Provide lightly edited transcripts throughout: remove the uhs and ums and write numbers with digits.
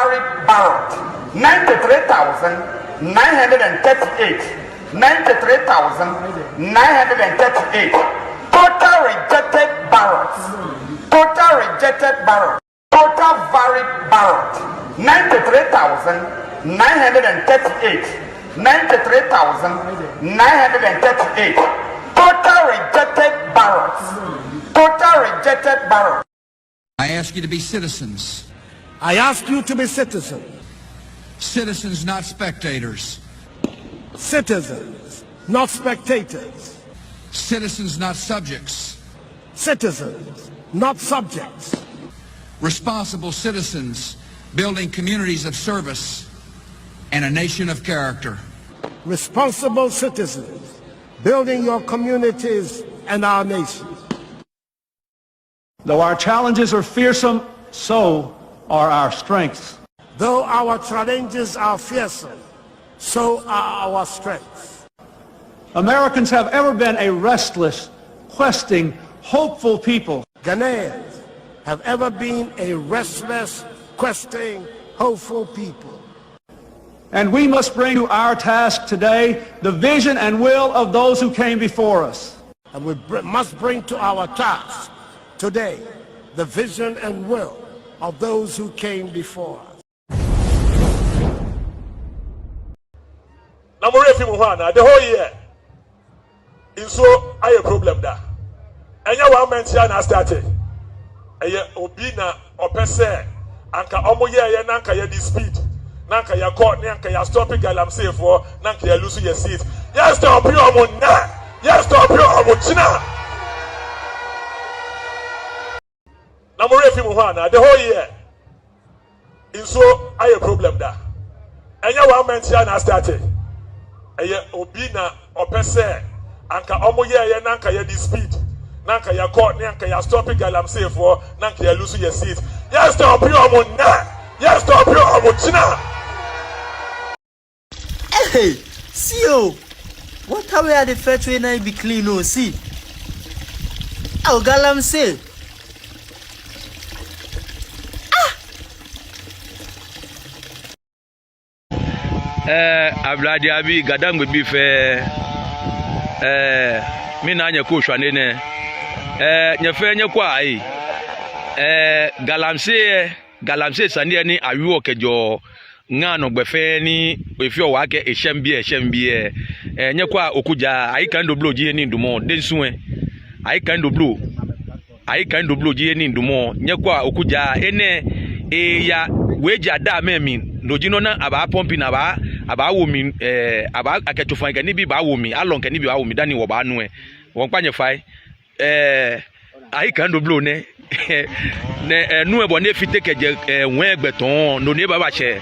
valid ballot 93,938. 93,938. Total rejected ballots. Total rejected ballots. Total valid ballot 93,938. 93,938. Total rejected ballots. Total rejected ballots. I ask you to be citizens. I ask you to be citizens. Citizens, not spectators. Citizens, not spectators. Citizens, not subjects. Citizens, not subjects. Responsible citizens, building communities of service and a nation of character. Responsible citizens, building your communities and our nation. Though our challenges are fearsome, so are our strengths. Though our challenges are fearsome, so are our strengths. Americans have ever been a restless, questing, hopeful people. Ghanaians have ever been a restless, questing, hopeful people. And we must bring to our task today the vision and will of those who came before us. And we must bring to our task today the vision and will of those who came before us. The whole year, so I a problem da. And you want mention I started. Obina or pese, anka omoye nanka ya speed, nanka ya court, nanka ya stopping galam safe for, nanka ya losing your seat. Yes, stop you amuna. Yes, stop you amuchina. The whole year, so I a problem da. And you want mention I started. Obina or pese, anka omoye nanka ya speed, nanka ya court, nanka ya stopping galam safe for, nanka ya losing your seat. Yes, stop you amuna. Yes, stop you amuchina. Hey, see you. What are we at the first way now be clean? No, see. Oh, galam say. Abladi abi gadangwe bife mina nya ko hwane ne nya fe nya kwa ai galamse sane ni awi kejo ngano gbefe ni efi o wake ehembie nya kwa okuja ai kan do blow ji ni ndumo densuwe ai kan do blow ji ni ndumo nya kwa okuja ene ya weja da memi lojino na aba pompi na aba womi aba aketofan kan ni bi ba womi alon kan ni bi ba womi dani wo ba nu won panye fai ai kan do blow ne ne nu e bo ne fite keje won egbeton no ne baba che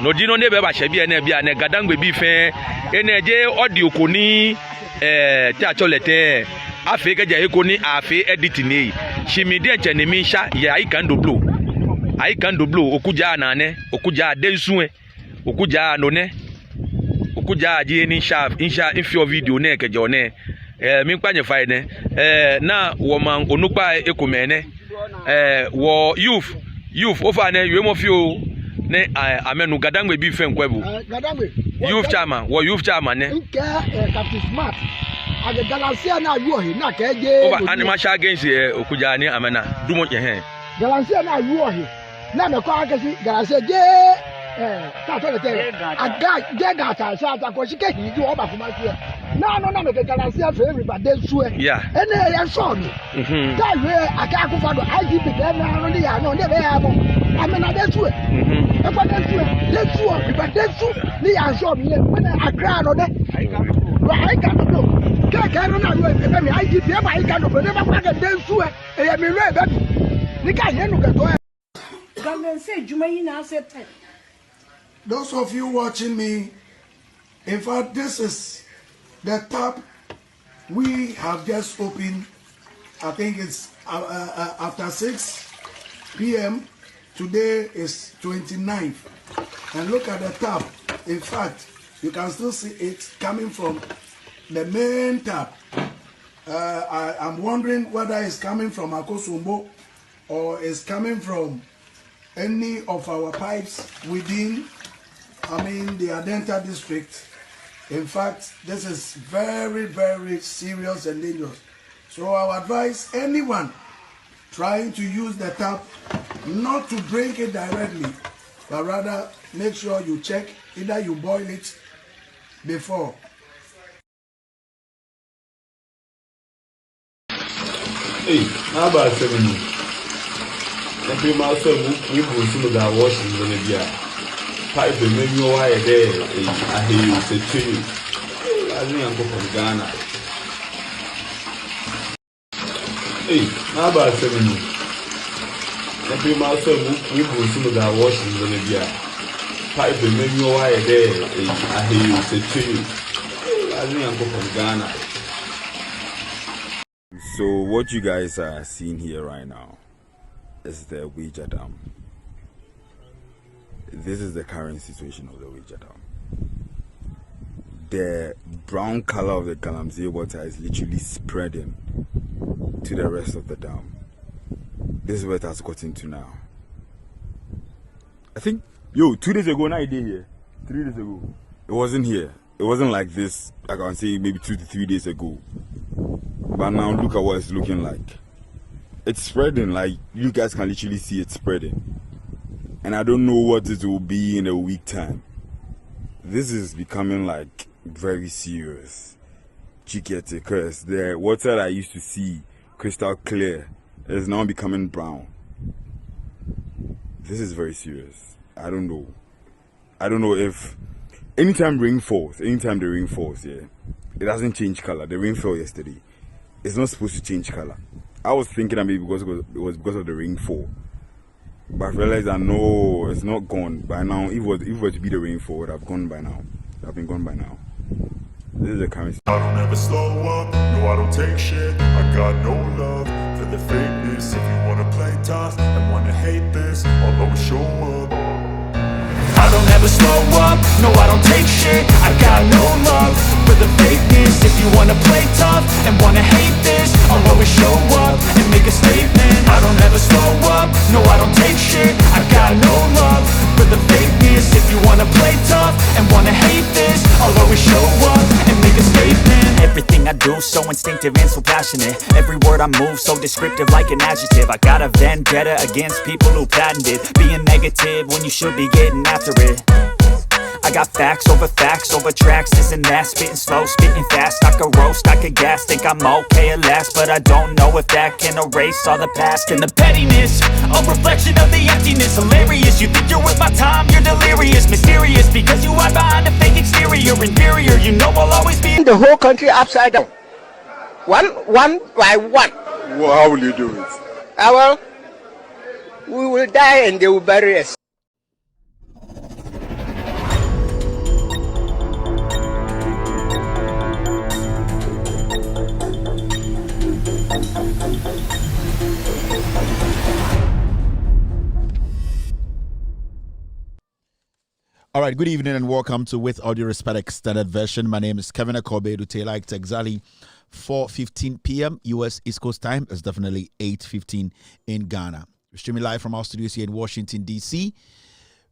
no dino ne baba che bi ene gadangbe bi fe ene je audio ko ni ti acholete afi keje eko ni afi edit ni shimidi enche ni mi sha ya ai kan do blow okuja nane okuja densuwe okuja none okuja je ni insha info video ne keje one mi panye fai ne na wo man onupa ekomene wo youth ofa ne we mo fi o ne amenu gadangbe bi fe nkwebu gadangbe youth chairman ne nke Captain Smart age galaxia na ayu ohi na ka eje over animal sha against okuja ni amena dumo he galaxia na ayu ohi na me ko akesi galaxia je ta to le aga je ga ta sha ta ko shike hi ju oba kuma se na me galaxia fe everybody su ene ya so mi ta we aka akufa do IGP de na no ni ya no de be ya mo amena de su e pa de su everybody su ni ya so mi le na akra no de I can't do. Kaka no na yo e me IGP e ba I can't do. Never kwa de su e ya me re baby. Ni ka ye no ka to. Those of you watching me, in fact, this is the tab we have just opened. I think it's after 6 p.m. Today is 29th. And look at the tab. In fact, you can still see it coming from the main tab. I'm wondering whether it's coming from Akosumbo or it's coming from any of our pipes within, the Adenta district. In fact, this is very, very serious and dangerous. So I advise anyone trying to use the tap not to drink it directly, but rather make sure you check, either you boil it before. Hey, how about 7 minutes? Every mouse we go through that washing when it be pipe the menu wire there. I hear you say tree. I think I'm going from Ghana. Hey, how about 7 minutes? Every mouse we go through that washing when it be pipe the menu wire there. I hear you say tree. I think I'm going from Ghana. So what you guys are seeing here right now is the Ouija Dam. This is the current situation of the Ouija Dam. The brown color of the Galamsey water is literally spreading to the rest of the dam. This is where it has gotten to now. I think, 2 days ago, now I did here. 3 days ago. It wasn't here. It wasn't like this, I can say maybe 2 to 3 days ago. But now look at what it's looking like. It's spreading, like you guys can literally see it spreading. And I don't know what it will be in a week time. This is becoming like very serious. Chiquete, because the water that I used to see crystal clear is now becoming brown. This is very serious. I don't know if anytime the rain falls, yeah, it doesn't change color. The rain fell yesterday. It's not supposed to change color. I was thinking that maybe it was because of the rainfall. But I realized that no, it's not gone by now. If it were to be the rainfall, it would have gone by now. It would have been gone by now. This is the currency. I don't ever slow up, no I don't take shit. I got no love for the fakeness. If you wanna play tough and wanna hate this, I'll always show up. I don't ever slow up, no I don't take shit. I got no love for the fakeness. If you wanna play tough and wanna hate this, I'll always show up and make a statement. I don't ever slow up, no I don't take shit. I got no love for the fakeness. If you wanna play tough and wanna hate this, I'll always show up and make a statement. Everything I do so instinctive and so passionate. Every word I move so descriptive like an adjective. I got a vendetta against people who patented being negative when you should be getting after it. I got facts over tracks, this and that. Spitting slow, spitting fast. I could roast, I could gas. Think I'm okay at last, but I don't know if that can erase all the past. And the pettiness, a reflection of the emptiness. Hilarious, you think you're worth my time, you're delirious. Mysterious, because you hide behind a fake exterior. Inferior, you know I'll always be the whole country upside down. One by one. Well, how will you do it? Well, we will die and they will bury us. All right, good evening and welcome to With Audio Respect Extended Version. My name is Kevin Akobe Dutela. It's exactly 4:15 p.m. U.S. East Coast time. It's definitely 8:15 in Ghana. We're streaming live from our studios here in Washington, D.C.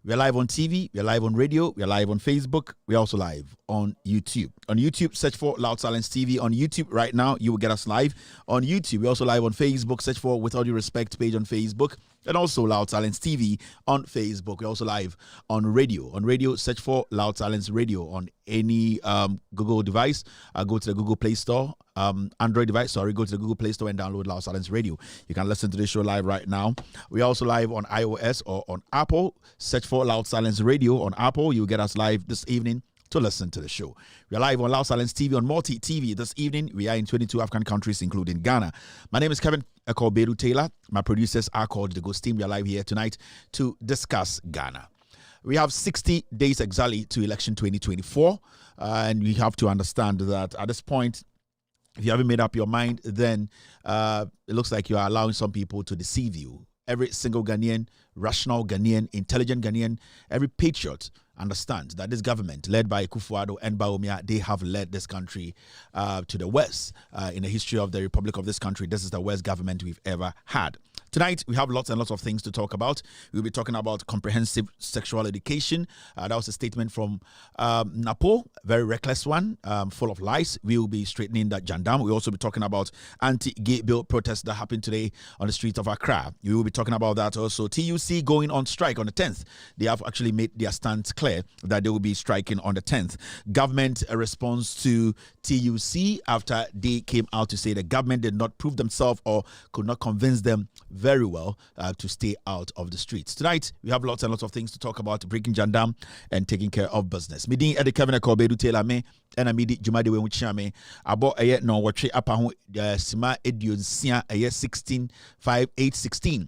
We're live on TV, we're live on radio, we're live on Facebook, we're also live on YouTube. On YouTube, search for Loud Silence TV. On YouTube right now, you will get us live on YouTube. We're also live on Facebook, search for With All Due Respect page on Facebook, and also Loud Silence TV on Facebook. We're also live on radio. On radio, search for Loud Silence Radio on any Google device. Go to the Google Play Store, Android device, go to the Google Play Store and download Loud Silence Radio. You can listen to the show live right now. We're also live on iOS or on Apple. Search for Loud Silence Radio on Apple. You'll get us live this evening to listen to the show. We're live on Loud Silence TV on Multi TV this evening. We are in 22 African countries, including Ghana. My name is Kevin Akobedu Taylor. My producers are called The Ghost Team. We are live here tonight to discuss Ghana. We have 60 days exactly to election 2024, and we have to understand that at this point, if you haven't made up your mind, then it looks like you are allowing some people to deceive you. Every single Ghanaian, rational Ghanaian, intelligent Ghanaian, every patriot understands that this government, led by Akufo-Addo and Bawumia, they have led this country to the West. In the history of the Republic of this country, this is the worst government we've ever had. Tonight, we have lots and lots of things to talk about. We'll be talking about comprehensive sexual education. That was a statement from Napo, very reckless one, full of lies. We will be straightening that jandam. We'll also be talking about anti-gay bill protests that happened today on the streets of Accra. We will be talking about that also. TUC going on strike on the 10th. They have actually made their stance clear that they will be striking on the 10th. Government response to TUC after they came out to say the government did not prove themselves or could not convince them very well to stay out of the streets. Tonight, we have lots and lots of things to talk about, breaking jandam and taking care of business. Midi Eddie Kevin Kobedu Taylor me and Amidi Jumade we wuchame abo eye no watch apa ho sima edion sia eye 165816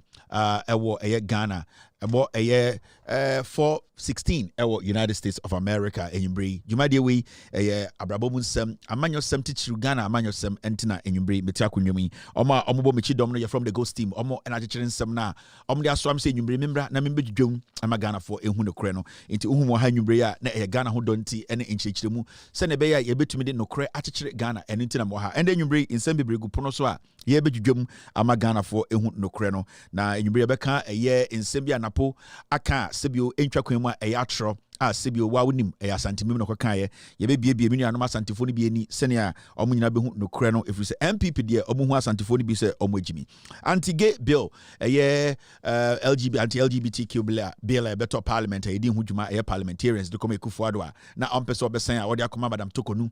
ewo eye Ghana abo eye 416 ewo United States of America enyumbre Jumade we eye abrabom nsem amanyo sem tichiru Ghana amanyo sem entina enyumbre metiakonwemi omo omobo mechi dom no from the Ghost team omo na chechere nsem na omo de aso am se enyumbre membra na membe dwom ama Ghana for ehu no kore no enti ohu mo ha enyumbre ya na eye Ghana ho donti ene enchechiremu se ne be ya yebetumi de no kore achechire Ghana ene ntina mo ha ende enyumbre nsem bebregu pono so a yebedwom ama Ghana for ehu no kore no na enyumbre beka eye nsem bia napo aka sebio entwa kwan mu a eye atro sebio wa wonim asantimim no kwakaye yebebie menu anom asantifo no bi ani sene omo nyina behu no kure no efiri se MPP de omo hu asantifo no bi se omo agimi anti-gay bill anti-LGBTQ bill beto parliament edi hu dwuma parliamentarians de come Kufuado na ompese obesan a wode akoma madam Tokonu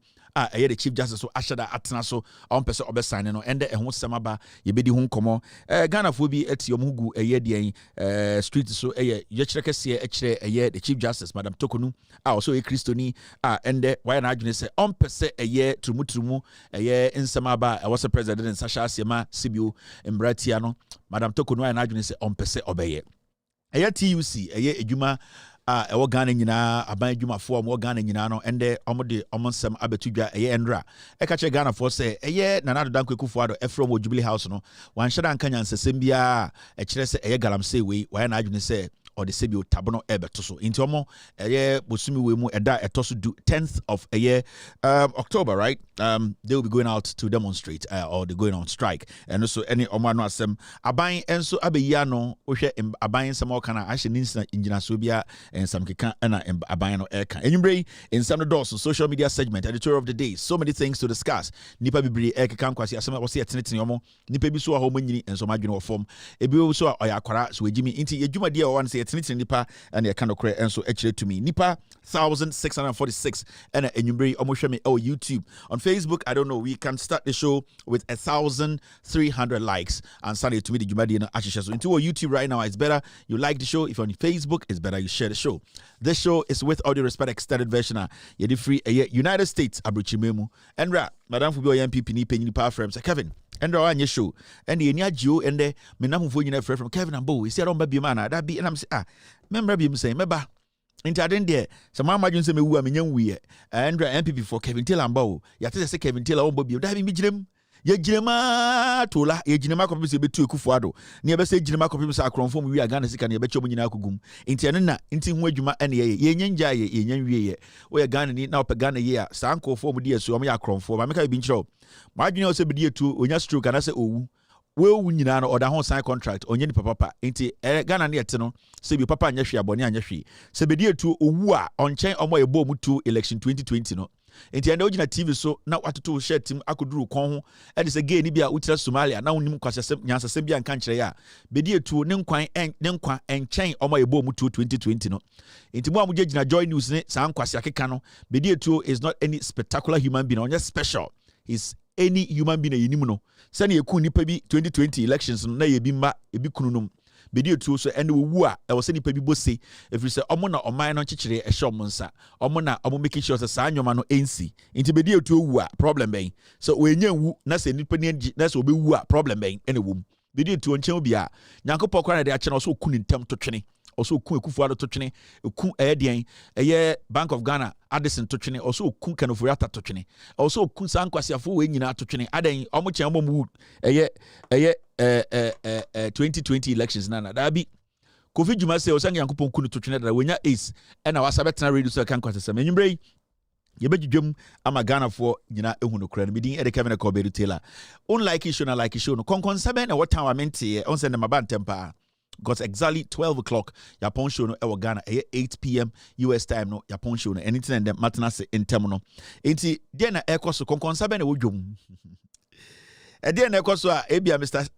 the chief justice so ashada atena so ompese obesan no ende eho semaba yebedi hu nkomo Ghana fo bi eti omo gu den street so yechire kese the chief justice madam Tokonu also a Christoni ende why na adwene se ompese trumutumu nsamaba was a president in Sasha Siema Sibio Mbratia no madam Tokonu why na adwene se ompese obeye TUC edwuma ewo Ghana nyina aban edwumafo am wo Ghana nyina no ende omode omonsem abetudwa endra eka Ghana for se Nana Dankwa Kufuado from Jubilee House no wan hyeda anka nyansesem bia kire se galamsey we why na adwene se or the Sebio Tabono Ebetoso. Intomo, Bosumi Wemu Eda Etosu do 10th of October, right? They will be going out to demonstrate or they're going on strike. And also any Omano Asem Abayin Enso Abeyano, Oshe Abayin Samo Kana Ashe Ninsa Injina Subia and some Kika and Abayano Eka. And you bring in some of those social media segment, editor of the day. So many things to discuss. Nipa Bibri Eka Kankwasi Asama was here Tenetini Omo, Nipa Bisu Homini and so Majuno form. Ebi so Oyakara, so Jimmy Inti Yuma Dia one say Tenetini Nipa and the kind of and so actually to me. Nipa 1,646 and Enyumbre Omoshemi YouTube. On Facebook, I don't know, we can start the show with 1,300 likes and start it to me the Jumadi and Ashisha. So into our YouTube right now, it's better you like the show. If you're on Facebook, it's better you share the show. This show is with Audio Respect extended version. You're free United States Abuchimemu and Madam Fubo MPP ni penny power frames Kevin. And on your show, and the Enyajo and the Menamu from Kevin and Bo. He said, "On baby man, that be," and I'm saying, remember him saying, "Meba." Into I didn't there. Some man imagine say me who am young we and MPP for Kevin Taylor and Bo. You have to say Kevin Taylor on Bobby. That be Jim. Ye Jinema Tola, ye Jinema copies a bit too Kufuado. Never say Jinema copies are confirmed. We are gonna see can you bet your money kugum. Intiana, inting Wejuma and ye Yenja ye we are gonna need now Pagana ye. Sanko for dear so me are confirmed. I make a been show. Margin also be dear too when you stroke and I say, oh. Well, we need or the whole sign contract on any papa into Ghana near Teno, say be papa and Yashi, Abonia and Yashi. Say be dear to Uwa on chain on my boom to election 2020. No, into an original TV so now what to share team I could do con and it's again Libya Utra Somalia now Nimquas Nyansa Sembia and Country. Be dear to Nemquine and chain on my boom to 2020. No, into one would join news, San Quasiakano. Be dear to is not any spectacular human being on just special. He's any human being a unimuno. Send ye kuni pebi 2020 elections na ye bimba ebi kununum. Bedi tu so ene wu a e wo send pebi bosse if you say omo na oman no chichire e show monsa. Omo na omo making sure say sa anwoma no ensi. Inti bedi tu wu a problem ben. So we nya wu na se nipa ni na se obi wu a problem ben ene wum. Bedi tu onchen obi a Nyankopɔ kwa na de a che na so kuni ntem to twene. Also ku Kufuado to twene ku Bank of Ghana Addison to twene also ku Kanofuriata to twene also ku Sankwasiafo we nyina to twene adan omo chen omo mu 2020 elections na da bi Kofi Juma say osan Yankopon ku to twene da wenya ace na wasa betena radio so kan kwasesem enyumbre yebedwum ama Ghana for nyina ehu no kra no medin ede Kevin Kobedu Taylor unlike issue na like issue no konkonsebe na what time amente on send them about temper because exactly 12 o'clock Yapon show no e Ghana 8 p.m. US time no Yapon show no anything and them matinase intem no enti de na ekoso konkonsebe na wodwum Ede na ekoso a ebia Mr.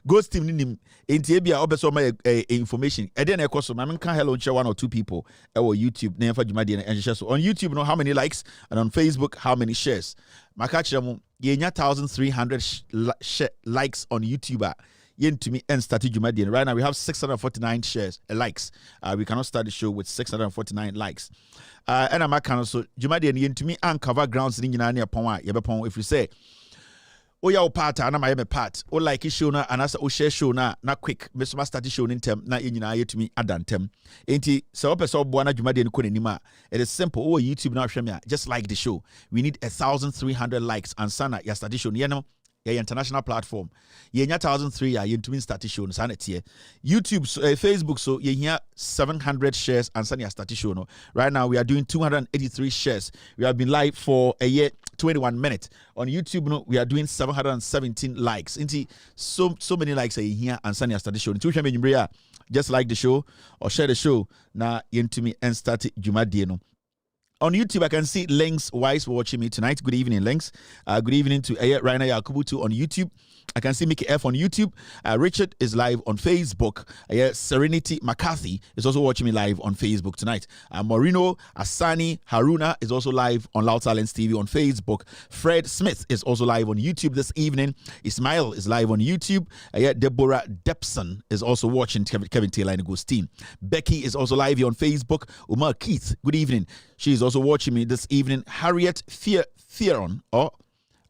Ghost team nim enti ebia obeso ma information ede na ekoso ma menka hello share one or two people our YouTube na fa dwuma de na enhye so on YouTube no how many likes and on Facebook how many shares maka kire mu ye nya 1300 likes on YouTube yentumi and start dwuma de right now we have 649 shares likes we cannot start the show with 649 likes and I'm can so dwuma de yentumi uncover grounds ni nyina na pon a ye bepon if you say o ya o part ana my part o like show na anasa o share show na quick me so start show ntem na enyina yetumi adantem enti se o pese obo na dwuma de ko nanim a it is simple o YouTube na hwɛ me a just like the show we need 1300 likes and sana ya start show no yeah, international platform. Yeah, 1,003 ya yentumi start show no sana tie. YouTube so, Facebook so yeah 700 shares and sana start show no. Right now we are doing 283 shares. We have been live for a year 21 minutes. On YouTube no we are doing 717 likes. Inti so many likes here and sana start show. Nti hwe me just like the show or share the show na yentumi and start Jumadi no. On YouTube, I can see Links Wise watching me tonight. Good evening, Links. Good evening to Raina Yakubutu on YouTube. I can see Mickey F on YouTube. Richard is live on Facebook. Serenity McCarthy is also watching me live on Facebook tonight. Morino Asani Haruna is also live on Loud Silence TV on Facebook. Fred Smith is also live on YouTube this evening. Ismail is live on YouTube. Deborah Depson is also watching Kevin Taylor and Ghost team. Becky is also live here on Facebook. Umar Keith, good evening. She is also watching me this evening. Harriet Fieron,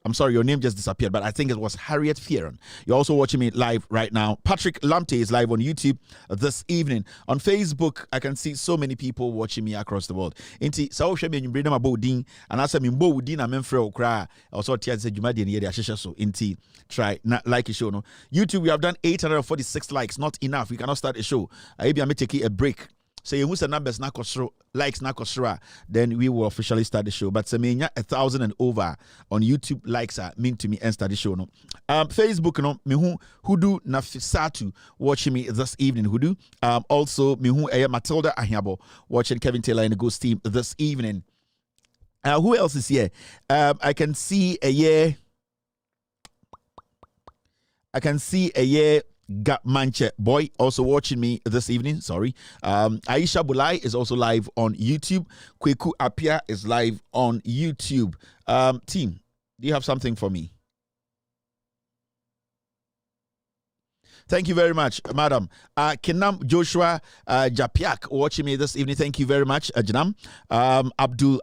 I'm sorry, your name just disappeared, but I think it was Harriet Fieron. You're also watching me live right now. Patrick Lamptey is live on YouTube this evening. On Facebook, I can see so many people watching me across the world. Inti sa wo hwe me nyimbre na mabodin and asa me mbodin na memfre okra. Also tia se dwumade ne ye de ahyehyɛ so. Inti try na like a show no. YouTube we have done 846 likes, not enough. We cannot start a show. Maybe I may take a break. So you must numbers na kosro likes na kosra, then we will officially start the show. But semenya 1,000 and over on YouTube likes are mean to me and start the show no. Facebook no me who do na Fisatu watching me this evening who do. Also me who Matilda Ahiabo watching Kevin Taylor and the Ghost team this evening. Who else is here? I can see a year. Manche boy also watching me this evening. Sorry. Aisha Bulai is also live on YouTube. Kweku Apia is live on YouTube. Team, do you have something for me? Thank you very much, madam. Kinam Joshua Japiak watching me this evening. Thank you very much, Janam. Abdul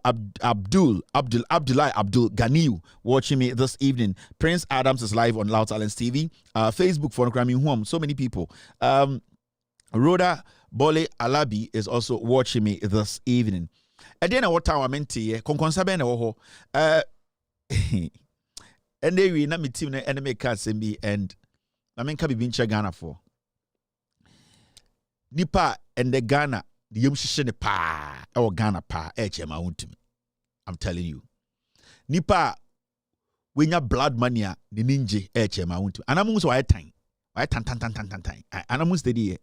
Ganiu watching me this evening. Prince Adams is live on Loud Silence TV. Facebook for Grammy Home. So many people. Rhoda Bole Alabi is also watching me this evening. And then what time I meant to ye? Konkonsabe na woho. And they we na me team na enemy can't send me and I mean, can be bincha Ghana for Nipa and the Ghana, the Yumshine pa or Ghana pa, HM. I'm telling you, Nipa, when your blood mania, the ninja, HM. And I'm also time. Why tan. And I'm steady.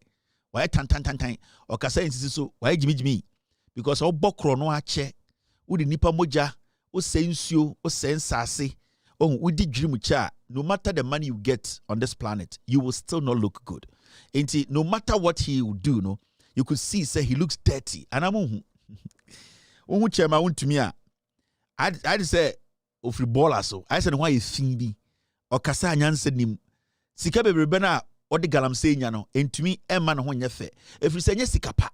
Why tan. Or Kasa so why Jimmy? Because all bokro no ache, would the Nipa moja, o sensio, o sensasi. Oh, we did dream cha. No matter the money you get on this planet, you will still not look good. And no matter what he will do, no, you could see say he looks dirty. And I'm chairman to me. I say of the baller so. I said why you think me or kasa nyanse nim. Sika be bena or the galam say nyano. And to me, Emma no nyefe. If you say sika pa.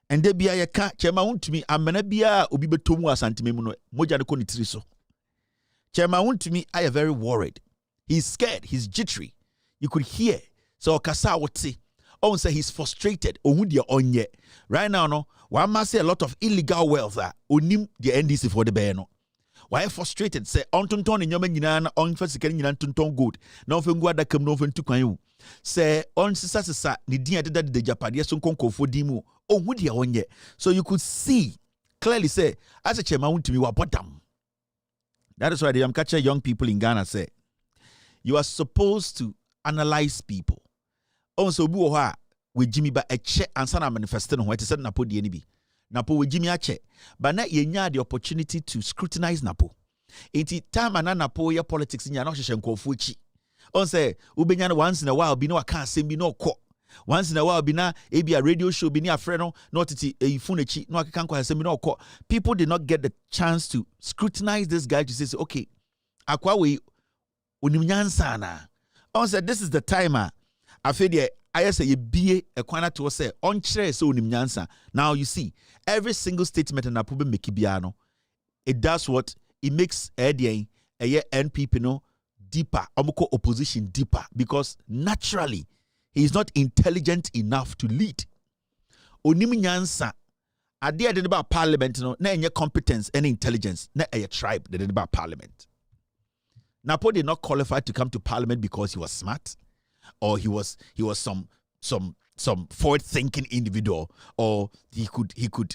And there be a ka chairman to me. I'm gonna be a obi betomu asantime moja no nitiri so. Chairman to me, I am very worried. He's scared. He's jittery. You could hear. So Kasa would say, oh, say he's frustrated. Right now, no, one must say a lot of illegal wealth. Onim the NDC for the bano. Why frustrated? Say on tonton in Yoman on first getting tonton good. No fingua that come no to Kayu. Say on Sasa, the dear that the Japadia son conco for Dimu. Oh, would you on yet? So you could see clearly say, as a chairman, want to be bottom. That is why I'm catching young people in Ghana say, you are supposed to analyze people. Also, with Jimmy ba a check and sana manifesting what is said Napo DNB. Napo with Jimmy a check, but not yenya the opportunity to scrutinize Napo. Iti time and Napo your politics in Yanosha Kofuchi. On say, Ubenya once in a while, be no, I can't say be no court. Once in a while, be na a radio show, be near friend, not a funechi, no, I can't quite say me no court. People did not get the chance to scrutinize this guy to say, okay, Aquawe Unimyansana. On said, this is the timer. I feel I say be a quana to say on chair so nimyansa. Now you see every single statement in Apuba Mekibiano, it does what it makes a NPP no deeper, omoko opposition deeper, because naturally he is not intelligent enough to lead. Onimyansa idea about parliament no na any competence and intelligence na a tribe that about parliament. Napo did not qualify to come to parliament because he was smart. Or he was some forward-thinking individual, or he could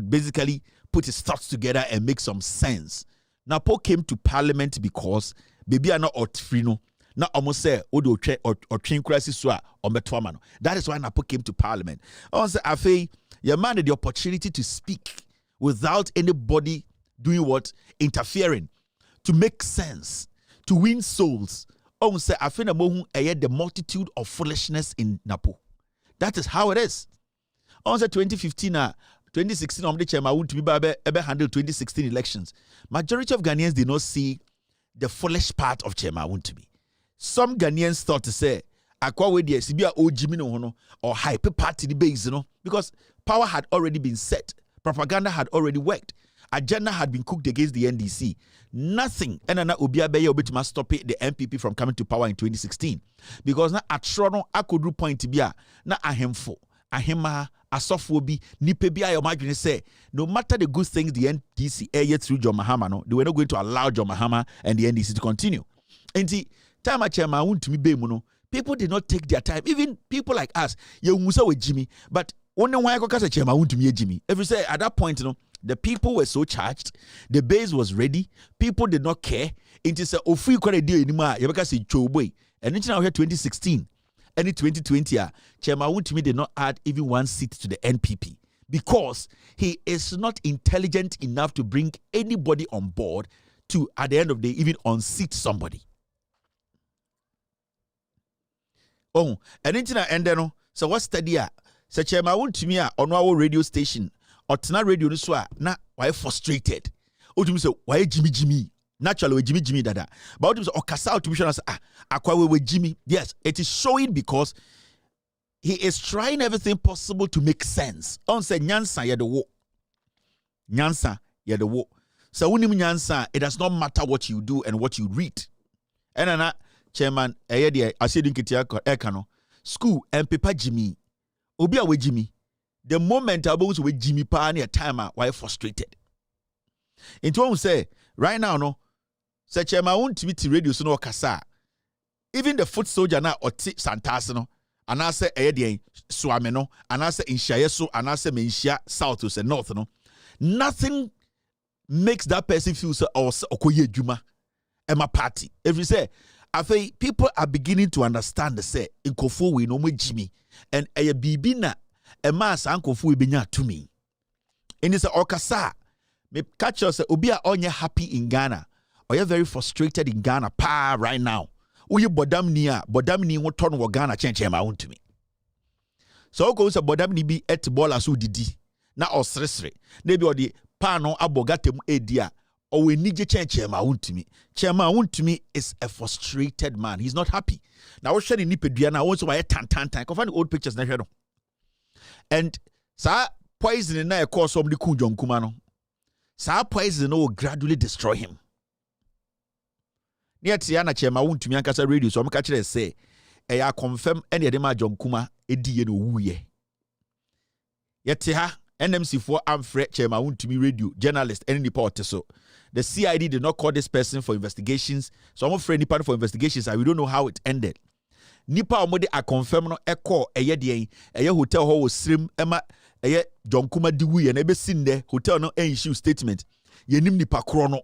basically put his thoughts together and make some sense. Napo came to parliament because baby are not otfrino, not almost say odo or train crisis swa or metwamano. That is why Napo came to parliament. Also, Afe, your man had the opportunity to speak without anybody doing what? Interfering, to make sense, to win souls. Oh, say I feel the multitude of foolishness in Napo. That is how it is. On 2015, 2016, I'm the chairman. I want to be able handle 2016 elections. Majority of Ghanaians did not see the foolish part of chairman. I want to be. Some Ghanaians thought to say, "Akwa we dey sibia ojimi no or hype party the base, because power had already been set, propaganda had already worked. Agenda had been cooked against the NDC. Nothing. And na Obia Beye Obitima stop the MPP from coming to power in 2016. Because na atrono akodru point bia na ahemfo, ahema, asofwobi, nipebia your margin say, no matter the good things the NDC air through John Mahama, no, they were not going to allow John Mahama and the NDC to continue. And the time at chairman won't to be bemuno, people did not take their time. Even people like us, you musa with Jimmy, but only why I got a chairman won't to me Jimmy. Every say at that point, the people were so charged, the base was ready, people did not care. It is a free credit deal anymore. You because it's Choboy. And it's now here 2016. And in 2020, Chairman Wontumi did not add even one seat to the NPP because he is not intelligent enough to bring anybody on board to, at the end of the day, even unseat somebody. Oh, and then, so what's study? So Chairman Wontumi on our radio station. Or tonight radio this wa na why frustrated. Otumi say why Jimmy naturally Jimmy dada. But otumi say okasa otumi show us akwa we Jimmy. Yes, it is showing because he is trying everything possible to make sense. On say nyansa ye the wo. Nyansa ye the wo. So unim nyansa, it does not matter what you do and what you read. And chairman eye dey asedi nketia eka no. School and paper Jimmy. Obi a we Jimmy. The moment I was with Jimmy Pani a timer, why frustrated. Into one say right now, no, such a my own TV radio so no kasa. Even the foot soldier now or Santasano, and I say Edian Swameno, and I say in Shayeso, and I say Menshia South to say North, no. Nothing makes that person feel so or Okoye Juma and my party. If you say, I think people are beginning to understand the say in Kofu we no more Jimmy and a bibina. A mass uncle fu binya to me. And it's a okasa. Me catch us obi a onye happy in Ghana. Or you're very frustrated in Ghana right now. Uyi bodam ni wo turn wo Ghana change ma want to me. So go say bodam ni bi et ball asu didi. Na osresre. Maybe or the pano abogatem edia. Or we need change ma want to me. Chairman want to me is a frustrated man. He's not happy. Now we share ni pedua na won so why tan. Can find old pictures na hwe. And sa poison na cause some the John Kumano. Sa poison will gradually destroy him. Near Tiana Chema won't to me and radio, so I'm catching say, I confirm any of John Kuma, a dear wooye. Yet, NMC4 Amfred Chema won't to me radio, journalist, any reporter. So the CID did not call this person for investigations, so I'm afraid any part for investigations, and we don't know how it ended. Nipa omode a confirm no echo eye hotel ho srim ema John Kuma diwi and ebe sin there hotel no issue statement yenim nipa kro no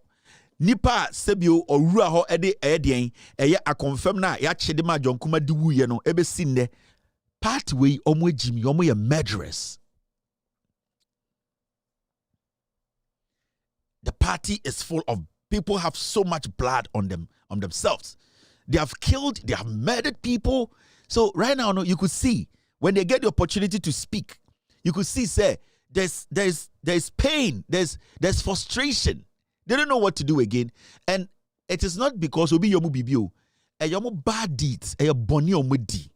nipa sebio owura ho ede den a confirm na ya chede ma John Kuma diwi no ebe sin there part way omo ejimi omo ye murderers. The party is full of people have so much blood on themselves. They have killed, they have murdered people. So right now, no, you could see when they get the opportunity to speak, you could see, say, there's pain, there's frustration. They don't know what to do again. And it is not because obi yomu bibio, yomu bad deeds, boni omudi,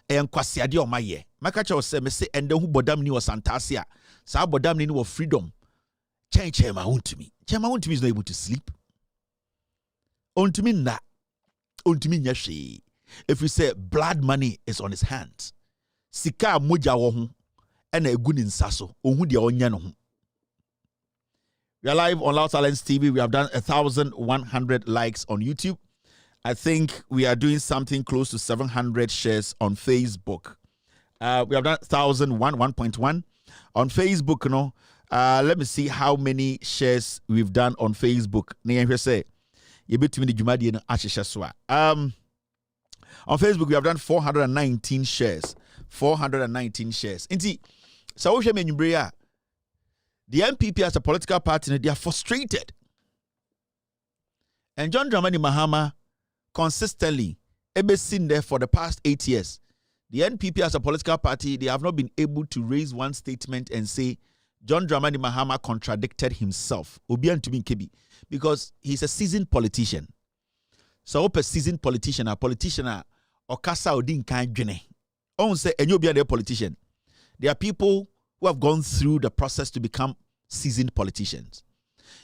kwasiade omaye. Makacha ose me say ende hu bodam ni wasantasia. Sa bodam ni wa freedom. Chema untumi. Chema untumi is not able to sleep. Untumi na. Untumi nyashi. If we say blood money is on his hands, sika moja wohu ena eguni nsaso ohu dia onya no ho. We are live on Loud Silence TV. We have done 1,100 likes on YouTube. I think we are doing something close to 700 shares on Facebook. We have done 1,101.1 on Facebook. You know, let me see how many shares we've done on Facebook. On Facebook, we have done 419 shares. 419 shares. Inti, so the NPP as a political party, they are frustrated. And John Dramani Mahama consistently, seen there for the past 8 years. The NPP as a political party, they have not been able to raise one statement and say John Dramani Mahama contradicted himself. Obian to be Kebi, because he's a seasoned politician. So a seasoned politician, or kasa odin kan dwene. On say enyo be a politician. There are people who have gone through the process to become seasoned politicians.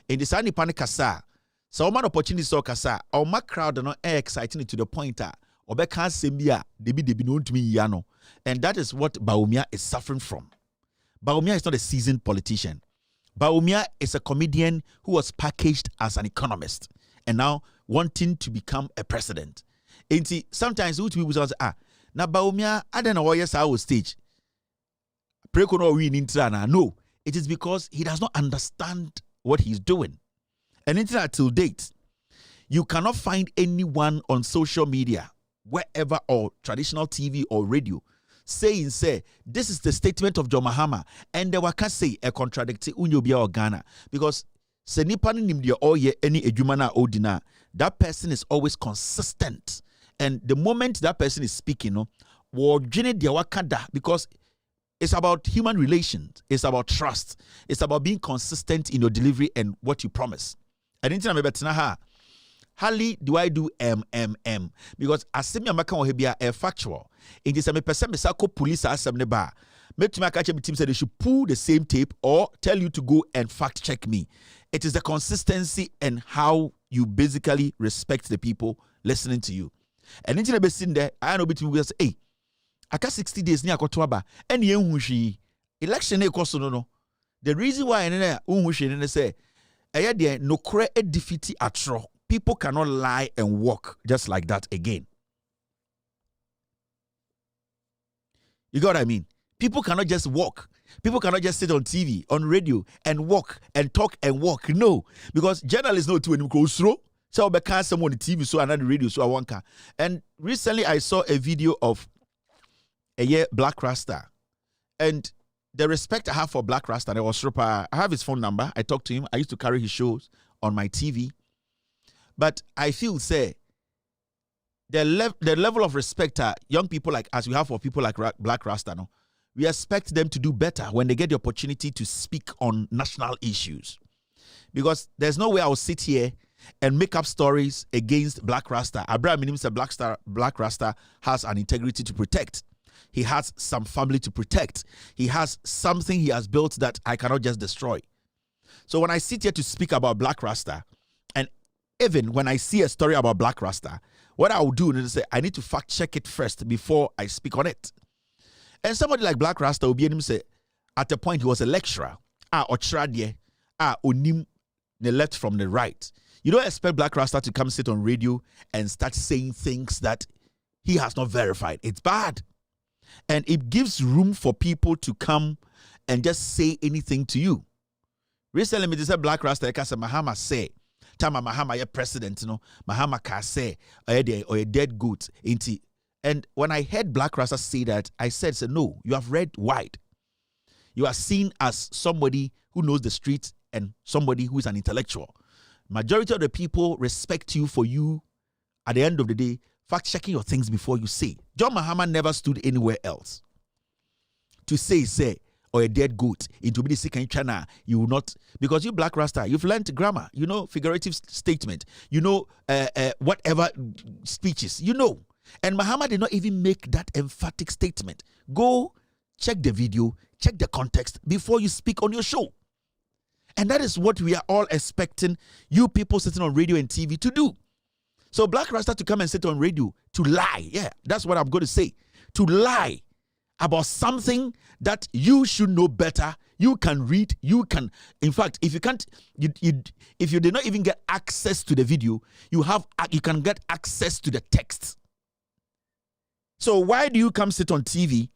In the Sani Panic Kasa, so man opportunity so Kasa, or my crowd are not exciting to the point or beka sembia debi known to me yano. And that is what Baumia is suffering from. Baumia is not a seasoned politician. Baumia is a comedian who was packaged as an economist and now wanting to become a president. And see, sometimes people say, na Baumia, I don't know why yes I was stage. No, it is because he does not understand what he's doing. And until till date, you cannot find anyone on social media, wherever or traditional TV or radio, saying, this is the statement of John Mahama, and they can say a contradictory unyobia or Ghana, because se nipa nim dia oye any ejumana odina, that person is always consistent. And the moment that person is speaking, no, because it's about human relations, it's about trust, it's about being consistent in your delivery and what you promise. And in hardly do I do because asemi amaka wo hebia a factual. It is a person mesako police asem ba. Make me catch team say they should pull the same tape or tell you to go and fact check me. It is the consistency and how you basically respect the people listening to you. And in be sitting there, I know between we say, hey, aka 60 days ni akoto aba and ye nhwi election e koso no. The reason why ene nhwi ne say eye de no kore e defeat atro. People cannot lie and walk just like that again. You got what I mean? People cannot just walk. People cannot just sit on TV, on radio, and walk and talk and walk. No, because journalists know to go slow. So I can't someone on the TV, so another radio, so I want car. And recently I saw a video of a Black Rasta, and the respect I have for Black Rasta, I was I have his phone number. I talked to him. I used to carry his shows on my TV. But I feel, say, the level of respect young people like us, we have for people like Black Rasta, no, we expect them to do better when they get the opportunity to speak on national issues. Because there's no way I'll sit here and make up stories against Black Rasta. Abraham Minim said Black Rasta has an integrity to protect. He has some family to protect. He has something he has built that I cannot just destroy. So when I sit here to speak about Black Rasta, and even when I see a story about Black Rasta, what I will do is say, I need to fact check it first before I speak on it. And somebody like Black Rasta will be able to say, at a point he was a lecturer, onim the left from the right. You don't expect Black Rasta to come sit on radio and start saying things that he has not verified. It's bad. And it gives room for people to come and just say anything to you. Recently, me say Black Rasta Kasa Mahama say, Tama Mahama ye president, you know, Mahama ka say, or a dead goat, inti. And when I heard Black Rasta say that, I said, no, you have read wide. You are seen as somebody who knows the streets and somebody who is an intellectual. Majority of the people respect you for you, at the end of the day, fact-checking your things before you say. John Mahama never stood anywhere else to say, or a dead goat into the second China, you will not, because you Black Rasta, you've learned grammar, you know, figurative statement, you know, whatever speeches, you know. And Mahama did not even make that emphatic statement. Go check the video, check the context before you speak on your show. And that is what we are all expecting you people sitting on radio and TV to do. So Black Rasta to come and sit on radio to lie. Yeah, that's what I'm going to say. To lie about something that you should know better. You can read, you can, in fact, if you can't, if you did not even get access to the video, you can get access to the text. So why do you come sit on TV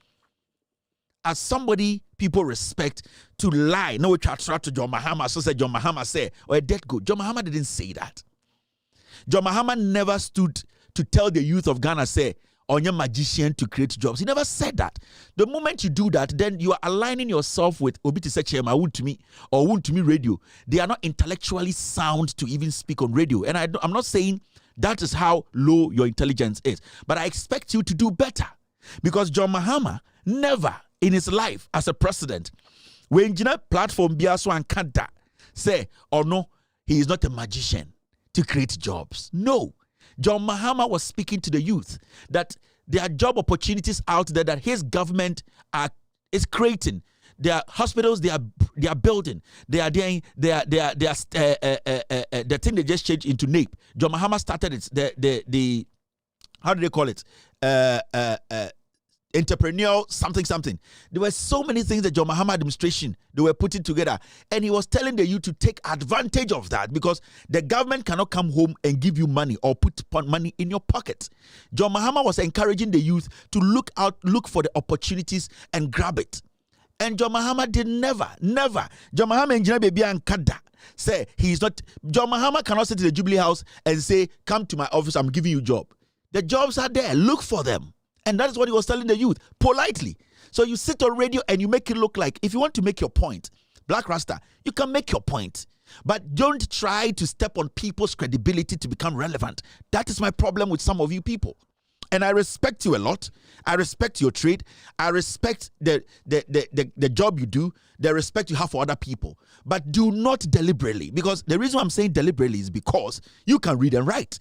as somebody people respect to lie? No, try to John Mahama, so said John Mahama say, or a dead goat. John Mahama didn't say that. John Mahama never stood to tell the youth of Ghana, say, on your magician to create jobs. He never said that. The moment you do that, then you are aligning yourself with Obiti Sechema, Wound to Me, or Wound to Me Radio. They are not intellectually sound to even speak on radio. And I'm not saying that is how low your intelligence is. But I expect you to do better. Because John Mahama never in his life as a president, when Jina platform Biaso and Kanta say, oh no, he is not a magician to create jobs. No. John Mahama was speaking to the youth that there are job opportunities out there that his government is creating. There are hospitals they are building. They are doing the thing they just changed into NAPE. John Mahama started it. The how do they call it? Entrepreneurial something. There were so many things that John Mahama administration they were putting together, and he was telling the youth to take advantage of that because the government cannot come home and give you money or put money in your pocket. John Mahama was encouraging the youth to look for the opportunities and grab it. And John Mahama did never. John Mahama engineer baby and kada say he's not. John Mahama cannot sit in the Jubilee House and say, "Come to my office, I'm giving you a job." The jobs are there. Look for them. And that is what he was telling the youth, politely. So you sit on radio and you make it look like, if you want to make your point, Black Rasta, you can make your point. But don't try to step on people's credibility to become relevant. That is my problem with some of you people. And I respect you a lot. I respect your trade. I respect the job you do, the respect you have for other people. But do not deliberately. Because the reason I'm saying deliberately is because you can read and write.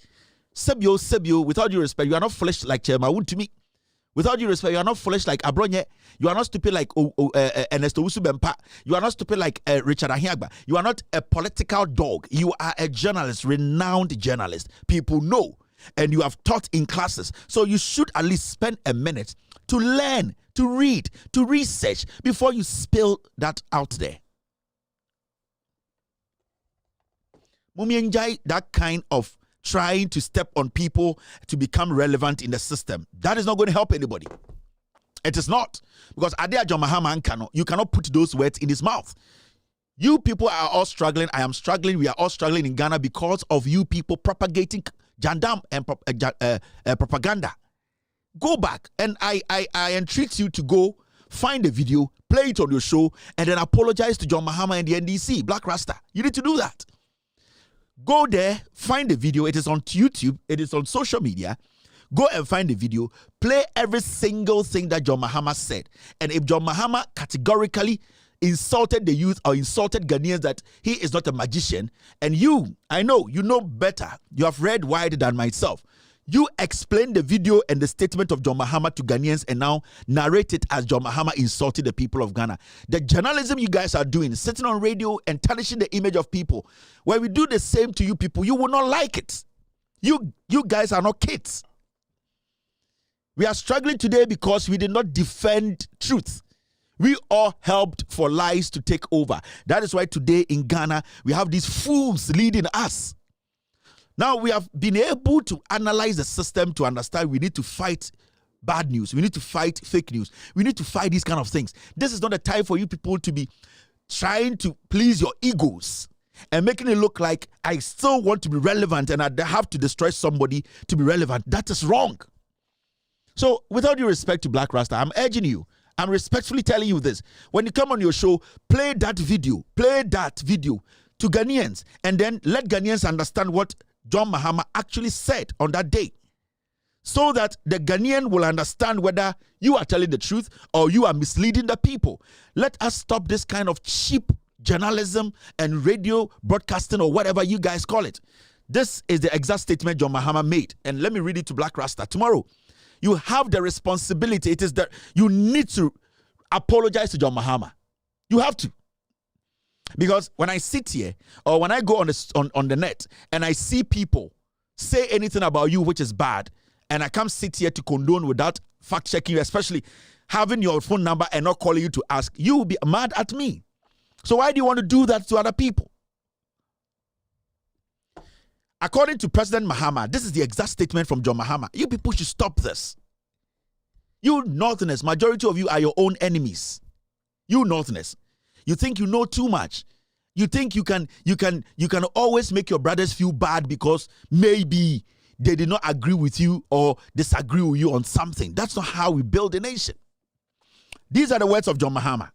Sebio, without due respect, you are not flesh like Chairman Wound to Me. Without due respect, you are not foolish like Abronye. You are not stupid like Ernesto Usubempa. You are not stupid like Richard Ahiagba. You are not a political dog. You are a journalist, renowned journalist. People know. And you have taught in classes. So you should at least spend a minute to learn, to read, to research before you spill that out there. Mumi enjoy that kind of trying to step on people to become relevant in the system. That is not going to help anybody. It is not. Because Adia John Mahama Nkano, you cannot put those words in his mouth. You people are all struggling. I am struggling. We are all struggling in Ghana because of you people propagating jandam and propaganda. Go back and I entreat you to go find the video, play it on your show, and then apologize to John Mahama and the NDC, Black Rasta. You need to do that. Go there, find the video. It is on YouTube. It is on social media. Go and find the video. Play every single thing that John Mahama said. And if John Mahama categorically insulted the youth or insulted Ghanaians that he is not a magician, and you, I know, you know better. You have read wider than myself. You explain the video and the statement of John Mahama to Ghanaians and now narrate it as John Mahama insulted the people of Ghana. The journalism you guys are doing, sitting on radio and tarnishing the image of people, when we do the same to you people, you will not like it. You guys are not kids. We are struggling today because we did not defend truth. We all helped for lies to take over. That is why today in Ghana, we have these fools leading us. Now we have been able to analyze the system to understand we need to fight bad news. We need to fight fake news. We need to fight these kind of things. This is not a time for you people to be trying to please your egos and making it look like I still want to be relevant and I have to destroy somebody to be relevant. That is wrong. So, with all due respect to Black Rasta, I'm urging you, I'm respectfully telling you this. When you come on your show, play that video to Ghanaians, and then let Ghanaians understand what John Mahama actually said on that day, so that the Ghanaian will understand whether you are telling the truth or you are misleading the people. Let us stop this kind of cheap journalism and radio broadcasting or whatever you guys call it. This is the exact statement John Mahama made, and let me read it to Black Rasta. Tomorrow, you have the responsibility. It is that you need to apologize to John Mahama. You have to. Because when I sit here or when I go on the net and I see people say anything about you which is bad, and I come sit here to condone without fact checking you, especially having your phone number and not calling you to ask, you will be mad at me. So why do you want to do that to other people? According to President Mahama, this is the exact statement from John Mahama. You people should stop this. You Northerners, majority of you are your own enemies. You Northerners, you think you know too much. You think you can always make your brothers feel bad because maybe they did not agree with you or disagree with you on something. That's not how we build a nation. These are the words of John Mahama.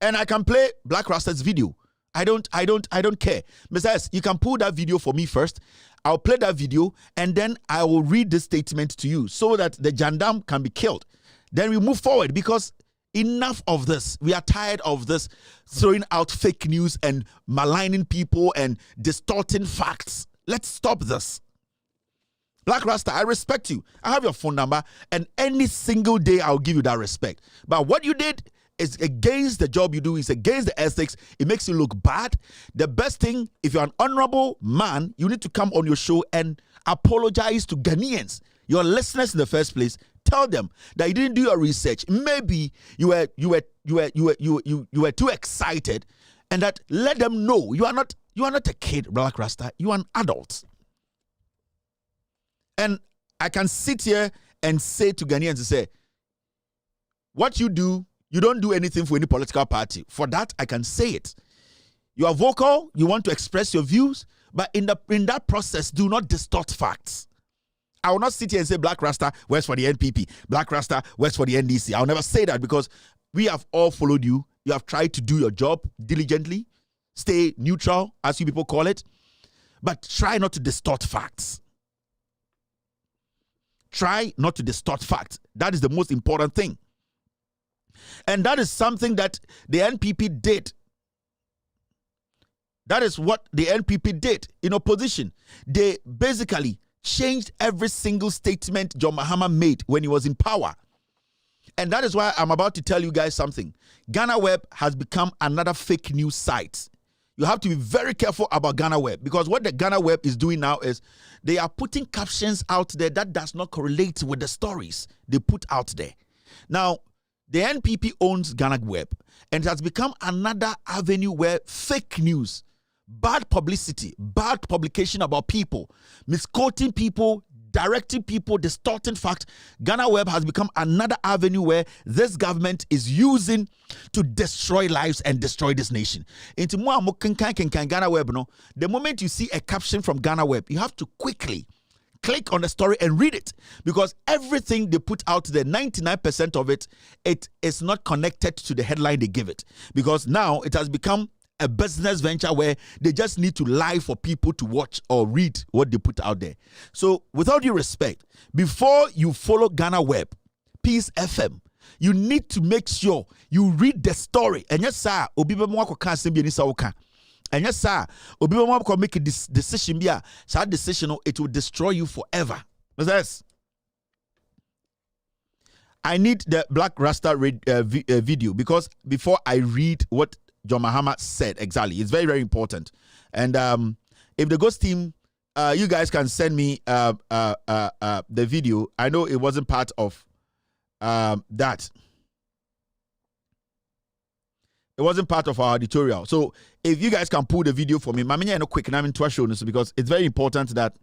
And I can play Black Rasta's video. I don't care. Mr. S, you can pull that video for me first. I'll play that video and then I will read this statement to you so that the Jandam can be killed. Then we move forward, because enough of this. We are tired of this throwing out fake news and maligning people and distorting facts. Let's stop this. Black Rasta, I respect you. I have your phone number, and any single day I'll give you that respect. But what you did is against the job you do. It's against the ethics. It makes you look bad. The best thing, if you're an honorable man, you need to come on your show and apologize to Ghanaians, your listeners in the first place. Tell them that you didn't do your research. Maybe you were too excited, and that let them know you are not a kid, Black Rasta. You are an adult. And I can sit here and say to Ghanaians to say, what you do, you don't do anything for any political party. For that, I can say it. You are vocal, you want to express your views, but in that process, do not distort facts. I will not sit here and say Black Rasta works for the NPP, Black Rasta works for the NDC. I'll never say that, because we have all followed you. You have tried to do your job diligently, stay neutral, as you people call it, but try not to distort facts. Try not to distort facts. That is the most important thing. And that is something that the NPP did. That is what the NPP did in opposition. They basically changed every single statement John Mahama made when he was in power. And that is why I'm about to tell you guys something. Ghana Web has become another fake news site. You have to be very careful about Ghana Web, because what the Ghana Web is doing now is they are putting captions out there that does not correlate with the stories they put out there. Now, the NPP owns Ghana Web, and it has become another avenue where fake news, bad publicity, bad publication about people, misquoting people, directing people, distorting facts. Ghana Web has become another avenue where this government is using to destroy lives and destroy this nation. Into Ghana Web, no, the moment you see a caption from Ghana Web, you have to quickly click on the story and read it, because everything they put out there, 99% of it is not connected to the headline they give it, because now it has become a business venture where they just need to lie for people to watch or read what they put out there. So, with all due respect, before you follow Ghana Web, Peace FM, you need to make sure you read the story. And yes, sir, and yes, sir, Obi make a decision. That decision, it will destroy you forever. Yes. I need the Black Rasta video, because before I read what John Mahama said exactly, it's very, very important. And if the Ghost team, you guys can send me the video. I know it wasn't part of that. It wasn't part of our editorial. So if you guys can pull the video for me, Maminya, no quick, and I'm into a show this, because it's very important that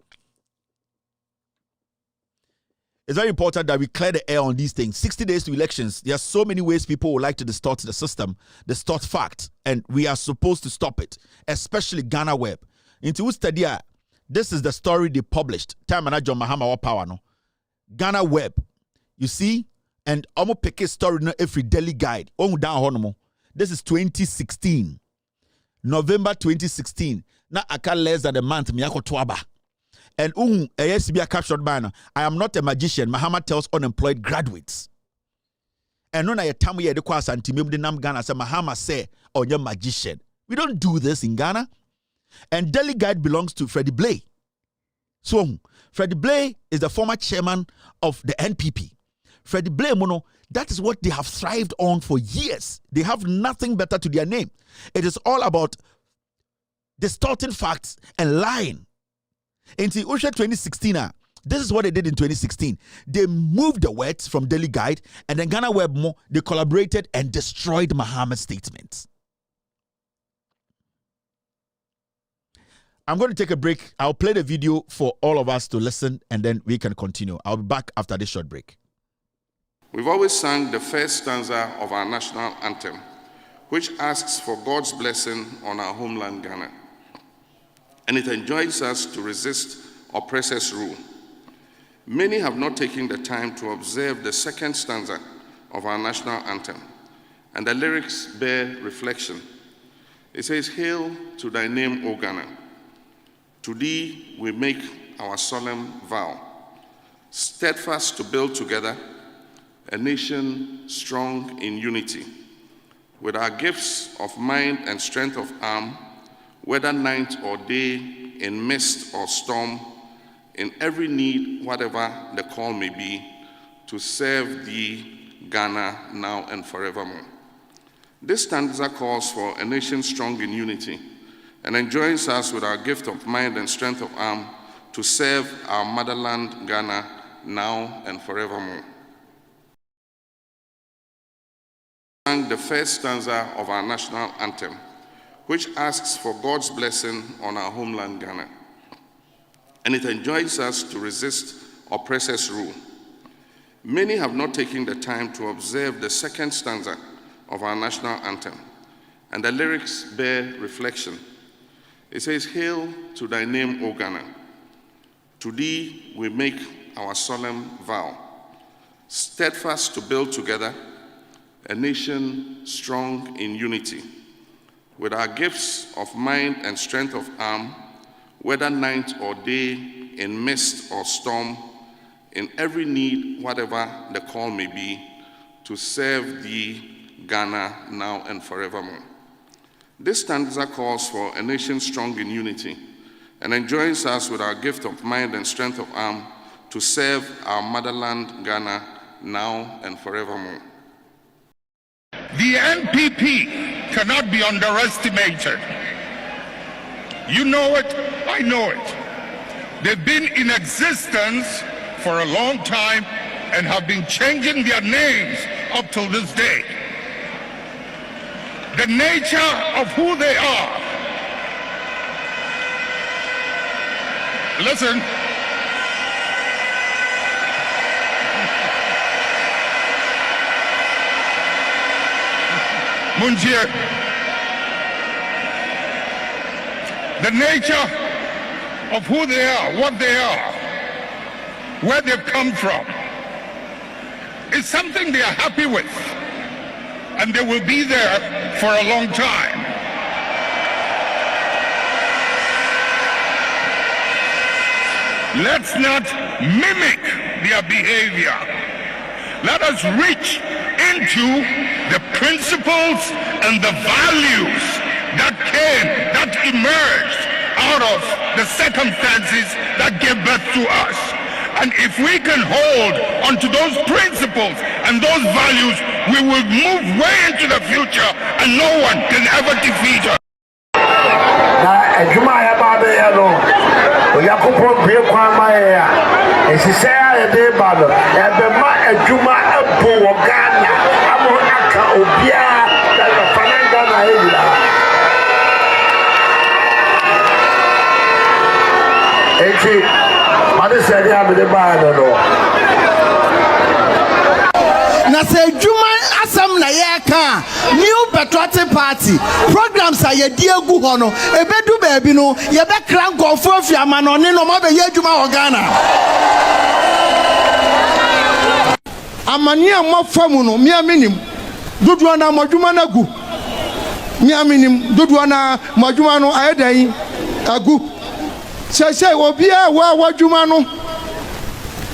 It's very important that we clear the air on these things. 60 days to elections. There are so many ways people would like to distort the system, distort facts, and we are supposed to stop it, especially Ghana Web. Into Ustadia, this is the story they published. Time manager Mahama wa power no. Ghana Web. You see? And I'm going to pick a story no every daily guide. This is 2016. November 2016. Now I can less than a month. Miyako Twaba. And ASB captured banner. I am not a magician. Mahama tells unemployed graduates. And when I tell you the class and Timim the Nam Ghana say Mahama say oh you're magician. We don't do this in Ghana. And Daily Guide belongs to Freddie Blay. So Freddie Blay is the former chairman of the NPP. Freddie Blay Mono, that is what they have thrived on for years. They have nothing better to their name. It is all about distorting facts and lying. Into Usha 2016, this is what they did in 2016. They moved the words from Daily Guide, and then Ghana Web Mo, they collaborated and destroyed Mahama's statements. I'm going to take a break. I'll play the video for all of us to listen, and then we can continue. I'll be back after this short break. We've always sung the first stanza of our national anthem, which asks for God's blessing on our homeland, Ghana. And it enjoins us to resist oppressors' rule. Many have not taken the time to observe the second stanza of our national anthem, and the lyrics bear reflection. It says, "Hail to thy name, O Ghana. To thee we make our solemn vow, steadfast to build together a nation strong in unity, with our gifts of mind and strength of arm, whether night or day, in mist or storm, in every need, whatever the call may be, to serve thee, Ghana, now and forevermore." This stanza calls for a nation strong in unity and enjoins us with our gift of mind and strength of arm to serve our motherland, Ghana, now and forevermore. The first stanza of our national anthem, which asks for God's blessing on our homeland, Ghana. And it enjoins us to resist oppressors' rule. Many have not taken the time to observe the second stanza of our national anthem, and the lyrics bear reflection. It says, "Hail to thy name, O Ghana. To thee we make our solemn vow, steadfast to build together a nation strong in unity, with our gifts of mind and strength of arm, whether night or day, in mist or storm, in every need, whatever the call may be, to serve thee, Ghana, now and forevermore." This stanza calls for a nation strong in unity and enjoins us with our gift of mind and strength of arm to serve our motherland, Ghana, now and forevermore. The NPP cannot be underestimated. You know it, I know it. They've been in existence for a long time and have been changing their names up till this day. The nature of who they are. Listen. Munjir, the nature of who they are, what they are, where they've come from, is something they are happy with, and they will be there for a long time. Let's not mimic their behavior. Let us reach into the principles and the values that emerged out of the circumstances that gave birth to us. And if we can hold onto those principles and those values, we will move way into the future and no one can ever defeat us. say Juma asam na yeka new patriotic party programs are ye die gu ho no ebedu baabi no ye be kran gofo afiama no ne no ma be ye Juma Ghana amani amafamu no mi aminim dodo na modwuma na gu mi aminim dodo na modwuma no ayedan agu sese obi a wa dwuma no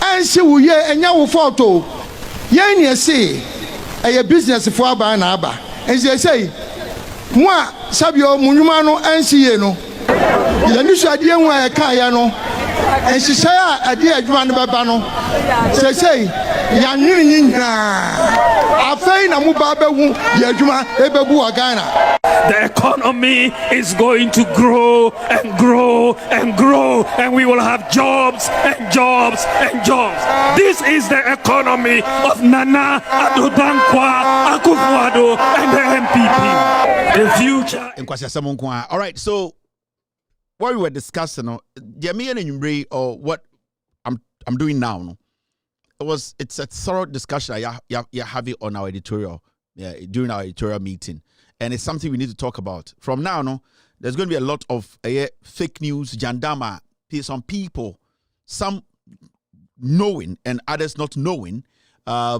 ansi wuye enya wo photo yen ne se eye business for aba na aba ense sei mo a sabio munwuma no ansi ye no ya ni so ade enwu a ka ya no ense sei a ade adwuma no baba no sese ya nwini nyina afei na mu ba bewu ya adwuma ebebu wa Ghana. The economy is going to grow and grow and grow, and we will have jobs and jobs and jobs. This is the economy of Nana Addo Dankwa Akufo-Addo and the MPP. The future. All right, so what we were discussing, or what I'm doing now, it's a thorough discussion you're having on our editorial, during our editorial meeting. And it's something we need to talk about. From now on, there's going to be a lot of fake news, jandama, some people, some knowing and others not knowing, they are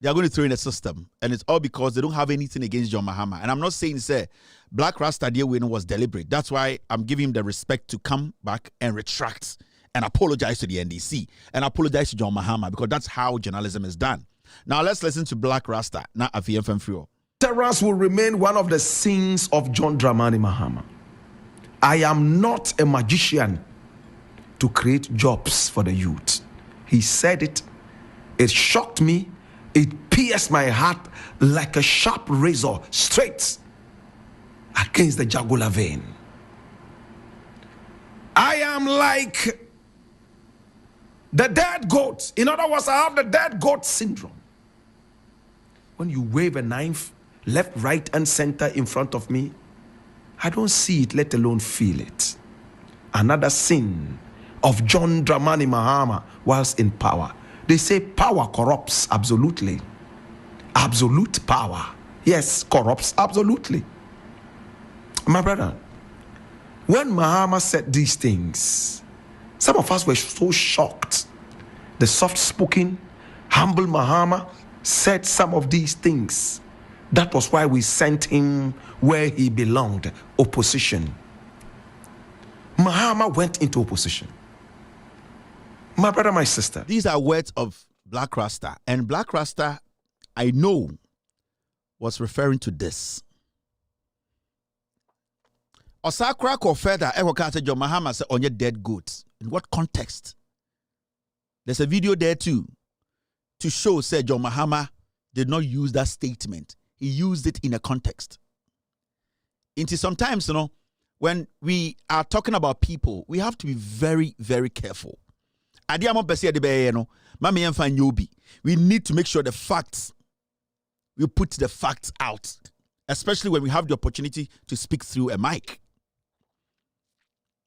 going to throw in the system. And it's all because they don't have anything against John Mahama. And I'm not saying, say, Black Rasta deal win was deliberate. That's why I'm giving him the respect to come back and retract and apologize to the NDC and apologize to John Mahama, because that's how journalism is done. Now let's listen to Black Rasta, not AFM Frio. Terrence will remain one of the sins of John Dramani Mahama. I am not a magician to create jobs for the youth. He said it. It shocked me. It pierced my heart like a sharp razor straight against the jugular vein. I am like the dead goat. In other words, I have the dead goat syndrome. When you wave a knife left, right, and center in front of me, I don't see it, let alone feel it. Another sin of John Dramani Mahama whilst in power. They say power corrupts, absolutely. Absolute power, yes, corrupts, absolutely. My brother, when Mahama said these things, some of us were so shocked. The soft-spoken, humble Mahama said some of these things. That was why we sent him where he belonged, opposition. Mahama went into opposition. My brother, my sister. These are words of Black Rasta. And Black Rasta, I know, was referring to this. Osakra ko further, John Mahama said on your dead goats. In what context? There's a video there too to show, said John Mahama did not use that statement. He used it in a context. Into sometimes, when we are talking about people, we have to be very, very careful. We need to make sure the facts, we put the facts out, especially when we have the opportunity to speak through a mic.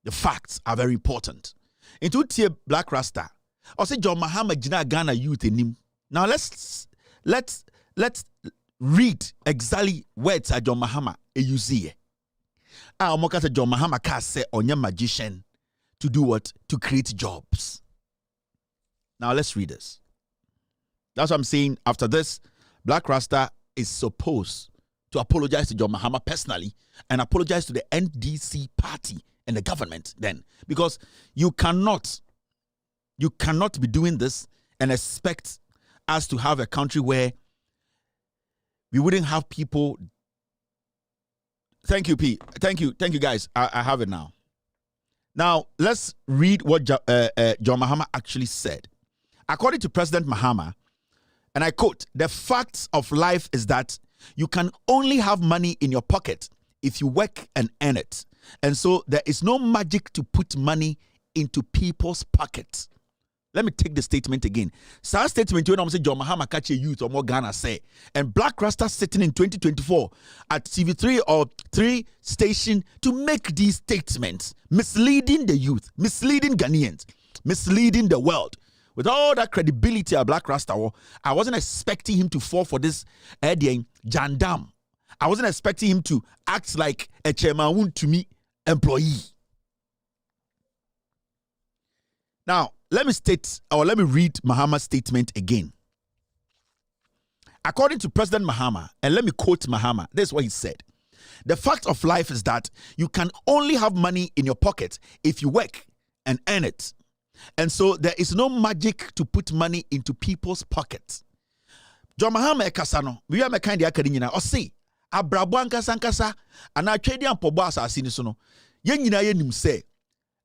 The facts are very important. Into tier Black Rasta, I say John Mahama Jina Ghana youth in him. Now let's read exactly words at John Mahama you see. Omokata John Mahama can say on your magician to do what? To create jobs. Now let's read this. That's what I'm saying. After this, Black Rasta is supposed to apologize to John Mahama personally and apologize to the NDC party and the government then. Because you cannot be doing this and expect us to have a country where we wouldn't have people. Thank you, P. Thank you, guys. I have it now. Now, let's read what John Mahama actually said. According to President Mahama, and I quote, "The facts of life is that you can only have money in your pocket if you work and earn it. And so there is no magic to put money into people's pockets." Let me take the statement again. Sa statement when I'm saying John Mahama catch a youth or more Ghana say. And Black Rasta sitting in 2024 at TV3 or 3 station to make these statements, misleading the youth, misleading Ghanaians, misleading the world. With all that credibility a Black Rasta, I wasn't expecting him to fall for this jandam. I wasn't expecting him to act like a chairman to me employee. Now, let me read Mahama's statement again. According to President Mahama, and let me quote Mahama, this is what he said. The fact of life is that you can only have money in your pocket if you work and earn it. And so there is no magic to put money into people's pockets. John Mahama ekasano, we are kind of akadina or say, abrabo ankasa ana twedi ampobo asase ni so no. Yen nyina ye nim say,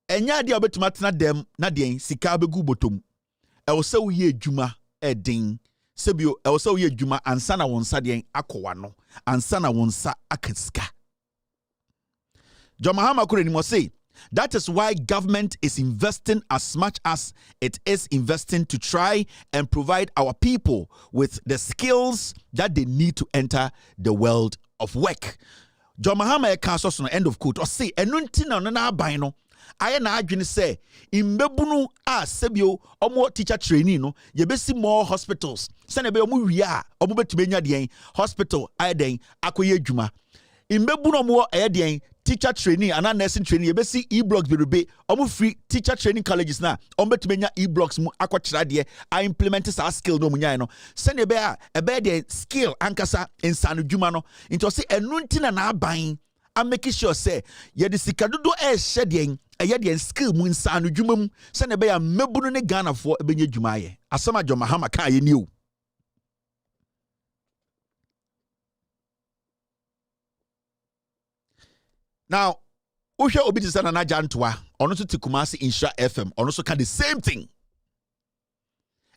enya de obetuma tena dem na de sika begu botom. E wo se wo ye adwuma edin. Sebio e wo se wo ye adwuma ansa na wonsa de akowa no, ansa na wonsa akaska. John Mahama kureni mo say, that is why government is investing as much as it is investing to try and provide our people with the skills that they need to enter the world of work. John Mahama ekaso no end of quote. Or say enunti na na aban no aye na adwene say imbebunu a sebio omo teacher trainee no yebesi more hospitals. Se na be omo wi a omo betumi nya de hospital aye den akoye adwuma. Imbebunu omo aye den teacher training and nursing training. You be see e-blocks be almost free teacher training colleges now. Ombetumenya e-blocks mu akwakyerade de I implement our skill no munya no. Send a be skill ankasa insanu dwuma no. Into say enunti na aban. I'm making sure say ye de sikadodo hyede de skill mu insanu dwuma mu. Send be mebunu ne Ghana for ebenye dwuma ye. Asama John Mahama ka ye new. Now, Usha Obiti Nana Jantua, on also to Kumasi Insha FM, on also can the same thing.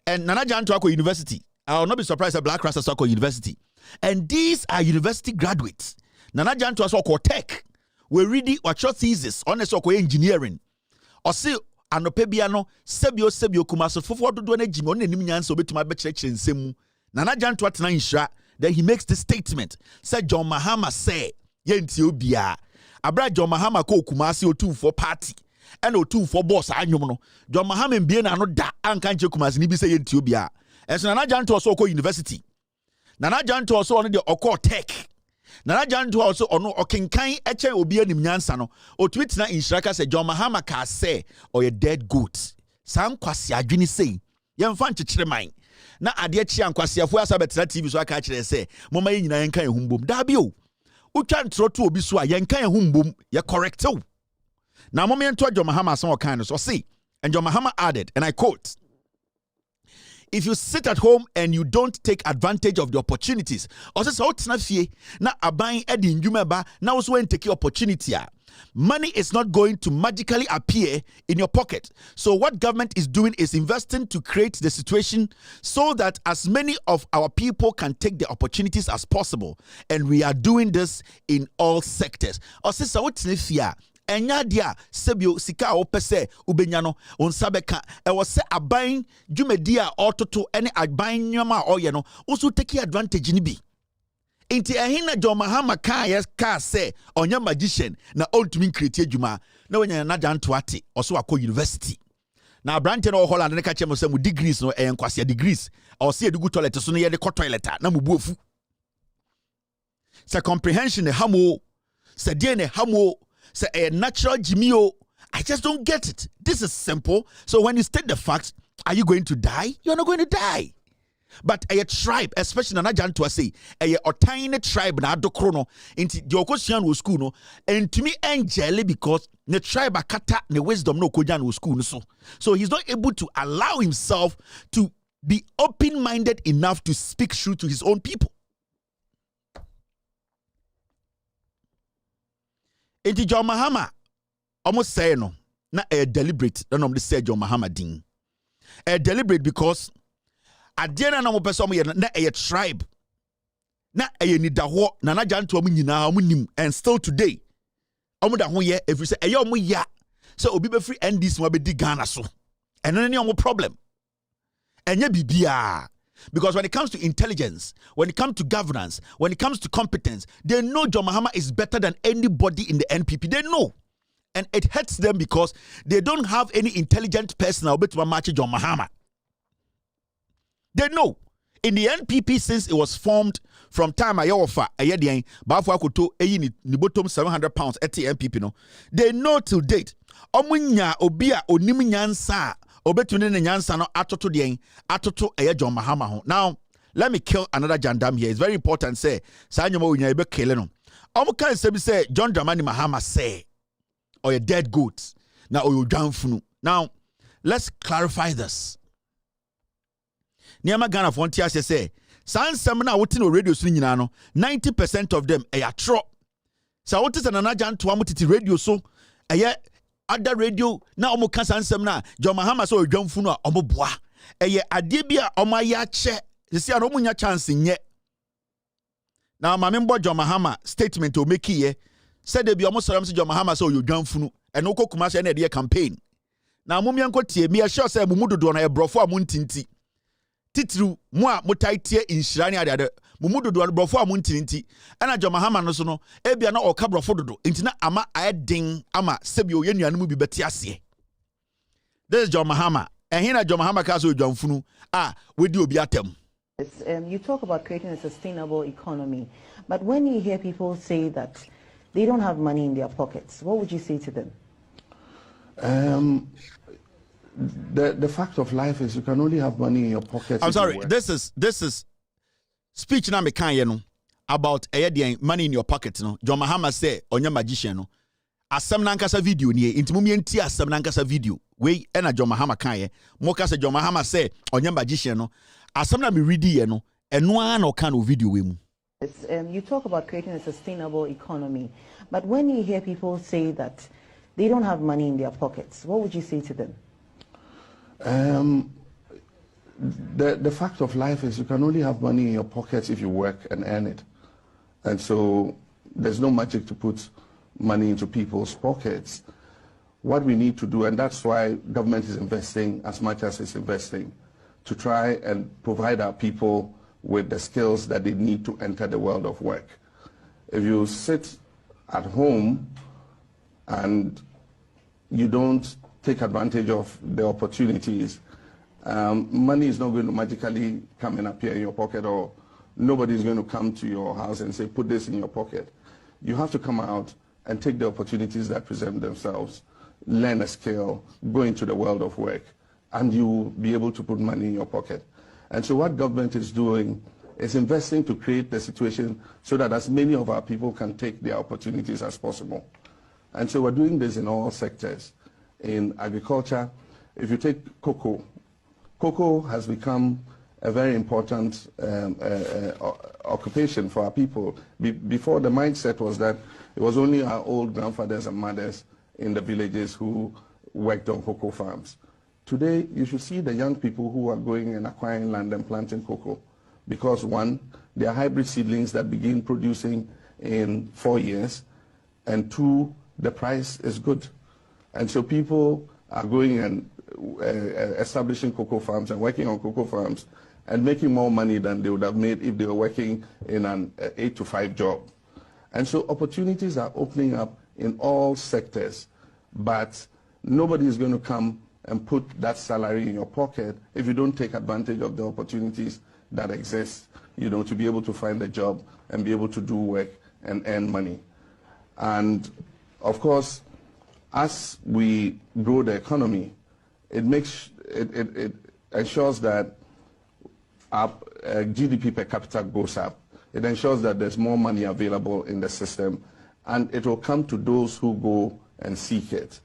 And Nana Jantua University, I will not be surprised at Black Rasta Soko University. And these are university graduates. Nana Jantua Soko Tech, we reading what your thesis on a Soko engineering. Or say, Anopebiano, Sebio Kumaso, for to do an ejimon and Nimian so to my betch and Semu. Nana Jantua Tana Insha, then he makes this statement. Said John Mahama say, Yentio Bia. Abra John Mahama ko Kumasi o for party and o for boss anyum no John Mahama mbie na no da anka nche Kumasi ni bi se yentio bia enso Nana Janto also ko university Nana Janto also on the oko tech Nana Janto also ono okenkan eche obi anim nyansa no o tweet na inshiraka se John Mahama ka say or a dead goat sam kwasi adwini sei yemfa nchekere man na ade chi ankwasiafo asa betena TV so aka kire say moma nyina yenkan ehumbom da bi o Uchan trotu obi so a yenkan ehumbom ye correct o. Now moment to John Mahama some kind of so see. And John Mahama added, and I quote, if you sit at home and you don't take advantage of the opportunities, or say so fie na aban edi ndwuma ba na also when take opportunity money is not going to magically appear in your pocket. So what government is doing is investing to create the situation so that as many of our people can take the opportunities as possible. And we are doing this in all sectors. Osisa wotnefia enya dia sebio sika opese ubenyano onsabeka e wo se aban dwumadi a ototo ene aban nyoma oye no also take advantage ni bi. Inti ehina John Mahama ka say onya magician na ultimate create adwuma na wanya na Janto ate oso akọ university na branch no Holland ne ka chem say mu degrees no enkwase degrees o say edugu toilet so no ye de toilet na mu buofu say comprehension ne hamo say die ne hamo say a natural jimio. I just don't get it. This is simple. So when you state the facts, are you going to die? You're not going to die. But a tribe, especially Nana Janto say, a tiny tribe na adokrono into the Okosian wo school no, and to me angel because the tribe akata the wisdom no kojan wo school no so he's not able to allow himself to be open-minded enough to speak true to his own people. Enti John Mahama almost say no na a deliberate don't say John Mahama ding a deliberate because adiena na mo pese mo ye na a tribe na a nidaho na na Janto mo nyina mo nim and still today omo da ho ye every say e omo ya so obi be free NDC mo be di Ghana so and no any omo problem enye bibia because when it comes to intelligence, when it comes to governance, when it comes to competence, they know John Mahama is better than anybody in the NPP. They know. And it hurts them because they don't have any intelligent person now but to match John Mahama. They know. In the NPP, since it was formed from time I offer a yedian, Bafwa Kuto, ni bottom 700 pounds at the NPP, no, they know till date. Omunya, Obia, Oniminyansa, Obetunin Yansa, no, Atoto Dien, Atoto, a John Mahama. Now, let me kill another jandam here. It's very important, say, Sanyo Unyaba Keleno. Omukan say, John Dramani Mahama say, or a dead goat. Now, or you down funu. Now, let's clarify this. Niama Ghana Frontier say, San Samana Wotino radio swinging no 90% of them a tro. So what is an anajan to amutiti radio so a other radio na omo San Samana, John Mahama so John Funa omoboa. A adibia omaya che. You see, I don't munya chance in yet. Now, my member John Mahama statement to make here said they be almost John Mahama so you John Funu and Oko Kumasha and their campaign. Now, Mumianko Tie, me assure say Mumudu do na a brofo muntinti. Titru moi mutaitie in Shirani ada Mumudu do brofo muntinti. And a John Mahama no so no, Ebia no or cabrofo do, intina ama adding ama sebio yenu and mubi betiasie. This is John Mahama. And here John Mahama Kaso John Funu. We do biatem. You talk about creating a sustainable economy, but when you hear people say that they don't have money in their pockets, what would you say to them? The fact of life is you can only have money in your pockets. I'm sorry, this is speech na me kan ye no about money in your pocket no. John Mahama say onya magician no. Asem na nkasa video ni e ntimo mienti asem na nkasa video. We na John Mahama kan ye. Mo ka say John Mahama say onya magician no. Asem na me read ye no. Eno an o kan o video we mu. You talk about creating a sustainable economy, but when you hear people say that they don't have money in their pockets, what would you say to them? The fact of life is you can only have money in your pockets if you work and earn it. And so there's no magic to put money into people's pockets. What we need to do, and that's why government is investing as much as it's investing, to try and provide our people with the skills that they need to enter the world of work. If you sit at home and you don't take advantage of the opportunities, money is not going to magically come and appear in your pocket, or nobody's going to come to your house and say, put this in your pocket. You have to come out and take the opportunities that present themselves, learn a skill, go into the world of work, and you'll be able to put money in your pocket. And so what government is doing is investing to create the situation so that as many of our people can take their opportunities as possible. And so we're doing this in all sectors. In agriculture, if you take cocoa, cocoa has become a very important occupation for our people. Before, the mindset was that it was only our old grandfathers and mothers in the villages who worked on cocoa farms. Today, you should see the young people who are going and acquiring land and planting cocoa. Because one, they are hybrid seedlings that begin producing in 4 years. And two, the price is good. And so people are going and establishing cocoa farms and working on cocoa farms and making more money than they would have made if they were working in an 8-to-5 job. And so opportunities are opening up in all sectors, but nobody is going to come and put that salary in your pocket if you don't take advantage of the opportunities that exist, to be able to find a job and be able to do work and earn money. And of course, as we grow the economy, it ensures that our GDP per capita goes up. It ensures that there's more money available in the system, and it will come to those who go and seek it.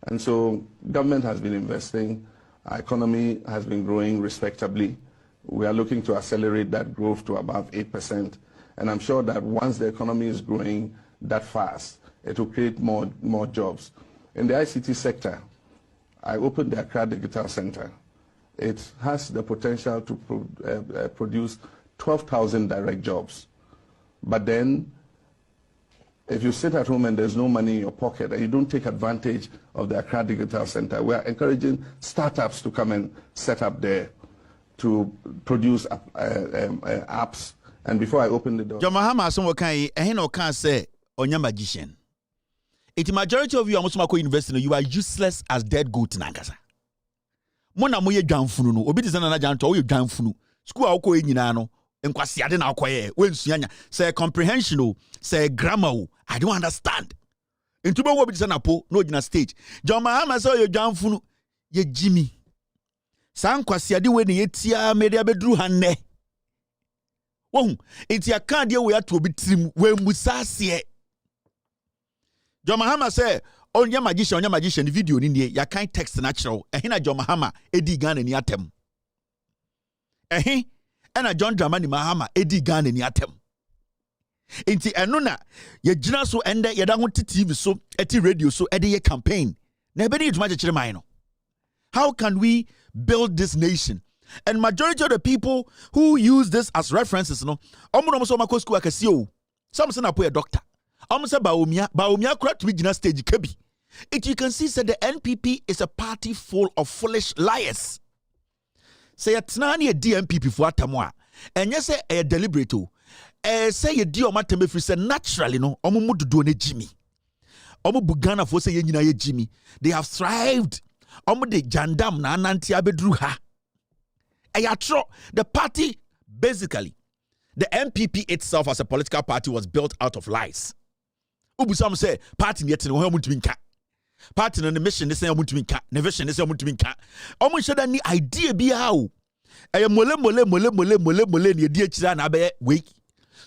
And so government has been investing, our economy has been growing respectably. We are looking to accelerate that growth to above 8%. And I'm sure that once the economy is growing that fast, it will create more jobs. In the ICT sector, I opened the Accra Digital Center. It has the potential to produce 12,000 direct jobs. But then, if you sit at home and there's no money in your pocket and you don't take advantage of the Accra Digital Center, we are encouraging startups to come and set up there to produce apps. And before I open the door... John Mahama, someone can say, onya magician. The majority of you are Musumako University, you are useless as dead goat nankasa. Mona moye janfunu no, obi tizana na janto, you janfunu. school a wokɔ nyina no nkwasiade na akɔyɛ wensuanya say comprehension o say grammar o I don't understand into bo bi na po no gyina stage John Mahama say you dwanfunu ye Jimmy san kwasiade we ne yetia media bedru hanne wohu enti aka de we ato obi tirim we musase John Mahama say onya magician video ni nie ya kan text natural ehina John Mahama edi Ghana ni atem ena John Dramani Mahama edi Ghana ni atem inti eno na ye gina so ende ye da ho TV so eti radio so ede ye campaign na ebe ni tuma chekere man no. How can we build this nation? And majority of the people who use this as references no omo so makọ school akasi o some say na po a doctor omo say baomia kura to be gina stage kebi it you can see that the NPP is a party full of foolish liars. Say atna na di MPP for atamo a enye say e deliberate o say ye di o matem free say naturally no omo mudodo na Jimmy omo bugana for say ye nyina ye Jimmy they have thrived omo de jandam na ananti abedru ha ayatro the party basically the MPP itself as a political party was built out of lies. Ubusam say party yet no ho mutumi nka party no mission ne say mutumi nka ne vision ne say mutumi nka omo nheda ni idea bia o eye mole ne di akira na be we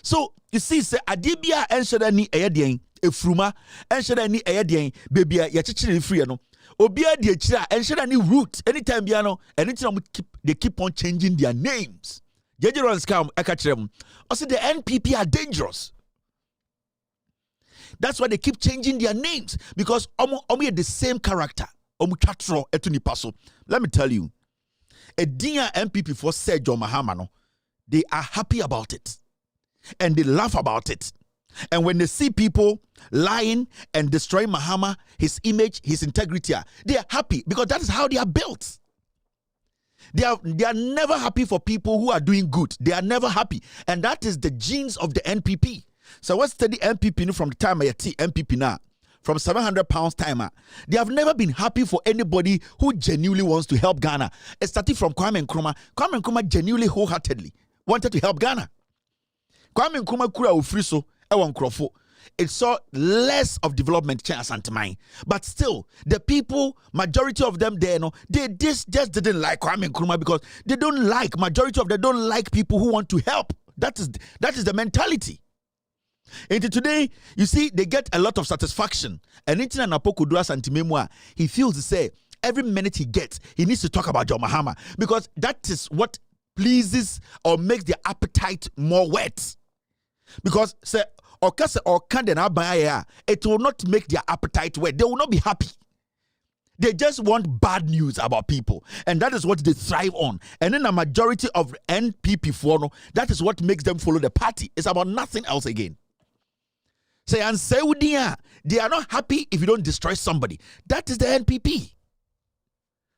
so you see say idea bia enheda ni eye den efruma enheda ni eye den bebia ye chichire free no obia di akira enheda ni root anytime bia no anything they keep on changing their names. Jejeron scam ekachirem I say the NPP are dangerous. That's why they keep changing their names because omo the same character. Omo twatro etuni paso. Let me tell you, a dear MPP for said John Mahama no, they are happy about it, and they laugh about it. And when they see people lying and destroying Mahama, his image, his integrity, they are happy because that is how they are built. They are never happy for people who are doing good. They are never happy, and that is the genes of the NPP. So what's the MPP from the time I see MPP now, from £700 timer? They have never been happy for anybody who genuinely wants to help Ghana. It started from Kwame Nkrumah. Kwame Nkrumah genuinely, wholeheartedly wanted to help Ghana. Kwame Nkrumah kura ofriso ewan krofo. It saw less of development chance and mine, but still the people, majority of them there, no, they just didn't like Kwame Nkrumah because they don't like, majority of them don't like people who want to help. That is the mentality. And today, you see, they get a lot of satisfaction. And Intina Napoko Dura Santimemwa, he feels to say every minute he gets, he needs to talk about John Mahama because that is what pleases or makes their appetite more wet. Because say it will not make their appetite wet. They will not be happy. They just want bad news about people. And that is what they thrive on. And then a majority of NPP for that is what makes them follow the party. It's about nothing else again. Say and Saudia, they are not happy if you don't destroy somebody. That is the NPP.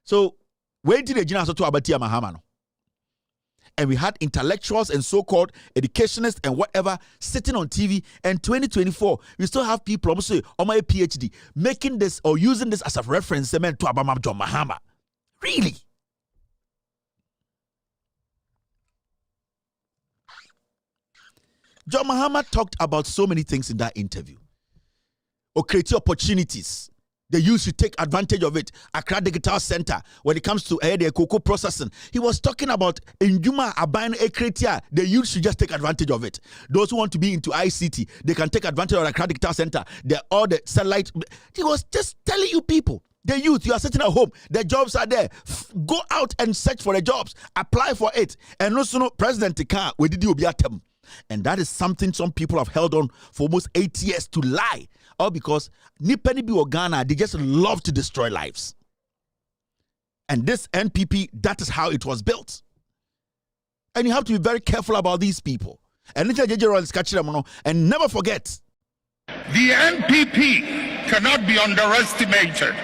So where did the Jina to Abatia Mahama? And we had intellectuals and so-called educationists and whatever sitting on TV. And 2024, we still have people also on my PhD making this or using this as a reference to Abama John Mahama. Really? John Mahama talked about so many things in that interview. Or create opportunities. The youth should take advantage of it. Accra Digital Center, when it comes to the cocoa processing, he was talking about Njuma Aban Ekretia. The youth should just take advantage of it. Those who want to be into ICT, they can take advantage of Accra Digital Center. All the satellite. He was just telling you people, the youth, you are sitting at home, the jobs are there. Go out and search for the jobs. Apply for it. And also, President Tika, we did you be at them. And that is something some people have held on for almost 8 years to lie. All because Nipeni bi Ghana, they just love to destroy lives. And this NPP, that is how it was built. And you have to be very careful about these people. And never forget. The NPP cannot be underestimated.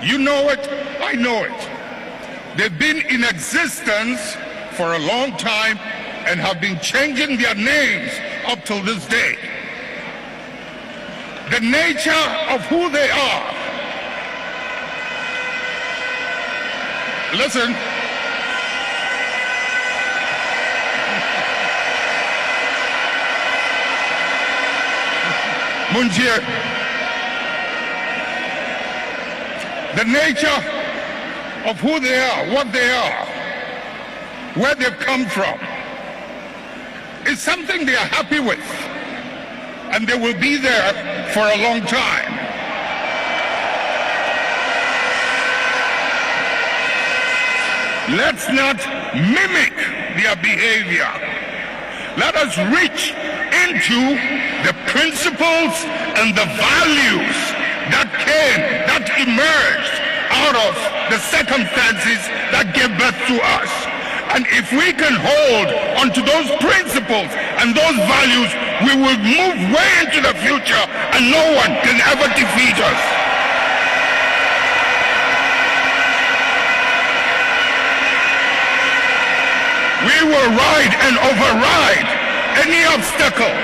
You know it, I know it. They've been in existence for a long time and have been changing their names up till this day. The nature of who they are. Listen, Munjie, the nature of who they are, what they are, where they've come from, is something they are happy with, and they will be there for a long time. Let's not mimic their behavior. Let us reach into the principles and the values that emerged out of the circumstances that gave birth to us. And if we can hold onto those principles and those values, we will move way into the future and no one can ever defeat us. We will ride and override any obstacle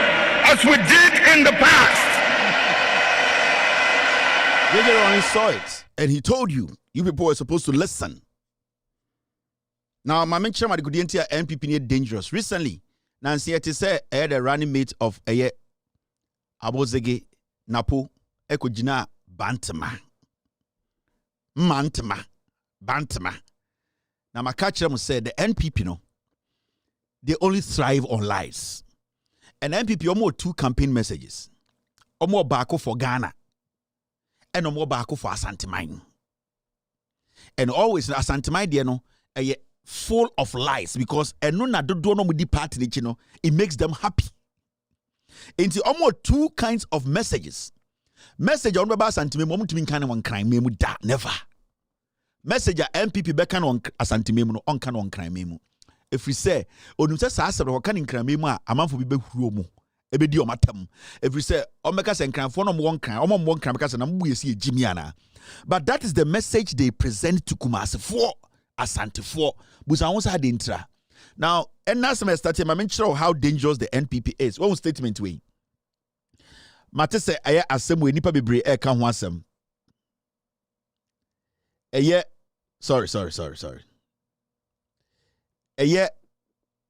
as we did in the past. Only saw it, and he told you people were supposed to listen. Now, my mention my good NPP near dangerous. Recently, Nancy had said I had a running mate of a Abozege Napo Ekojina Bantama. Bantama. Now, my catcher must say the NPP no. They only thrive on lies. And NPP almost 2 campaign messages. Almost bako for Ghana. And almost bako for Asantemine. And always Asantemine, full of lies because it makes them happy. Into almost 2 kinds of messages. Message on Baba Asantemine crime never. Message NPP bekan on Asantemine on can on crime. If we say, Onumsa Sasa or can in Cramima, a man for be Rumo, a video matam. If we say, Omecas and Cram, one crime, one crime, because and we see Jimiana. But that is the message they present to Kumasi for Asante for. But I also had intra. Now, and now some started, I mentioned how dangerous the NPP is. One statement way. Mate say, I asem we nipa bebre e kan ho asem. Sorry.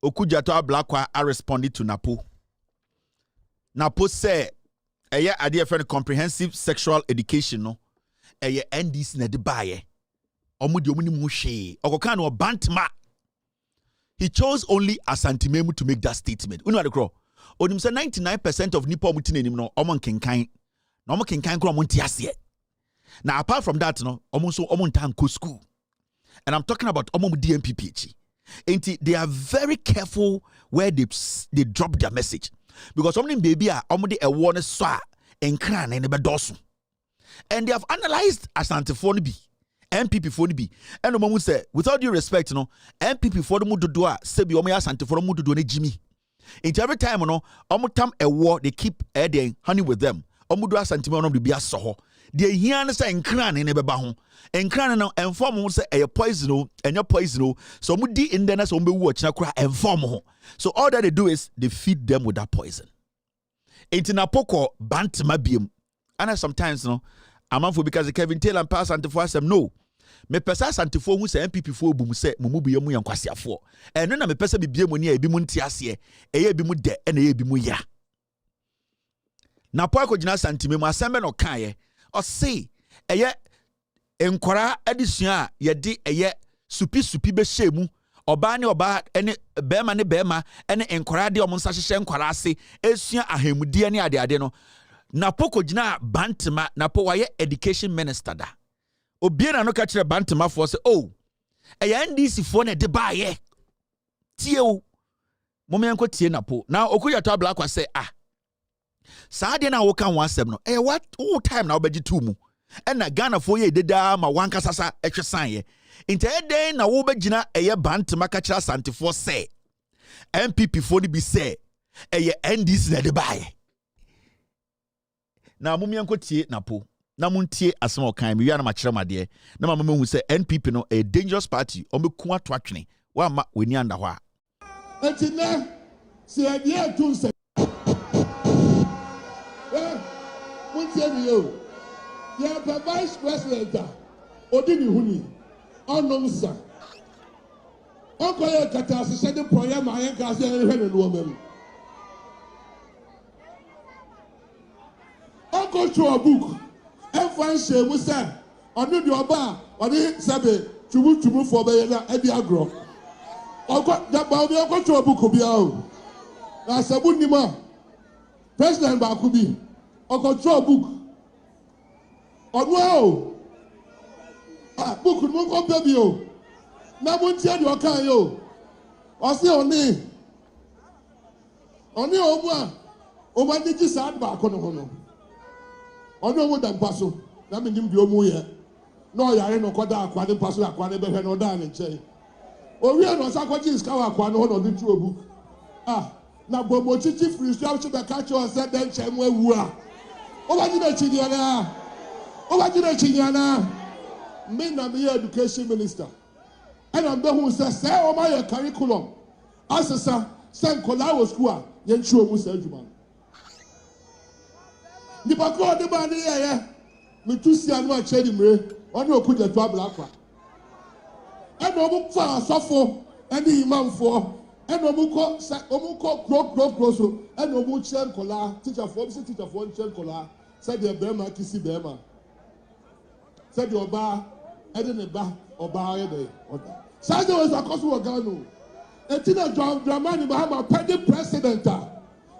Okujato Ablakwa are responded to Napo. Napo say, idea for comprehensive sexual education no. NDC na de baye. Omudi omuni mushe. Okokano bantma. He chose only Asantememu to make that statement. Unu adekro. Onim say 99% of nipa omutine nim no omon kenkan. Na omon kenkan kro omon tiase. Now apart from that no, omon tan ko school. And I'm talking about omon DMPPH. They are very careful where they drop their message because something baby are already a warning swa and cran and bedosu, and they have analyzed Asante for be NPP for be and the moment say without due respect NPP for the mudu doa sebi omo Asante for the mudu do ne Jimmy. Into every time time a war they keep adding honey with them. Omudu Asante no be aso they hear and say cran and beba ho and cran no inform say a poison and your poison so mudi in the so be watch na kra inform ho. So all that they do is they feed them with that poison. Enti na poko bantama biem. And sometimes amanfo because Kevin Taylor and pass Asante for asem no. Me pesa Asante for who say NPP for bum say mumu bi yamu yankwasiafo. Eno na me pesa bibie mu ne e bi mu ntiase e bi mu de e na e bi mu ya. Na po akogina Asantememu asembe no kan ye. Or say, enkwara adisua yedi supi be shemu oba ne oba ene bema ne bema ene enkwara de omunsa hyehyɛ enkwara ase esua ahemudie ne ade no na poko gina bantama na po waye education minister da obie na no ka kire bantama fo se NDC fo na de baaye tie o momenko tie na po na okuyato Ablakwa say Saade na woka ho asem no what all time na obeji tu mu na Ghana for ye deda ma wanka sasa etwesan ye inte eden na wo begina bantama ka kira Asante for say MPP for bi say NDC na de bae na momianko tie na po na muntie asem okan me wi na ma kira made na ma mahu say NPP no a dangerous party omeku ato atwene wa ma weni anda ho a etina se adie tun se the vice president, Odini Huni, Onomsa. Uncle Katas said the program I am woman. go to a book. Everyone say we say on the oba on the sabe to for be na e bi agro. Ogo da ba obi go to a book bi a. Na sabu ni ma. President ba ku bi. Ogo to a book. Odo book no go baby o. Na mo ntia de okan yo. O se oni obu a o ma di sad ba ko no ho no. Ono wo da mpaso na me nim bi o mu ye. No yare no koda akwa de mpaso akwa de be hwe no da ne nche. O wi no sa kwaji iska wa akwa no ho no di tu obu. Na bobo chichi free so be ka che o se den che mu awu a. O ba di na chi dia na. O ba di na chi dia na. Me na me education minister. And I'm the who says, say, oh, my curriculum. Asasa, send Kolawo school, yen show Musa Juman. The Bako, the man here, me to see and watch him, or no put the trouble aqua. And no book for a suffer, and the imam for, and no book, close, and no book, Chen Kola, teacher for Chen Kola, said the Burma, Kissy Burma. Said your bar, and then a bar. Oba Sadio was a cause of Gano. And Tina John Dramani Bahama, petty president.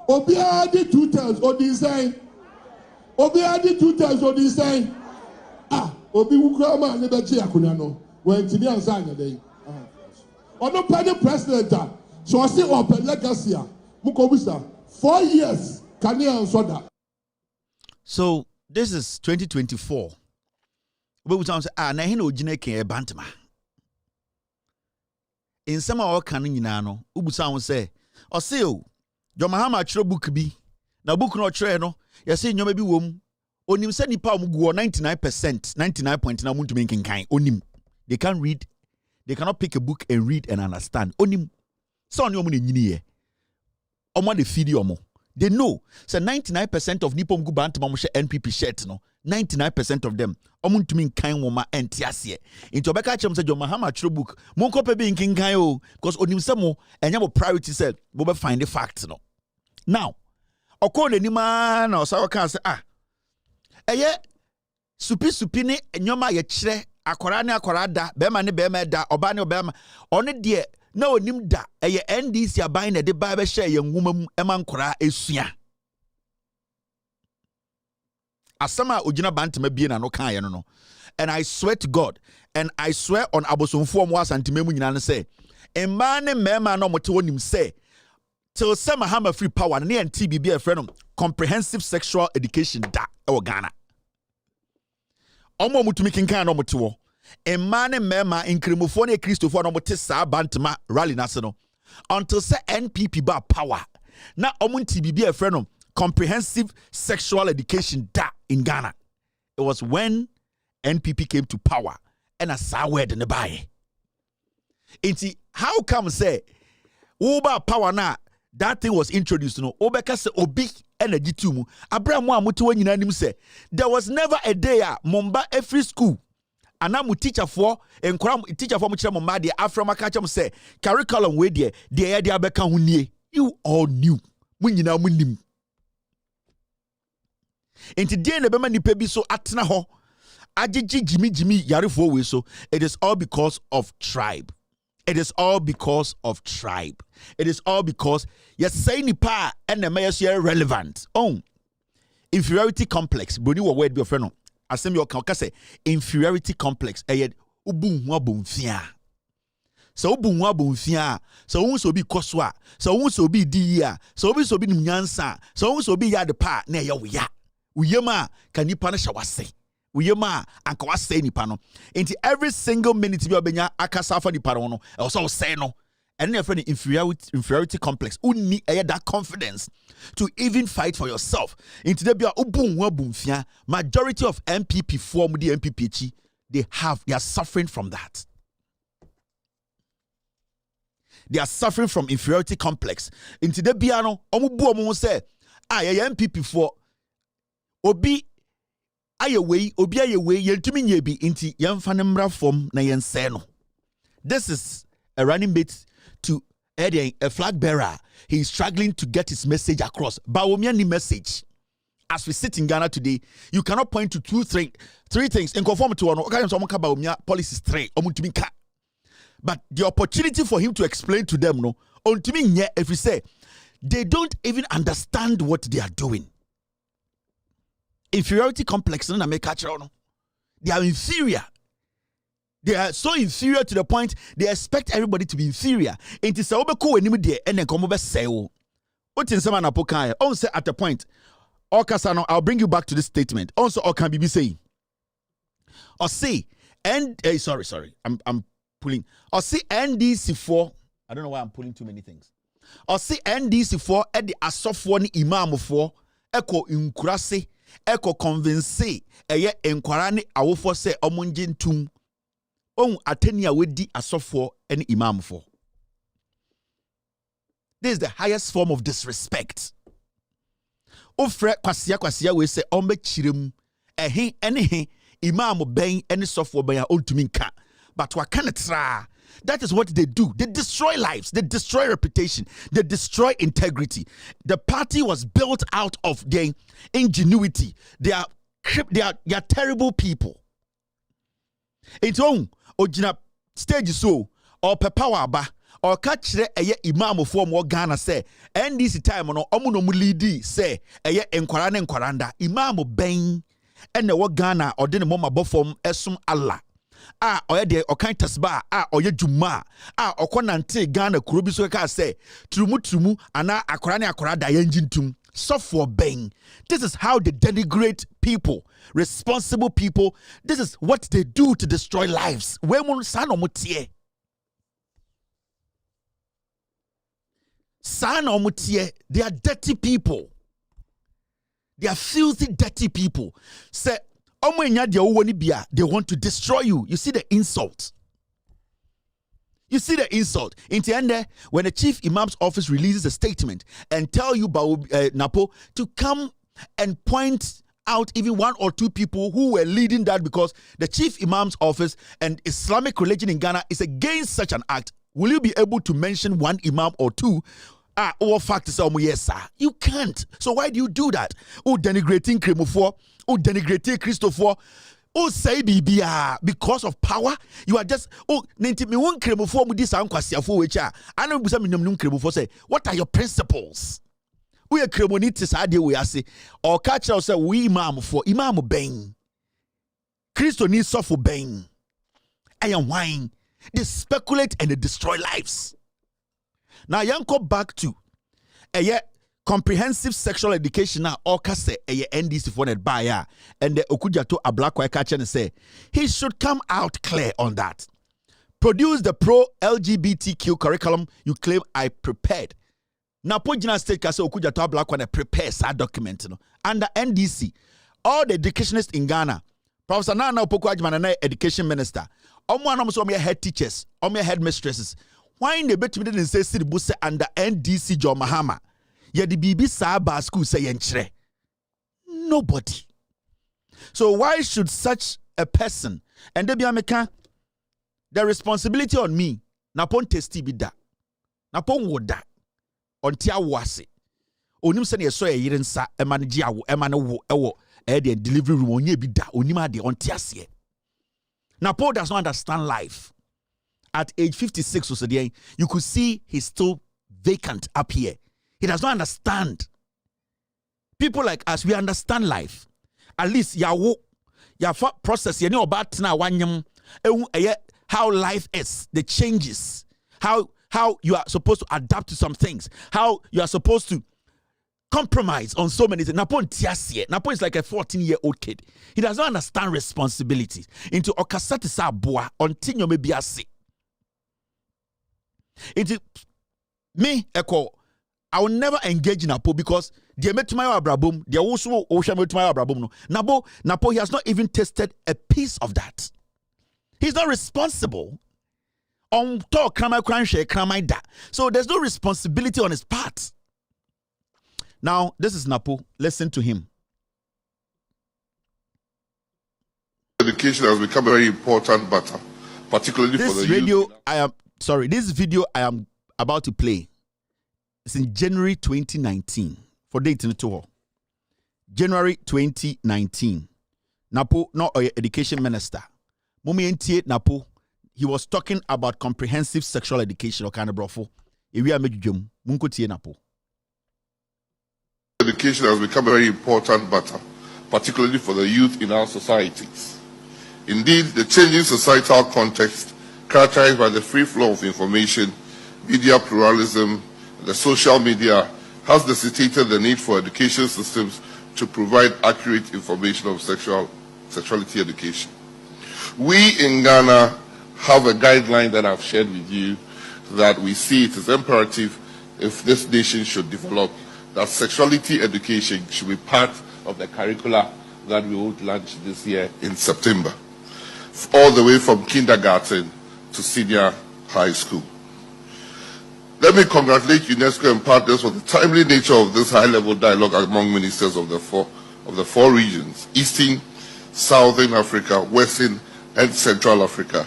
Obiadi 2 times or design. Obiadi 2 times or design. Obi Ukrama and the Chiakunano. When Tinia and Zanya day. Or no petty president. So I say open legacy. Mukobisa 4 years. Kania and Soda. So this is 2024. We say na he na ogina ke bantama in some of kan nyina no ubusa won say o say o Mahama chiro book bi na book no chire no ye say nyoma bi wom onim say nipa mu guo 99% 99 na muntu menkenkan onim they can't read, they cannot pick a book and read and understand onim so oni omo na nyini ye omo de feed omo they know say 99% of nipa mu bantama mo she NPP shirt no 99% of them omuntumi nkan woma entiase into obeka chem say Mahama chiro book monko pe bi nkan o because onim say mo enya mo priority say mo be find the facts no now okon anima na osawo kan say eye supi ne enyoma ye kire akora ne akora da be ma ne be ma da oba ne oba ma one de na onim da eye NDC aban na de ba be share ye nwuma mu ema nkora esua Asama ojina bantama bie na no kan ye no. And I swear to God, and I swear on abosomfo mo asantime mu nyina ne say, emma ne mema no mote wonim say, till some Mahama free power ne NTB be a friend comprehensive sexual education da e Ghana. Omo mutumi kinkan no mote wo. Emma ne mema inkremofo ne Christopher no mote sa bantama rally na se no. Until say NPP ba power. Na omo NTB be a friend comprehensive sexual education da in Ghana. It was when NPP came to power and a sawed in the buy. Inti how come say Uba power na that thing was introduced no Obeka se obi energy tumu Abraham amuti when you say there was never a day Momba every school anamu teacher for and teacher for much mama de Aframa catch say curriculum we there the abeka hunie you all knew when you know munim. Inti die na bema nipa bi so atena ho agigi jimi yarefo we so it is all because of tribe. It is all because of tribe. It is all because yes say nipa and the mayor share relevant. Oh, inferiority complex. Bruni wo word be friend no. Asem yo kan say inferiority complex. Eye ubun ho abonfia. So ubun ho abonfia. So won so bi koso a. So won so bi di a. So bi nim nyansa. So won so bi ya de pa na ye wo ya. Uyema ka nipa na shawase. Uyema anka wase nipa no. Into every single minute bi obenya akasa fa nipa no. E so say no. And your friend inferiority complex. Unni that confidence to even fight for yourself. Into the bia ubun wabumfia. Majority of MPP form the MPP they are suffering from that. They are suffering from inferiority complex. Into the bia no omubu omu say MPP for obi ayewei yentumi nyebi inti yemfa mra form na yense no. This is a running mate to a flag bearer. He is struggling to get his message across. Bawumia ni message. as we sit in Ghana today, you cannot point to three things in conform to one policies 3 but the opportunity for him to explain to them no if we say they don't even understand what they are doing. Inferiority complex no make they are inferior. They are so inferior to the point they expect everybody to be inferior. Inti se obeko enim de ene nkomo be sewo. Otin se manapo kan on say at a point Okasano, I'll bring you back to this statement. Also Okan Bibi say or say and sorry I'm pulling or say NDC4 I don't know why I'm pulling too many things. Or say NDC4 at the asofo ni imam for eko inkurase eko convince eye enkwara ni awofo se omonje ntum on atenia wedi asofo and imam for. This is the highest form of disrespect. Ofre kwasia we say ombe chirem ehe ene imam ben ene sofo ben ontuminka but wakanatra. That is what they do. They destroy lives. They destroy reputation. They destroy integrity. The party was built out of their ingenuity. They are terrible people. It's on ojina stage so or pepawa ba or catch the imam form or Ghana say and this time no omuno mulidi say eye enkwaranda imam ben and the Ghana or den mama bofom esum Allah. Oya de okan tasba oya juma okonante Ghana kuro bi so ka say trumu ana akora da yanjintum software bang. This is how they denigrate people, responsible people. This is what they do to destroy lives. Wemon sano mutie they are dirty people. They are filthy dirty people. Say they want to destroy you. You see the insult. You see the insult. In the end, when the chief imam's office releases a statement and tell you Napo to come and point out even 1 or 2 people who were leading that because the chief imam's office and Islamic religion in Ghana is against such an act, will you be able to mention 1 imam or 2? Or factors yes, sir. You can't. So why do you do that? Oh, denigrating Kremofor, oh, denigrating Christopher, oh, say Bibia because of power. You are just me won Kremofor with this unquasiafo which I know some Kremofor say, what are your principles? We are Kremonitis idea we are say, or catch us we imam for Imam Bain. Christo needs suffer Bain. I am wine. They speculate and they destroy lives. Now, yanko back to a comprehensive sexual education now, or say a NDC for that buyer, and the Okujato a black white catcher and say he should come out clear on that. Produce the pro LGBTQ curriculum you claim I prepared. Now, Pojina State Castle Okujato a black one prepares that document under NDC. All the educationists in Ghana, Professor Nana Opoku education minister, Omwa head teachers, head mistresses. Why in the bet me didn't say city bus under NDC John Mahama? Yeah, the BB Saba school say yenchre. Nobody. So why should such a person and they be American? The responsibility on me. Napon testi bida. Napon woda. On tia wase. Onim se ne so ye yirensa emanji awo emane wo ewo the delivery room onye bida onima de on tia se. Napon does not understand life. At age 56 or so, you could see he's still vacant up here. He does not understand. People like us, we understand life. At least ya process about how life is, the changes, how you are supposed to adapt to some things, how you are supposed to compromise on so many things. Napo is like a 14-year-old kid. He does not understand responsibilities. Into okasatisa boa until maybe I see. It me echo. I will never engage in Napo because they met my abrabum. They also met my abrabum. No, Napo he has not even tasted a piece of that. He's not responsible. On talk so there's no responsibility on his part. Now this is Napo. Listen to him. Education has become a very important matter, particularly for the youth. This video I am about to play is in January 2019 for dating to January 2019. Napo, not education minister. Mumi Ntie Napo, he was talking about comprehensive sexual education or kind of brofo. Ewi amejum munko tie Napo. Education has become a very important matter, particularly for the youth in our societies. Indeed, the changing societal context, characterized by the free flow of information, media pluralism, and the social media, has necessitated the need for education systems to provide accurate information of sexuality education. We in Ghana have a guideline that I've shared with you that we see it as imperative if this nation should develop that sexuality education should be part of the curricula that we would launch this year in September, all the way from kindergarten to senior high school. Let me congratulate UNESCO and partners for the timely nature of this high-level dialogue among ministers of the four regions, Eastern, Southern Africa, Western, and Central Africa,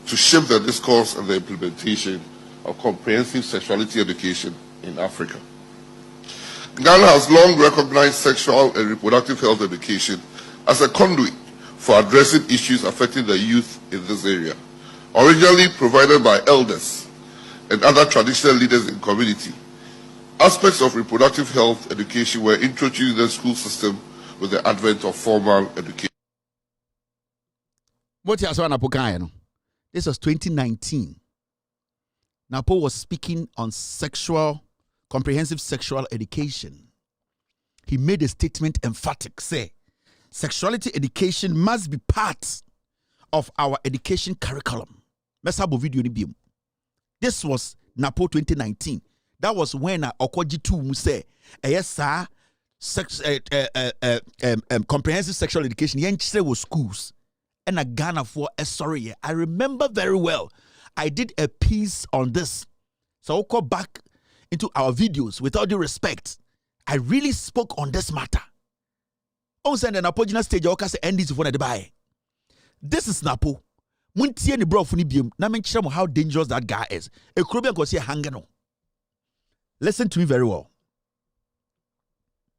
to shape the discourse and the implementation of comprehensive sexuality education in Africa. Ghana has long recognized sexual and reproductive health education as a conduit for addressing issues affecting the youth in this area. Originally provided by elders and other traditional leaders in community, aspects of reproductive health education were introduced in the school system with the advent of formal education. This was 2019. Napo was speaking on comprehensive sexual education. He made a statement emphatic, say, sexuality education must be part of our education curriculum. This was Napo 2019. That was when Okoji Tu say, yes, sir, comprehensive sexual education, yenchse was schools. And a Ghana for sorry. I remember very well. I did a piece on this. So I'll go back into our videos with all due respect. I really spoke on this matter. On send an apogena stage, I say end this for the buy. This is Napo. Muntie ni bro funi biom. Na men chamo how dangerous that guy is. A krobia go see hanging on. Listen to me very well.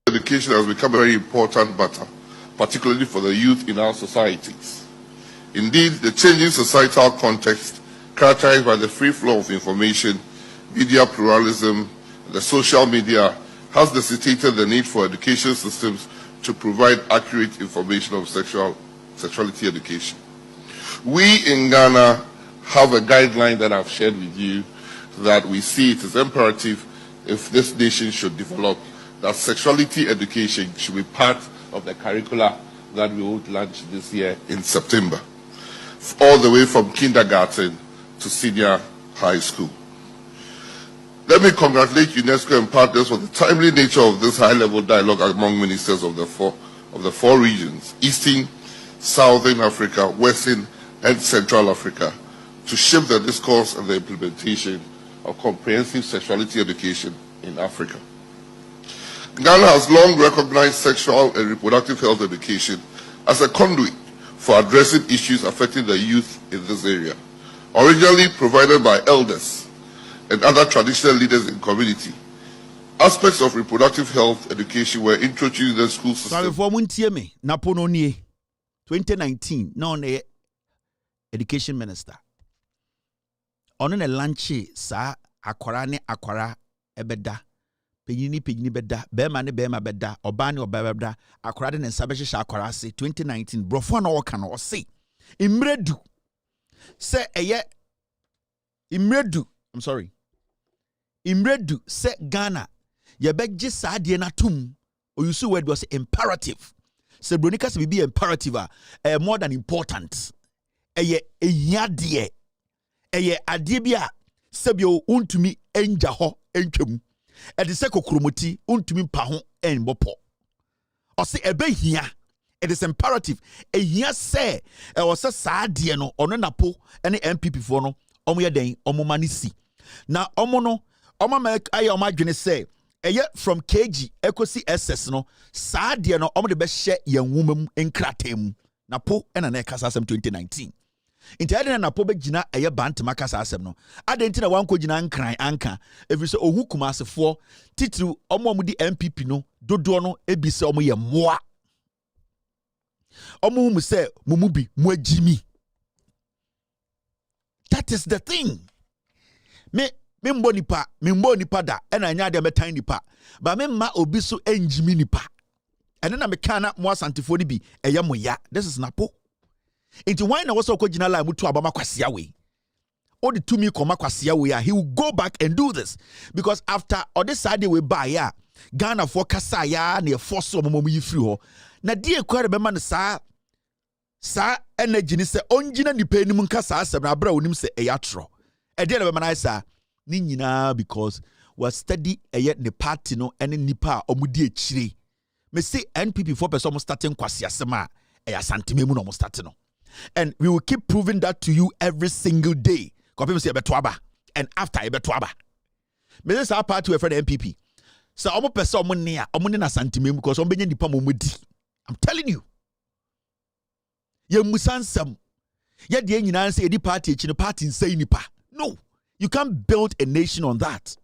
Education has become a very important matter, particularly for the youth in our societies. Indeed, the changing societal context, characterized by the free flow of information, media pluralism, and the social media, has necessitated the need for education systems to provide accurate information of sexuality education. We in Ghana have a guideline that I've shared with you that we see it as imperative if this nation should develop that sexuality education should be part of the curricula that we would launch this year in September, all the way from kindergarten to senior high school. Let me congratulate UNESCO and partners for the timely nature of this high-level dialogue among ministers of the four regions, Eastern, Southern Africa, Western, and Central Africa, to shape the discourse and the implementation of comprehensive sexuality education in Africa. Ghana has long recognized sexual and reproductive health education as a conduit for addressing issues affecting the youth in this area. Originally provided by elders and other traditional leaders in community, aspects of reproductive health education were introduced in the school system. Sorry for Muntie me, Napo 2019, no education minister. On a lunch, sa akwara ebeda. Penyini beda, bema ne bema beda, obani obebeda, akwara de nsabeje akwara se 2019. Brofo na woka no se. Imredu. Se eye Imredu, I'm sorry. Imredu se Ghana yebegye saade na tum. Oyusu word was imperative. Se bronika se be imperative more than important. Eye ehia eye ade bia sebio untumi enja ho entwem. Ede se kokromoti untumi mpa ho enbopo. O se ebe hia. It is imperative. Ehia se e wo se saade no ono napo ene MPP fo no omo ye den omo manisi. Na omo no omo ma aye omo adwene se eye from KG ekosi SS no saade no omo de be hye yanwumam enkratem. Napo ena na ekasa asem 2019. Inti ade na po begina eye bantema kasa asem no adenti na wanko gina nkran anka efiri se ohu kumasefo titru omo di MPP no dodo no ebi se omo ye moa omo mu se mumu bi mu agimi. That is the thing. Me mbo nipa da ena nya de metan nipa ba me ma obi so enjimi nipa ene na me kana mo asantefo ni bi eye mo ya. This is napo. Into why na was okogina la mutu abama kwasia we or the 2 me koma kwasia we he will go back and do this because after or this side we buy ya Ghana for kasa ya na force omomo yi free ho na die kware be man sa energy ni se onjina nipa ni munka sa asem na bra onim se eya tro e de be man sa ni nyina because we study eye ne party no ene nipa omudi echire me say NPP for person starting kwasia sema eya santimemu no start no. And we will keep proving that to you every single day. Because people say Betuaba and after Betuaba. Me say our party we friend MPP. So omo person omo near omo na santimem because omo benya nipa momodi. I'm telling you. Ye musansam. Ye de nyina say edi party echi no party nsay nipa. No. You can't build a nation on that.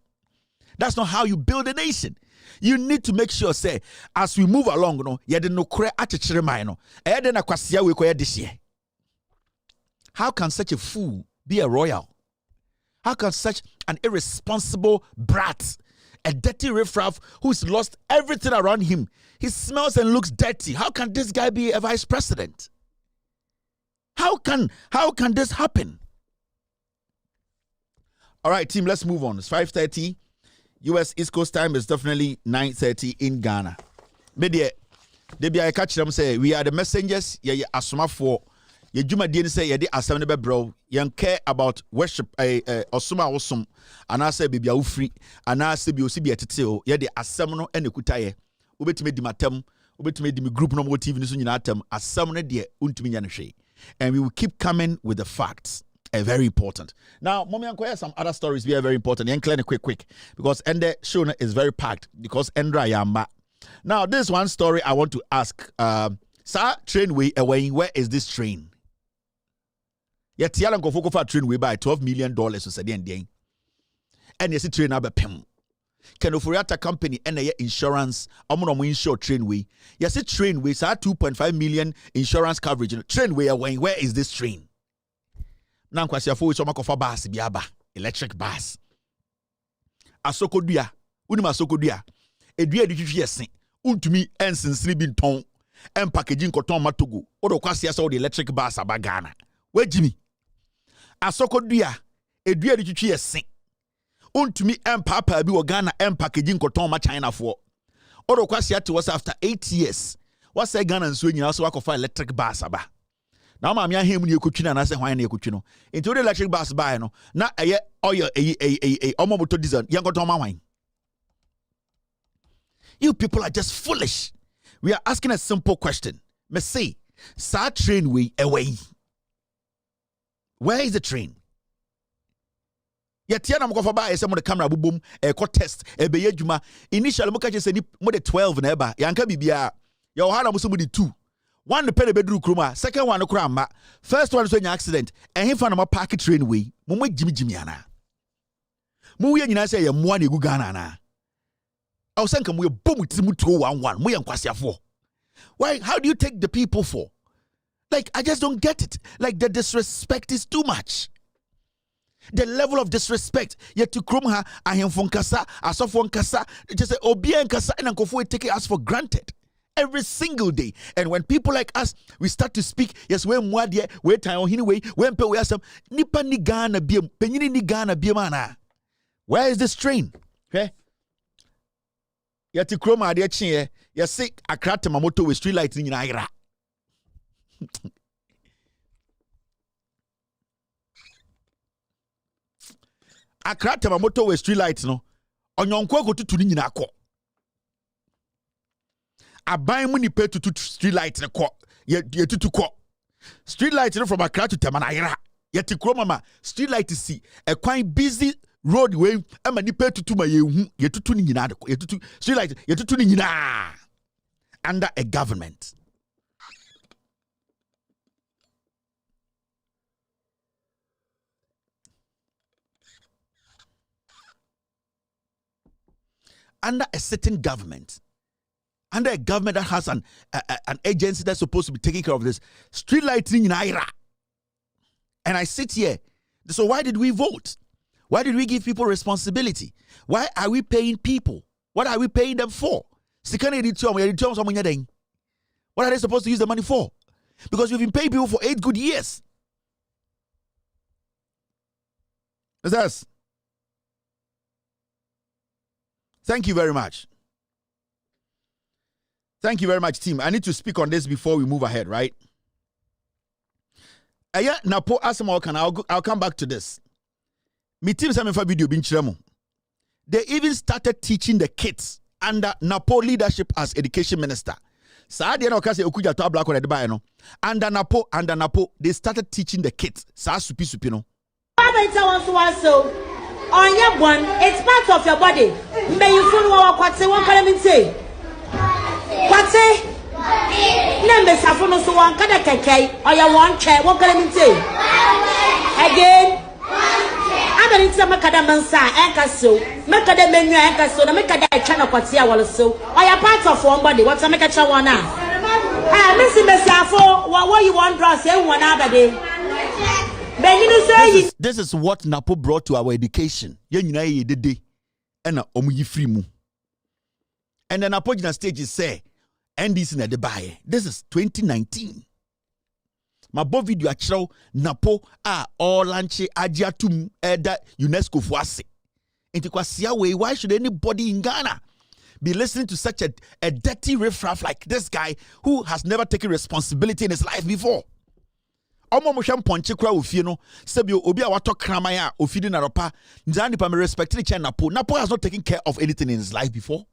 That's not how you build a nation. You need to make sure say as we move along no ye de no kre achechire man no. E de na kwasia we ko ye de hye. How can such a fool be a royal? How can such an irresponsible brat, a dirty riffraff who's lost everything around him, he smells and looks dirty, how can this guy be a vice president? How can this happen? All right, team, let's move on. It's 5:30. US East Coast time is definitely 9:30 in Ghana. Media, I catch them say we are the messengers. Yeah, asuma for. Ye juma di say ye di asem ne bebro yen care about worship osuma osum anase bibia ufri anase bi osi bi etete o ye di asem no ene kuta ye obetime di matem obetime di me group no mo TV ni so nyina atem asem no de untumi nya ne hwe and we will keep coming with the facts. Very important. Now, mommy and Koya, some other stories be very important. Yen clear quick because and the show is very packed because Endra Yamba. Now, this one story I want to ask sir, train way away, where is this train? Yet Tialan go for train we buy $12 million to say the and yes, train up a pem. Can Ofuriata company and insurance, I'm insure train way. Yes, it train way, sir, 2.5 million insurance coverage. Train way away, where is this train? Now, kwasi afo so makofa bus biaba, electric bus. Asokodua, unima asokodua. Edua di twitwe yesen. Untumi ensinsiri bi nton. En packaging koton matogo. Odo kwasi asa the electric bus abagana. We Jimmy. Asokodua, edua di twitwe yesen. Untumi empapa bi wo Ghana packaging koton ma China for. Odo kwasi ati was after 8 years. What say Ghana nso nyina so wakofa electric bus aba. Now ma me ahem ni ekotwi na say hwan na ekotwi no. Into the electric bus buy no. Na eye oil omomoto diesel yankoton ma hwan. You people are just foolish. We are asking a simple question. Me say, sa train way away. Where is the train? Yet yana mkofa ba ese mo the camera bubum ko test be yadwuma initially mo ka che se ni mo the 12 na eba yanka bibia ya ohana mo so mo the 2 one pay the bedroom kroma second one kura ma first one so nya accident and him fa na mo park train way mo jimi ana mo we nyina say ye mo na egu Ghana na I say nka mo ye bom timu 211 mo ye nkwasiafo. Why how do you take the people for? Like I just don't get it. Like the disrespect is too much. The level of disrespect yet to krom ha ahemfo nkasa asofo nkasa just say obia nkasa and nkofo take us for granted every single day. And when people like us we start to speak, yes we muade we tan ohini we mpe we asem nipa ni Ghana biem penyini ni Ghana biem ana. Where is this train? Okay? Yet to krom ade chie yes say akrata mamoto we street light ni nyina ira. Akrata mamoto we street light no onyonko akotutu ni nyina akọ aban mu ni pe tutu street light ne kọ ye tutu kọ street light no from Accra to Tamanayira ye ti kro mama street light si a quite busy road way ama ni pe tutu ma ye hu ye tutu ni nyina de ye tutu street light ye tutu ni nyina under a government. Under a certain government, under a government that has an agency that's supposed to be taking care of this. Street lighting in Ira. And I sit here. So why did we vote? Why did we give people responsibility? Why are we paying people? What are we paying them for? What are they supposed to use the money for? Because we've been paying people for 8 good years. Yes. Thank you very much. Thank you very much, team. I need to speak on this before we move ahead, right? Napo I'll come back to this. Me team video they even started teaching the kids under Napo leadership as education minister. Under Napo, they started teaching the kids. Supi no. On your one, it's part of your body. May you follow what say one can say. What say? Number Safono so one can or your one chair, what can I say? Again. I'm going to make a mansa, anchor so, make a menu anchor so, make a channel what see I so. Or your part of one body, what's a make a chow one now? Ah, Missy Messafo, what you want draw say one other day. This is what Napo brought to our education. And then Napo Jina stage is say, and this in the buy. This is 2019. My bo video actual Napo all lanche ajiatum that UNESCO fuase. Why should anybody in Ghana be listening to such a dirty riffraff like this guy who has never taken responsibility in his life before? Napo has not taken care of anything in his life before.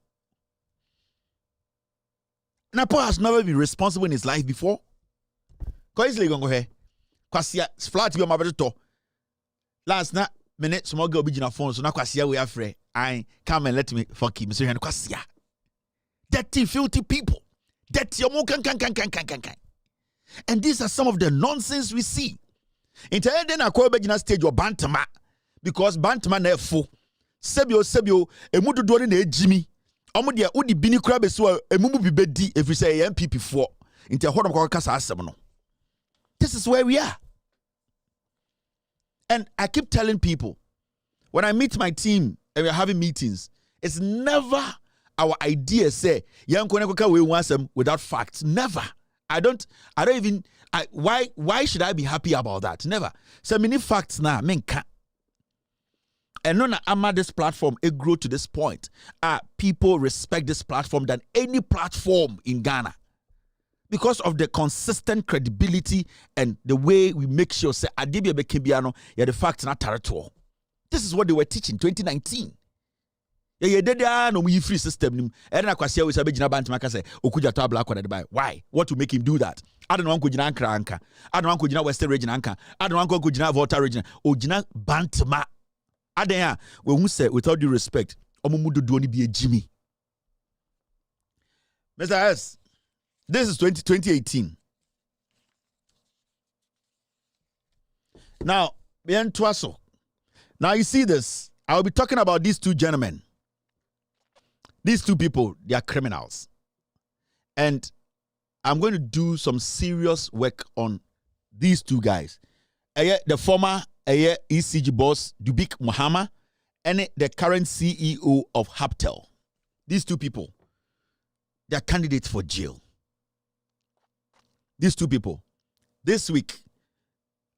Napo has never been responsible in his life before. Last night, minute small girl be in phone, so now Kwasia we are free. I come and let me fuck him. Mr. Kwasia. Dirty, filthy people. Dirty, and these are some of the nonsense we see. In then I call Begina stage or Bantama because Bantama nefo. Sebio, a mudu dwari ne Jimmy. Omudia udi bini krabe so a mumu bibedi if we say MPP4 into Hodom Kasa Asamono. This is where we are. And I keep telling people when I meet my team and we're having meetings, it's never our idea say we want them without facts. Never. Why should I be happy about that? Never. So many facts now, and none of this platform, it grew to this point. People respect this platform than any platform in Ghana because of the consistent credibility and the way we make sure say Adibia Bekibiano, yeah, the facts not territory. This is what they were teaching 2019. No free system. Why? What to make him do that? I don't want to go Anka Anka. I don't want to go Western region Anka. I don't want to go Volta region. Ojina Bantama. Adaya, when we say without due respect, Omudu do only be a Jimmy. Mr. S, this is 2018. Now, now you see this. I'll be talking about these two gentlemen. These two people, they are criminals. And I'm going to do some serious work on these two guys. The former ECG boss, Dubik Muhammad, and the current CEO of Haptel. These two people, they are candidates for jail. These two people. This week,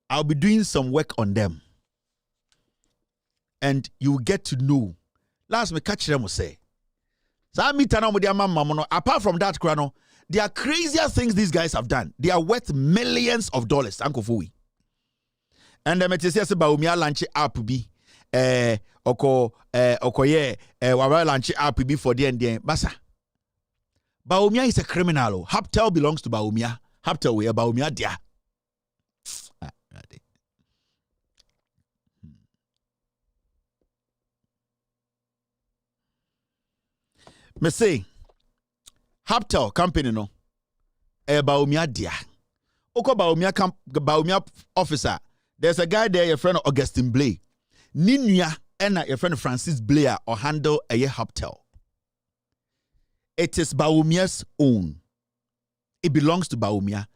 I'll be doing some work on them. And you will get to know. Last me catch them will say. Apart from that, there are crazier things these guys have done. They are worth millions of dollars. Uncle Fui. And the Metis Baumia launch app be Okoye launch app be for the end. Basa. Baumia is a criminal. Haptel belongs to Baumia. Haptel we are Baumia dia. Me say Haptel company no Baumia dia. Oko Baumia officer. There's a guy there, your friend Augustine Blay. Ninuya and your friend Francis Blair or handle a Haptel. It is Baumia's own. It belongs to Baumia.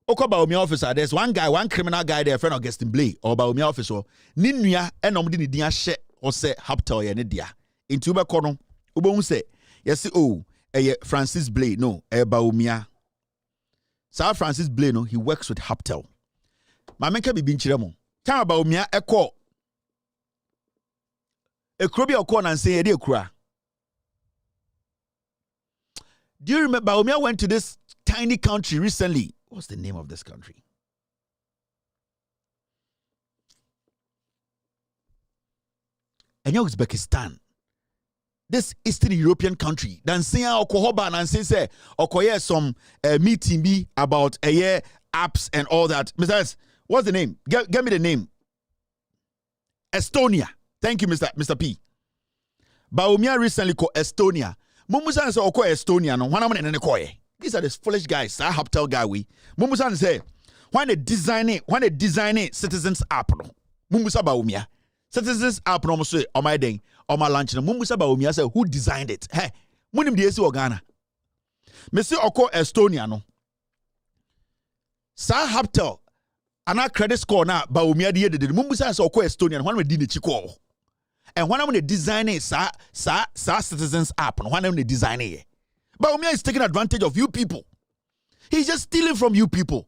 Oko Baumia officer, there's one criminal guy there, friend of Augustine Blay, or Baumia officer. Ninuya, and omdi ni she or say Haptel ya nidia. Into Bacono, Ubon say, yes, Francis Blay, no, Baumia. Sir Francis Blay, no, he works with Haptel. Mamenka bi binchiremo. Time Baumia, a call. A crobby or corn and say, a dear cry. Do you remember Baumia went to this tiny country recently? What's the name of this country? And Uzbekistan. This Eastern European country. Then say Okohoba and say Okoye some meeting be about a year apps and all that. Mr. S, what's the name? Get me the name. Estonia. Thank you, Mr. P. Baumia recently called Estonia. Mumusan say oko Estonia no wana mane ne koye. These are the foolish guys. I have tell guy we. Mumusan say when they design it citizens app no. Mumusa Baumia. Citizens app no say o my den o my lunch no. Mumusa Baumia say who designed it? Hey, munim de esi Ghana. Me say oko Estonia no. Sa Haptel ana credit score na Baumia de Mumusa say oko Estonia no wana me di ne chiko. And when I'm designing sa citizens app, and when I'm designing it, Baumia is taking advantage of you people. He's just stealing from you people.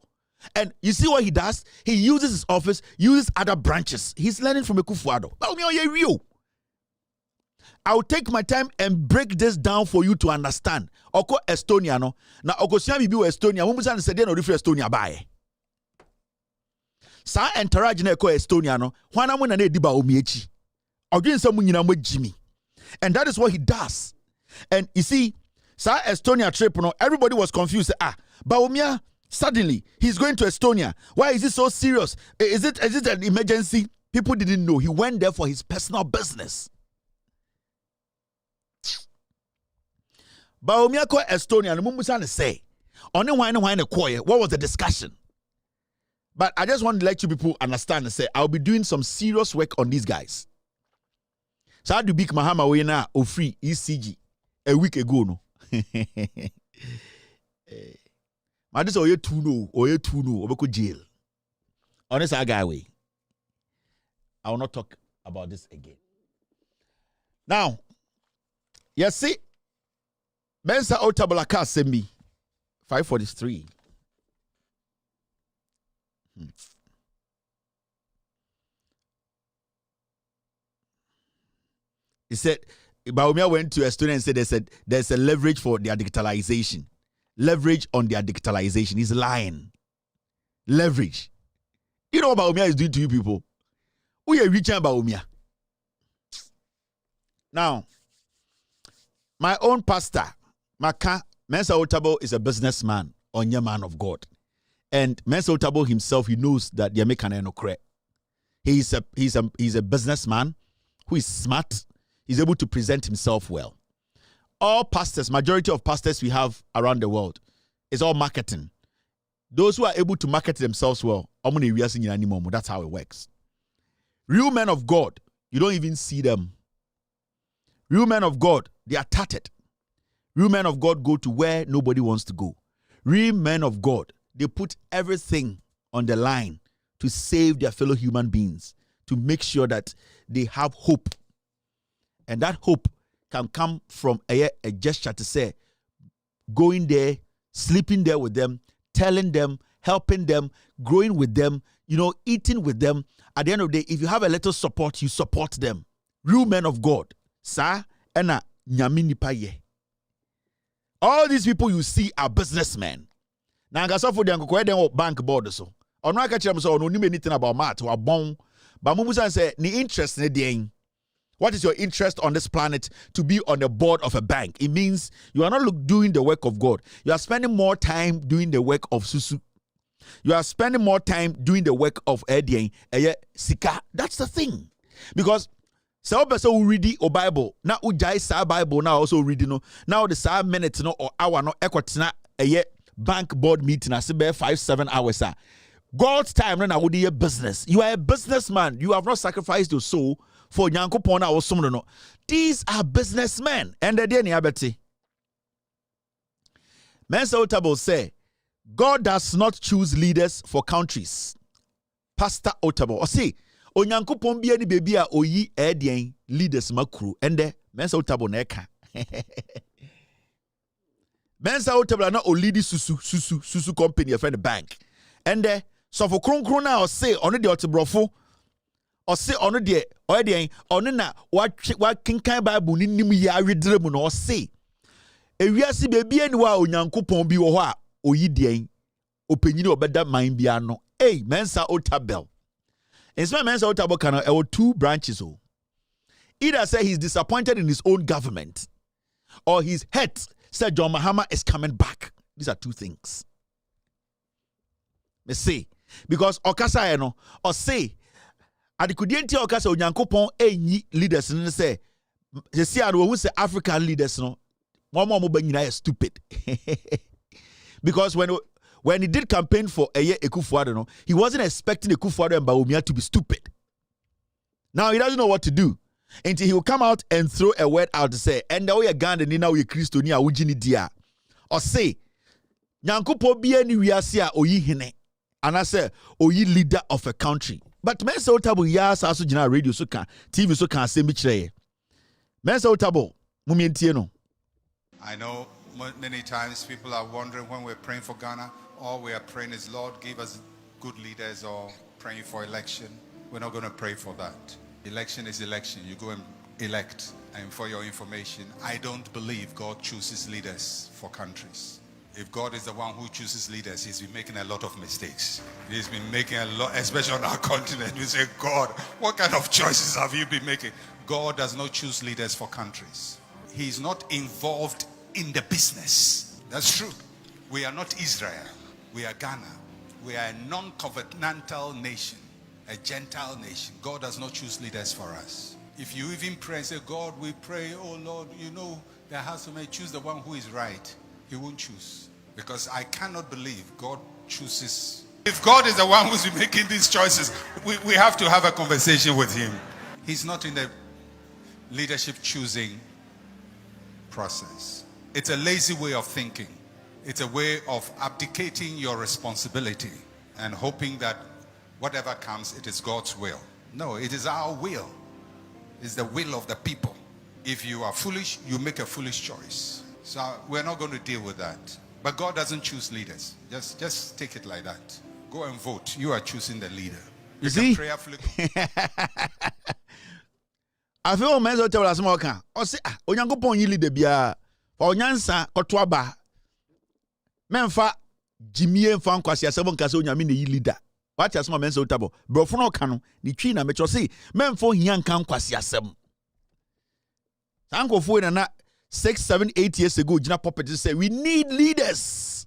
And you see what he does? He uses his office, uses other branches. He's learning from Ekufuado. Baumia, you're real. I'll take my time and break this down for you to understand. Oko Estonia no. Na oko siami bi Estonia. Mumusa se de no refer Estonia bae. Sa entourage na eko Estonia no. Hwana mo na na edi Baumia echi. And that is what he does. And you see, Sir Estonia trip, everybody was confused. Baumia, suddenly, he's going to Estonia. Why is it so serious? Is it an emergency? People didn't know. He went there for his personal business. Baumia ko Estonia, and Mumusan say, only wine what was the discussion? But I just want to let you people understand and say, I'll be doing some serious work on these guys. So how do big Mahama we na free ECG a week ago no. Ma this oye two no obeko jail. Honest guy way. I will not talk about this again. Now, you see, Mensa Otabalaka send me 543. He said, Baumia went to Estonia and said there's a leverage for their digitalization. Leverage on their digitalization. He's lying. Leverage. You know what Baumia is doing to you people? We are reaching Baumia. Now, my own pastor, Maka, Mensa Otabo is a businessman, onye man of God. And Mensa Otabo himself, he knows that the American no correct. He's a businessman who is smart. He's able to present himself well. All pastors, majority of pastors we have around the world, is all marketing. Those who are able to market themselves well, that's how it works. Real men of God, you don't even see them. Real men of God, they are tattered. Real men of God go to where nobody wants to go. Real men of God, they put everything on the line to save their fellow human beings, to make sure that they have hope. And that hope can come from a gesture to say, going there, sleeping there with them, telling them, helping them, growing with them, eating with them. At the end of the day, if you have a little support, you support them. Real men of God. Sa ena nyamini paye. All these people you see are businessmen. Now, I for the bank board so. On my catch, so no know anything about math or bon. But Mumusan say, ni interest in the what is your interest on this planet to be on the board of a bank? It means you are not doing the work of God. You are spending more time doing the work of Susu. You are spending more time doing the work of Edian, Sika. That's the thing. Because some person who read the Bible, now who jai sa Bible now also reading now the 7 minutes or hour no equatina a bank board meeting as 5-7 hours. God's time now would be a business. You are a businessman. You have not sacrificed your soul for Nyankopon or someone. These are businessmen. And the day Niabeti. Mensa Otabil say, God does not choose leaders for countries. Pastor Otabil, or say, Onyankopon bia ni baby a oyi edien leaders makru. Ende, Mensa Otabil neka. Mensa Otabil na o lead susu company, a friend bank. Ende, so for kron na or say, on the otibrofo, or say on the edien, on na what kinkai Bible ni nimu ya redremu no or say. Ewiase baby anwa Onyankopon bi wo ho a oyidien openyini obeda man bia no Mensa Otabil. In some Mensa Otabil can have 2 branches. Either say he's disappointed in his own government, or his head said John Mahama is coming back. These are 2 things. Me say because okasa no or say adikudienti okasa Onyankopon enyi leaders no say say anu say African leaders no Mama is stupid. Because when he did campaign for Ekufuado, he wasn't expecting Ekufuado and Bawumia to be stupid. Now he doesn't know what to do until he will come out and throw a word out to say, and now we are Gandhi, now we are Christo, ni awujini dia. Or say, Nyankupo biye ni wiasia oyi hine. And I say, oyi leader of a country. But Mensa Otabil yas aso jina radio so can, TV so can say michre. Mensa Otabil, mumientie no. I know many times people are wondering when we're praying for Ghana, all we are praying is, Lord, give us good leaders, or praying for election. We're not going to pray for that. Election is election. You go and elect. And for your information, I don't believe God chooses leaders for countries. If God is the one who chooses leaders, he's been making a lot of mistakes. He's been making a lot, especially on our continent. We say, God, what kind of choices have you been making? God does not choose leaders for countries. He's not involved in the business. That's true. We are not Israel. We are Ghana. We are a non-covenantal nation, a Gentile nation. God does not choose leaders for us. If you even pray and say, God, we pray, oh Lord, you know, there has to be, choose the one who is right. He won't choose. Because I cannot believe God chooses. If God is the one who's been making these choices, we have to have a conversation with him. He's not in the leadership choosing process. It's a lazy way of thinking. It's a way of abdicating your responsibility and hoping that whatever comes, it is God's will. No, it is our will. It's the will of the people. If you are foolish, you make a foolish choice. So we're not going to deal with that. But God doesn't choose leaders. Just take it like that. Go and vote. You are choosing the leader. You see? I feel Mensa Otabil as more can. Or say, Onyankopon yi leader bia. For Onyansa kotoa ba. Memfa Jimie mfa nkwasi asem nkase onyame ne yi leader. What asem Mensa Otabil. Brofo no ka no, ni twi na mecho say, memfo hia nka nkwasi asem. Sankofo na 6, 7, 8 years ago, Gina Puppet said, we need leaders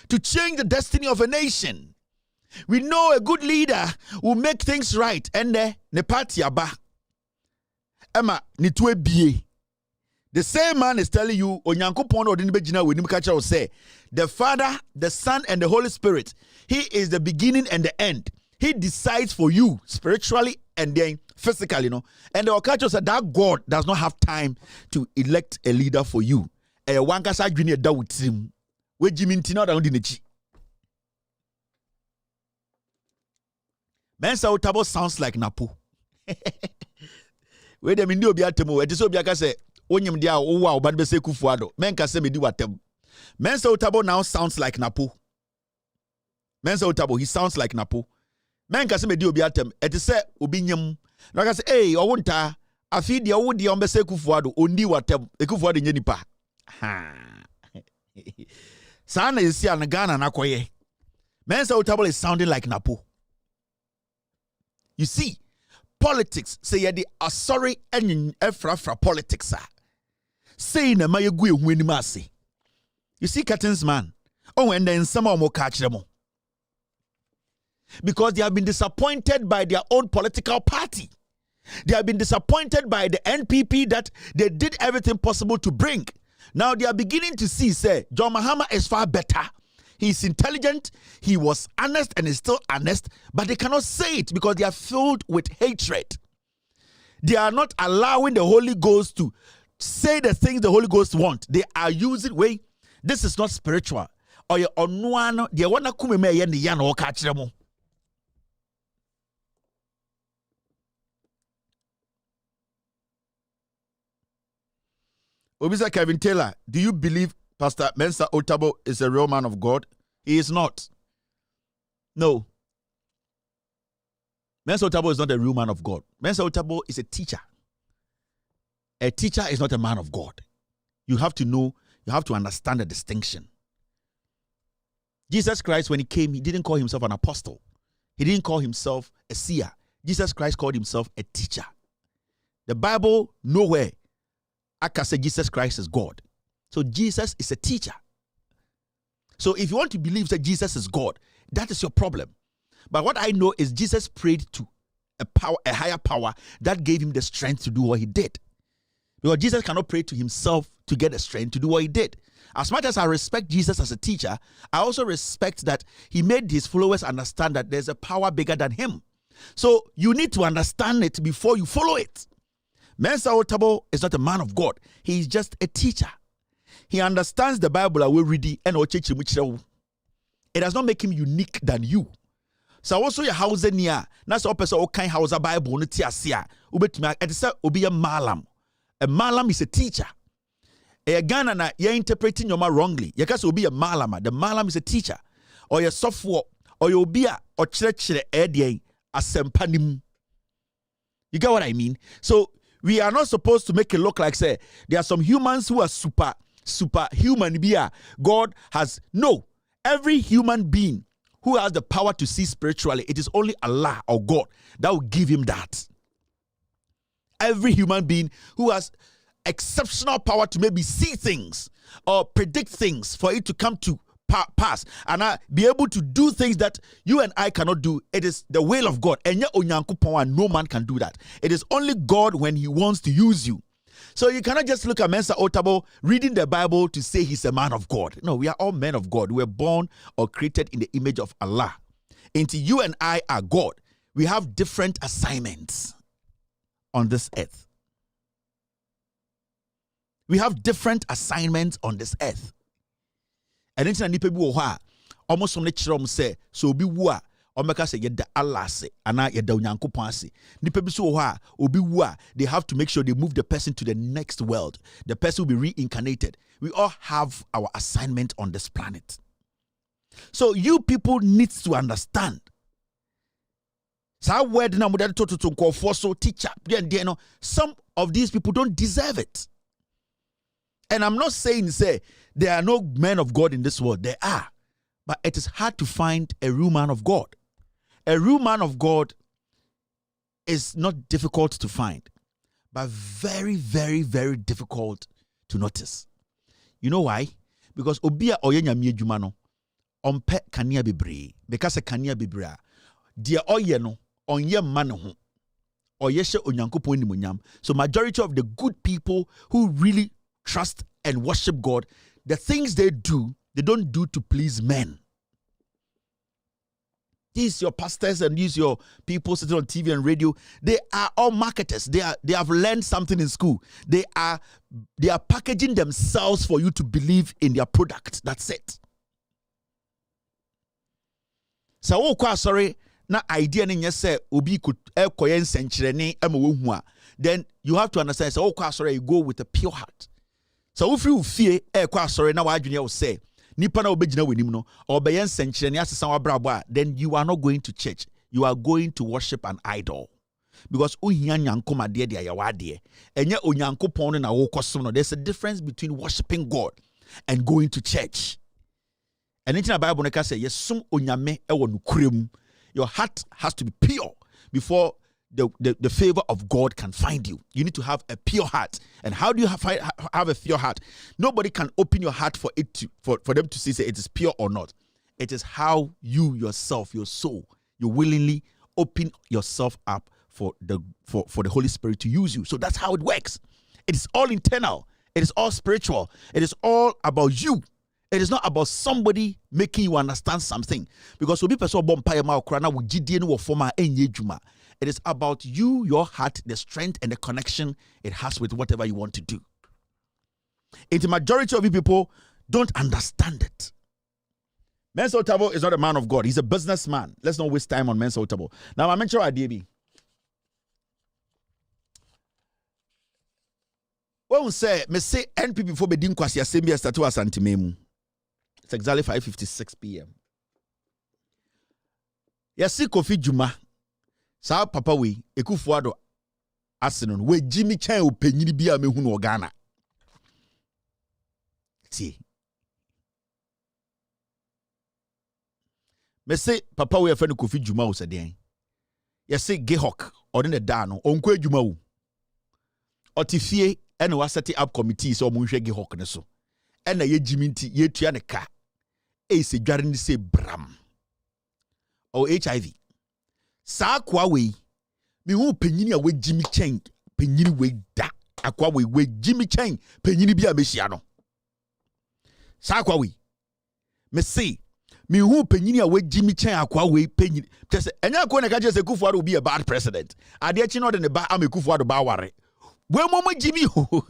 to change the destiny of a nation. We know a good leader will make things right. And the party aba. Emma, ni tuwe biye. The same man is telling you, Onyankopon odini bejina we nimkacha will say, the Father, the Son, and the Holy Spirit, he is the beginning and the end. He decides for you spiritually and then physically, you know. And the Okacho said that God does not have time to elect a leader for you. Wankasa junior da wutim. We jimintina da undinechi. Mensa Otabil sounds like Napo. We dem ndi obi atemu. Eti so obi aka say onyim dia owa oba be se Kufuado. Menka say me di watem. Mensa Otabil now sounds like Napo. Mensa Otabil, he sounds like Napo. Menka say me di obi atem. Eti say obi nyem. Na ka say hey owunta afi dia wo dia ombe se Kufuado ondi watem. Kufuado nye nipa. Ha. Sana yesi an Ghana na koye. Mensa Otabil is sounding like Napo. You see, politics say yadi sorry and efra politics say na ma yegu ehu anim ase. You see Curtains man, oh and then some more catch them. Because they have been disappointed by their own political party. They have been disappointed by the NPP that they did everything possible to bring. Now they are beginning to see, say, John Mahama is far better. He's intelligent, he was honest and is still honest, but they cannot say it because they are filled with hatred. They are not allowing the Holy Ghost to say the things the Holy Ghost wants. They are using This is not spiritual. Or your onwano, the one kume me yen the yan or catch them. Obisa Kevin Taylor, do you believe Pastor Mensa Otabil is a real man of God? He is not. No. Mensa Otabil is not a real man of God. Mensa Otabil is a teacher. A teacher is not a man of God. You have to know, you have to understand the distinction. Jesus Christ, when he came, he didn't call himself an apostle. He didn't call himself a seer. Jesus Christ called himself a teacher. The Bible, nowhere, I can say Jesus Christ is God. So Jesus is a teacher. So if you want to believe that Jesus is God, that is your problem. But what I know is Jesus prayed to a higher power that gave him the strength to do what he did. Because Jesus cannot pray to himself to get the strength to do what he did. As much as I respect Jesus as a teacher, I also respect that he made his followers understand that there's a power bigger than him. So you need to understand it before you follow it. Mensa Otabil is not a man of God. He is just a teacher. He understands the Bible and will read it. It does not make him unique than you. So also your house near. That's all person all kind house Bible no tiasia. It is obi a malam. A malam is a teacher. A Ghana na you're interpreting your wrongly. You can be a malama. The malam is a teacher. Or your software. Or your bia or church a sempanim. You get what I mean? So we are not supposed to make it look like say there are some humans who are superhuman. God has no. Every human being who has the power to see spiritually, it is only Allah or God that will give him that. Every human being who has exceptional power to maybe see things or predict things for it to come to pass and be able to do things that you and I cannot do. It is the will of God. And no man can do that. It is only God when he wants to use you. So you cannot just look at Mensa Otabil reading the Bible to say he's a man of God. No, we are all men of God. We were born or created in the image of Allah. Until you and I are God, we have different assignments on this earth. We have different assignments on this earth. And then nipa bi wo ha almost some lecture say so obi wu a omeka say yeda Allah se ana yeda onyankopon ase nipa bi so wo ha obi wu a they have to make sure they move the person to the next world. The person will be reincarnated. We all have our assignment on this planet. So you people need to understand. Some teacher, some of these people don't deserve it. And I'm not saying, say, there are no men of God in this world. There are. But it is hard to find a real man of God. A real man of God is not difficult to find, but very, very, very difficult to notice. You know why? Because obia oyenya miedwuma no ompe kania bebre. Because kania bebre dia oye no onye man ho. Oyeshe onyankopon nimonyam. So majority of the good people who really trust and worship God, the things they do, they don't do to please men. These your pastors and these your people sitting on TV and radio, they are all marketers. They have learned something in school. They are packaging themselves for you to believe in their product. That's it. So sorry, na idea ni say obi could ekoyen senchireni ema then you have to understand so sorry you go with a pure heart. So if you fear sorry na wa adwene say nipa na obegina wenim no obeyen senchireni asesa wa brabo then you are not going to church. You are going to worship an idol. Because ohia nyankoma de de ayawade enye onyankopon na wo kosom no. There's a difference between worshiping God and going to church. And in the Bible na say yesum onyame ewo nukurem. Your heart has to be pure before the favor of God can find you. You need to have a pure heart. And how do you have a pure heart? Nobody can open your heart for it to for them to see say it is pure or not. It is how you yourself, your soul, you willingly open yourself up for the Holy Spirit to use you. So that's how it works. It is all internal. It is all spiritual. It is all about you. It is not about somebody making you understand something. Because it is about you, your heart, the strength and the connection it has with whatever you want to do. In the majority of you people, don't understand it. Mensa Otabo is not a man of God. He's a businessman. Let's not waste time on Mensa Otabo. Now, I mentioned IDB. When we say NPP for Bedin Kwasi Assembly Statu Asantimemu. It's exactly 5:56 p.m. Yasi Kofi Juma. Sa papa we Ekufuado Arsenal. We Jimmy Chan openyini bia mehu no Ghana. See. Me say papa we afenu Kofi Juma o seden. Yasi Gehok odi ne da no onko adwuma wo. Otifie ene wa set up committee so mo hwe Gehok ne so. Ena ye Jimmy nti ye tua ne ka. E se dware ni se bram. O HIV. Sa kwa we me hu penyini a we Jimmy Chen penyini we da akwa we Jimmy Chen penyini bia mehia no. Sa kwa we me say me hu penyini a we Jimmy Chen akwa we penyini tese enya akwa na ka je se Kufuor will be a bad president ade chi no de ne ba am Kufuor ba ware we momo Jimmy ho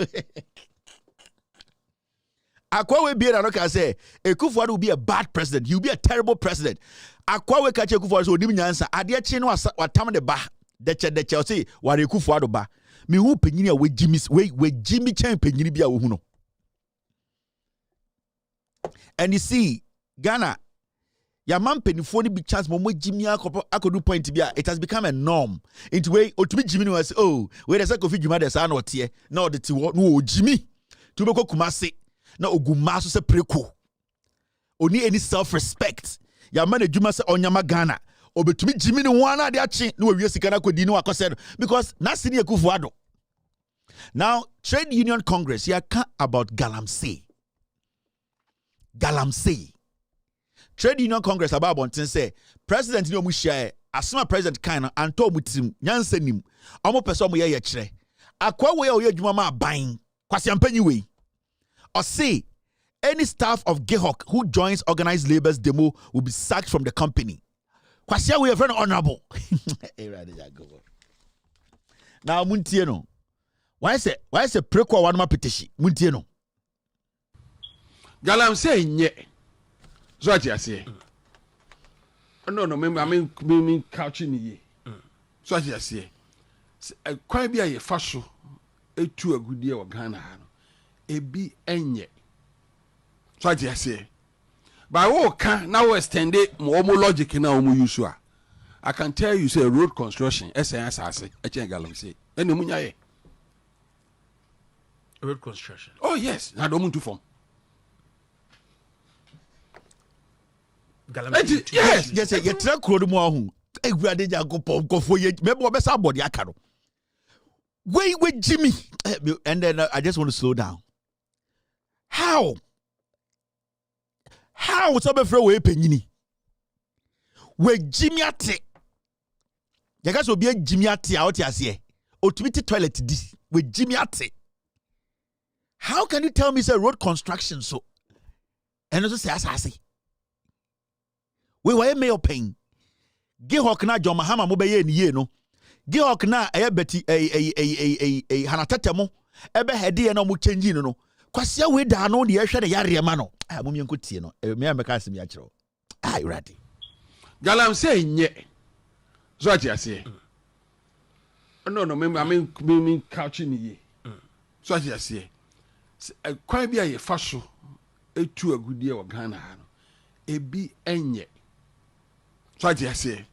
akwa we be na no ka say Kufuor will be a bad president, he will be a terrible president. Akwa we ka che Kufuor so odim nyansa ade chi no watam de ba de che say ware Kufuor ba me hu penyini a we Jimmy Chen penyini bia wo hu no. And you see Ghana ya man penifo ni big chance mo Jimmy akodu point bia it has become a norm into way otumi Jimmy no say oh we dey say Kofi Juma dey say na otie na odete no Jimmy to be Kumasi na oguma so se preko oni any self respect ya man adwuma se onyama Ghana obetumi Jimmy ni wan na de achi na we sika na kodi ni wakose because na senior Kufuor. Now Trade Union Congress here about Galamsey. Trade Union Congress about bonten say president ni omu share asema president kind anto mutim nyansa nim omo pese omo ye kire akwa we o ye adwuma ma ban kwase ampanyi we or say any staff of Gehok who joins organized labor's demo will be sacked from the company. Kwase we very honorable. Now muntie no why say preko one ma petition muntie no Galamsey nye so ati ase no me couching ye so ati ase kwan bia ye fa so etu agudie wo Ghana ha no ebi enye so ati ase by wo kan na wo extend mo logic na wo use a I can tell you say road construction essence ase e chen Galamsey ene munya ye road construction. Oh yes, na do muntu form. Yes, you try kuro mu ahu. Egurade Jacob kofo ye me bo be sa body aka no. We Jimmy and then I just want to slow down. How so be free we penyini? We Jimmy ate. Ya ga so be Jimmy ate out ase. Otumiti toilet di. We Jimmy ate. How can you tell me say road construction so? And also say asase. We were mayor pain. Gehok na John Mahama mo be ye ni ye no. Gehok na beti hanatatemo ebe hede na mo change no. Kwase we da no de ehwe de yare ma no. Ah mo mienko tie no. Me am ka asem ya kiro. Ah ready. Galamsey nye. So ati ase. No me couching ye. So ati ase. Kwan bia ye fa so etu agudie wo Ghana ha no. Ebi enye. So ati ase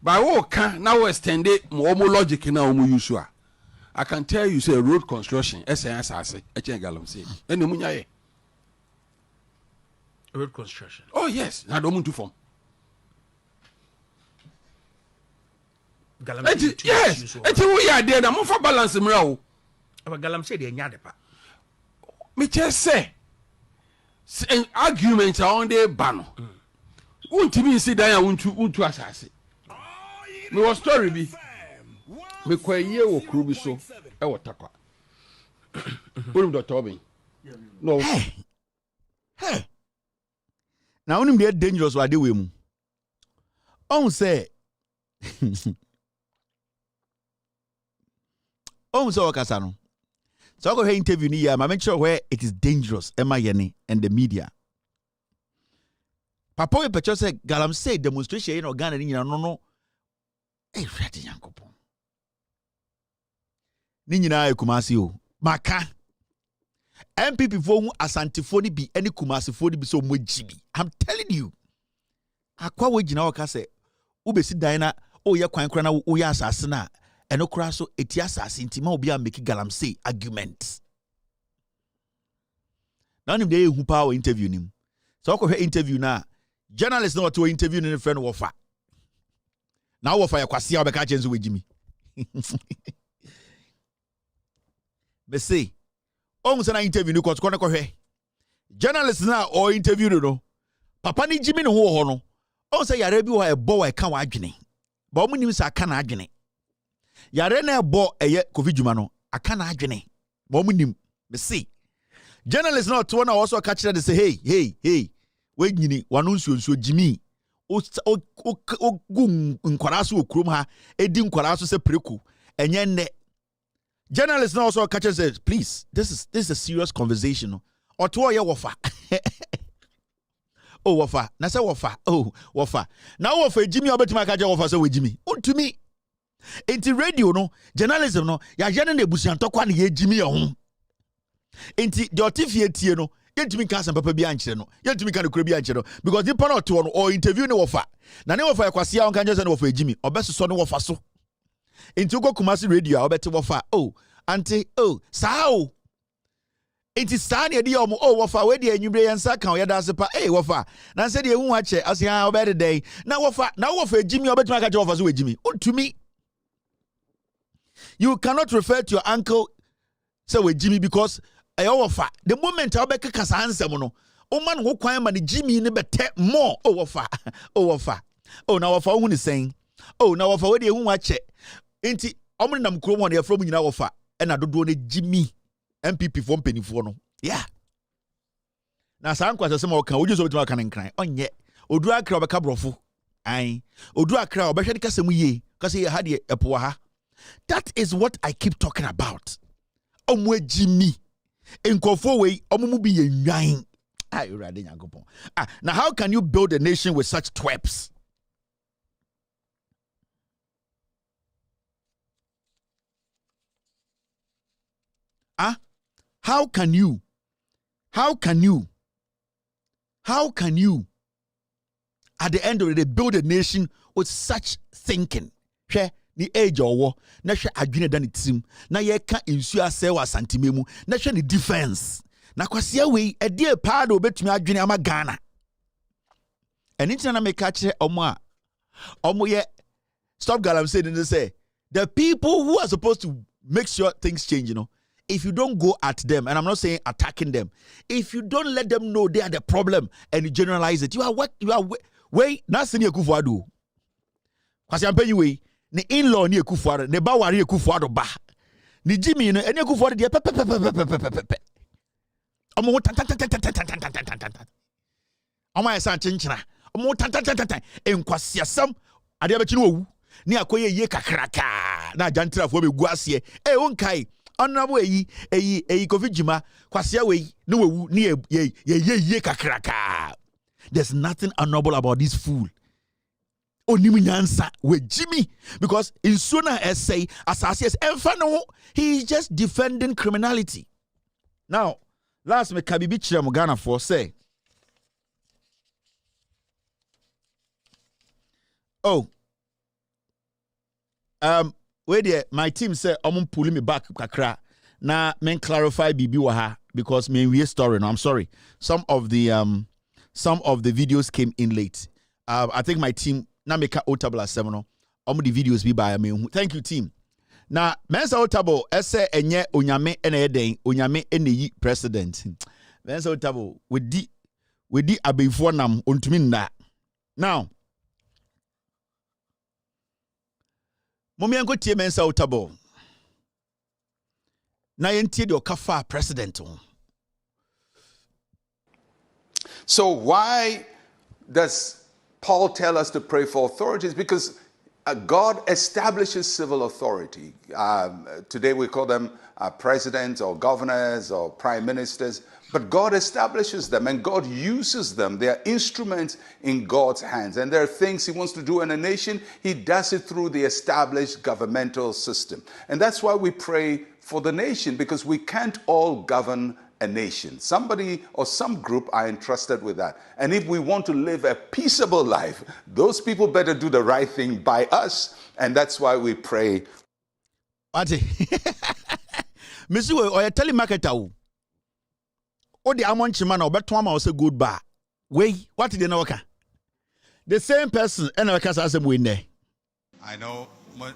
by wo kan na wo extend mo logic na wo use a I can tell you say road construction essence ase e chen Galamsey ene munya ye road construction. Oh yes, na do muntu form. Galamsey yes eti wo ya de na mo fa balance mra wo but Galamsey de nya de pa me che say arguments are on the bano. Untimi si dan ya untu asase. Me was story bi. Me kwaye wo kru bi so e wo takwa. Unim Dr. Obin. No. Hey. Now unim dey dangerous wa dey we mu. On say wakasa no. So I go here interview ni I make sure where it is dangerous. Emma Yeni and the media. Papa we picture say galamsey demonstration in Ghana ni no. Hey, Freddy Yankopon. Ni nyina Kumasi o. Maka. MPP for who Asante ni bi any Kumasi for bi so mojibi. I'm telling you. Akwa we jina waka say ubesi dan na o ye kwan kra na o ye asase na eno kra so eti asase ntima obi a make galamsey argument. Now nim dey hu power interview nim. So ko interview na journalist no to interview ni friend wofa. Na wofa ya kwase a obeka chenzo wejimi. Be say on say na interview ni ko hwe. Journalist na o interview no. Papa ni jimi ne ho no. On say yare bi wo ebo wa ka wa adwene. Ba omu nim say aka na adwene. Yare na ebo eye covid juma no aka na adwene. Ba omu nim. Be say journalist na to na also catch them say hey we nyini wanu nsuo jimi o gu nkwara so okrom ha edi nkwara so se preku enye nne. Journalist na also catch say please this is a serious conversation. Or to ye wofa. Oh wofa na say wofa oh wofa na wofa jimi obetima ka je wofa say we jimi untumi enti radio no journalism no ya je na ebusuantokwa na ye jimi ye ho enti the otifie tie no yentumi ka asem papa bi ankyere no yentumi ka nekura bi ankyere no because the panel to no or interview ne wofa na ne wofa yakwase a onka nje say ne wofa ejimi obesoso ne wofa so enti ugo Kumasi radio a obete wofa oh auntie oh sao enti saa ne de omo oh wofa we de anwubre yensa kan ye da sepa eh wofa na se de ehu ache asia obede dey na wofa ejimi obetuma ka je wofa so ejimi untumi. You cannot refer to your uncle say we jimi because wofa the moment I obeka kasa ansem no o man wo kwan ma ne jimi ne bete more oh wofa oh na wofa hu ne sen oh na wofa we de ehu ache enti omo nam krom ho ne afro mu nyina wofa e na dodo ne jimi MPP for mpenifo no yeah na san kwase se ma o kan oju so betima kan nkran onye odu akra obeka brofo ai odu akra obehwe de kasa mu ye kasa ye ha de epo ha. That is what I keep talking about. Omwe jimi enkofo we omumu bi ye nwan ai urade nyankopon now how can you build a nation with such twerps? How can you at the end of the day build a nation with such thinking? Ni age owo na hwe adwene da ne tim na ye ka insu ase wa santimemu na hwe ne defense na kwase we e de pa da obetumi adwene ama Ghana enitina na make kire omo ye stop galamsey dey say the people who are supposed to make sure things change, you know, if you don't go at them, and I'm not saying attacking them, if you don't let them know they are the problem and you generalize it, you are way na sini ekufuado kwase ampe you way ne in-law ni ekufuado ne ba ware ekufuado ba ni Jimmy no eni ekufuado de pepepepepepepepe omo tan omo ya san chinchina omo tan enkwasiasam ade abechi no owu ni akoye ye kakraka na jantrafo be guase onkai honorable eyi Kofi Jima kwasia we no owu ni ye kakraka. There's nothing honorable about this fool. Onimunyansa with Jimmy, because in sooner essay assassins enfano he is just defending criminality. Now, last me kabibi chira Ghana for say, where there my team say pulling me back kakra na men clarify bibi waha because me we story no I'm sorry some of the videos came in late. I think my team na make otable 7 no the videos be by me. Thank you team. Na mensa otable ese enye onyame ena eden onyame eneyi president. Mensa otable we di abefo nam ontumi nda. Now Momiango tie mensa otable. Na yentie de okafa president. So why does Paul tell us to pray for authorities? Because God establishes civil authority. Today we call them presidents or governors or prime ministers, but God establishes them and God uses them. They are instruments in God's hands. And there are things He wants to do in a nation, He does it through the established governmental system. And that's why we pray for the nation, because we can't all govern a nation. Somebody or some group are entrusted with that. And if we want to live a peaceable life, those people better do the right thing by us. And that's why we pray. Ate. Missy, or a telemarketer. O the amonchima na obeto ama o say good bar. Wey, what did you know? The same person and I can say win there. I know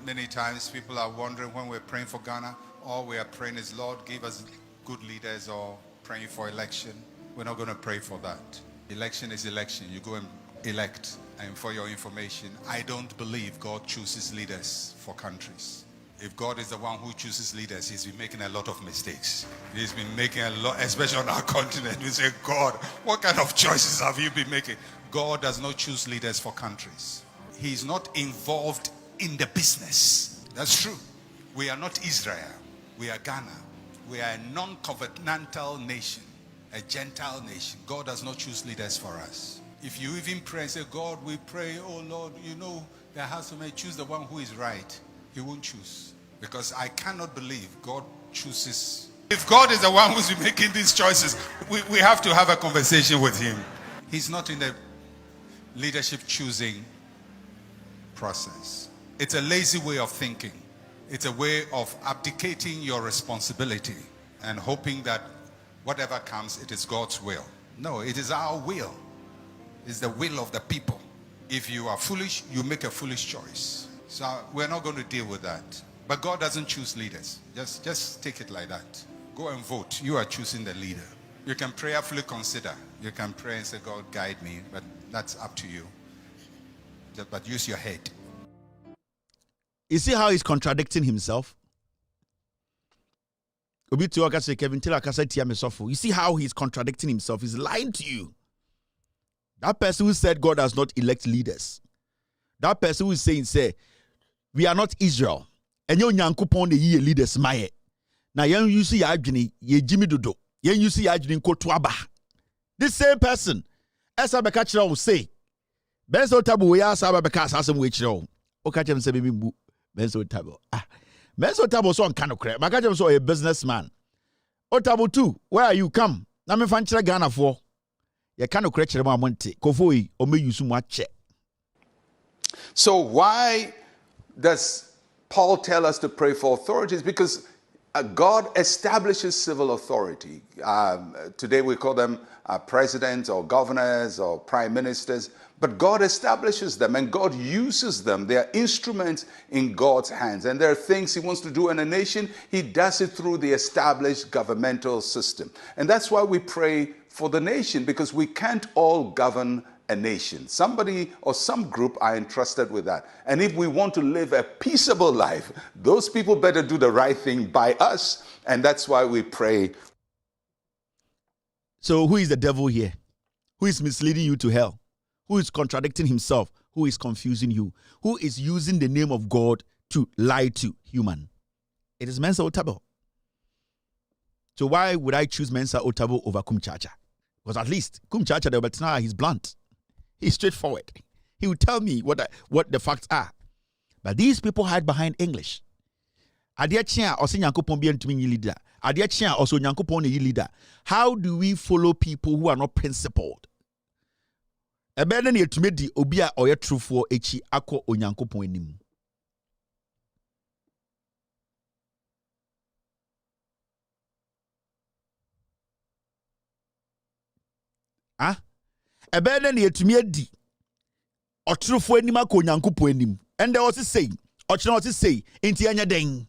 many times people are wondering when we're praying for Ghana, all we are praying is, Lord, give us good leaders, or praying for election. We're not going to pray for that. Election is election. You go and elect. And for your information, I don't believe God chooses leaders for countries. If God is the one who chooses leaders, He's been making a lot of mistakes. He's been making a lot, especially on our continent. We say, God, what kind of choices have you been making? God does not choose leaders for countries. He's not involved in the business. That's true. We are not Israel. We are Ghana. We are a non-covenantal nation, a Gentile nation. God does not choose leaders for us. If you even pray and say, God, we pray, oh Lord, you know, the house may choose the one who is right. He won't choose. Because I cannot believe God chooses. If God is the one who's been making these choices, we have to have a conversation with Him. He's not in the leadership choosing process. It's a lazy way of thinking. It's a way of abdicating your responsibility and hoping that whatever comes, it is God's will. No, it is our will. It's the will of the people. If you are foolish, you make a foolish choice. So we're not going to deal with that. But God doesn't choose leaders. Just take it like that. Go and vote. You are choosing the leader. You can prayerfully consider. You can pray and say, God, guide me. But that's up to you. But use your head. You see how he's contradicting himself? You see how he's contradicting himself? He's lying to you. That person who said God does not elect leaders. That person who is saying, we are not Israel. And you nyankopon de ye leaders maye. Na yen you see adwene ye jimi dodo. Yen you see adwene kotoaba. This same person esa beka kire wo say. Benso table we asa beka asasem we kire wo. O ka kire say be mbu benso table. Benso table so on kind of crap. Maka kire so a businessman. O table 2, where are you? Come. Na me fan kire Ghana for. Ye kind of crap kire mo amonte. Kofoi o me use mu ache. So why does Paul tell us to pray for authorities? Because God establishes civil authority. Today we call them presidents or governors or prime ministers, but God establishes them and God uses them. They are instruments in God's hands. And there are things He wants to do in a nation, He does it through the established governmental system. And that's why we pray for the nation, because we can't all govern a nation. Somebody or some group are entrusted with that. And if we want to live a peaceable life, those people better do the right thing by us. And that's why we pray. So who is the devil here? Who is misleading you to hell? Who is contradicting himself? Who is confusing you? Who is using the name of God to lie to human? It is Mensa Otabil. So why would I choose Mensa Otabil over Kumchacha? Because at least Kumchacha, the Betina, he's blunt. He's straightforward. He will tell me what the facts are. But these people hide behind English. Leader. Leader. How do we follow people who are not principled? Ebeden yetumedi obia oye trufo echi akọ onyankopon anim. Ebeden yetumedi otrufo anim akọ onyankopon anim. And they also say, inti anya den.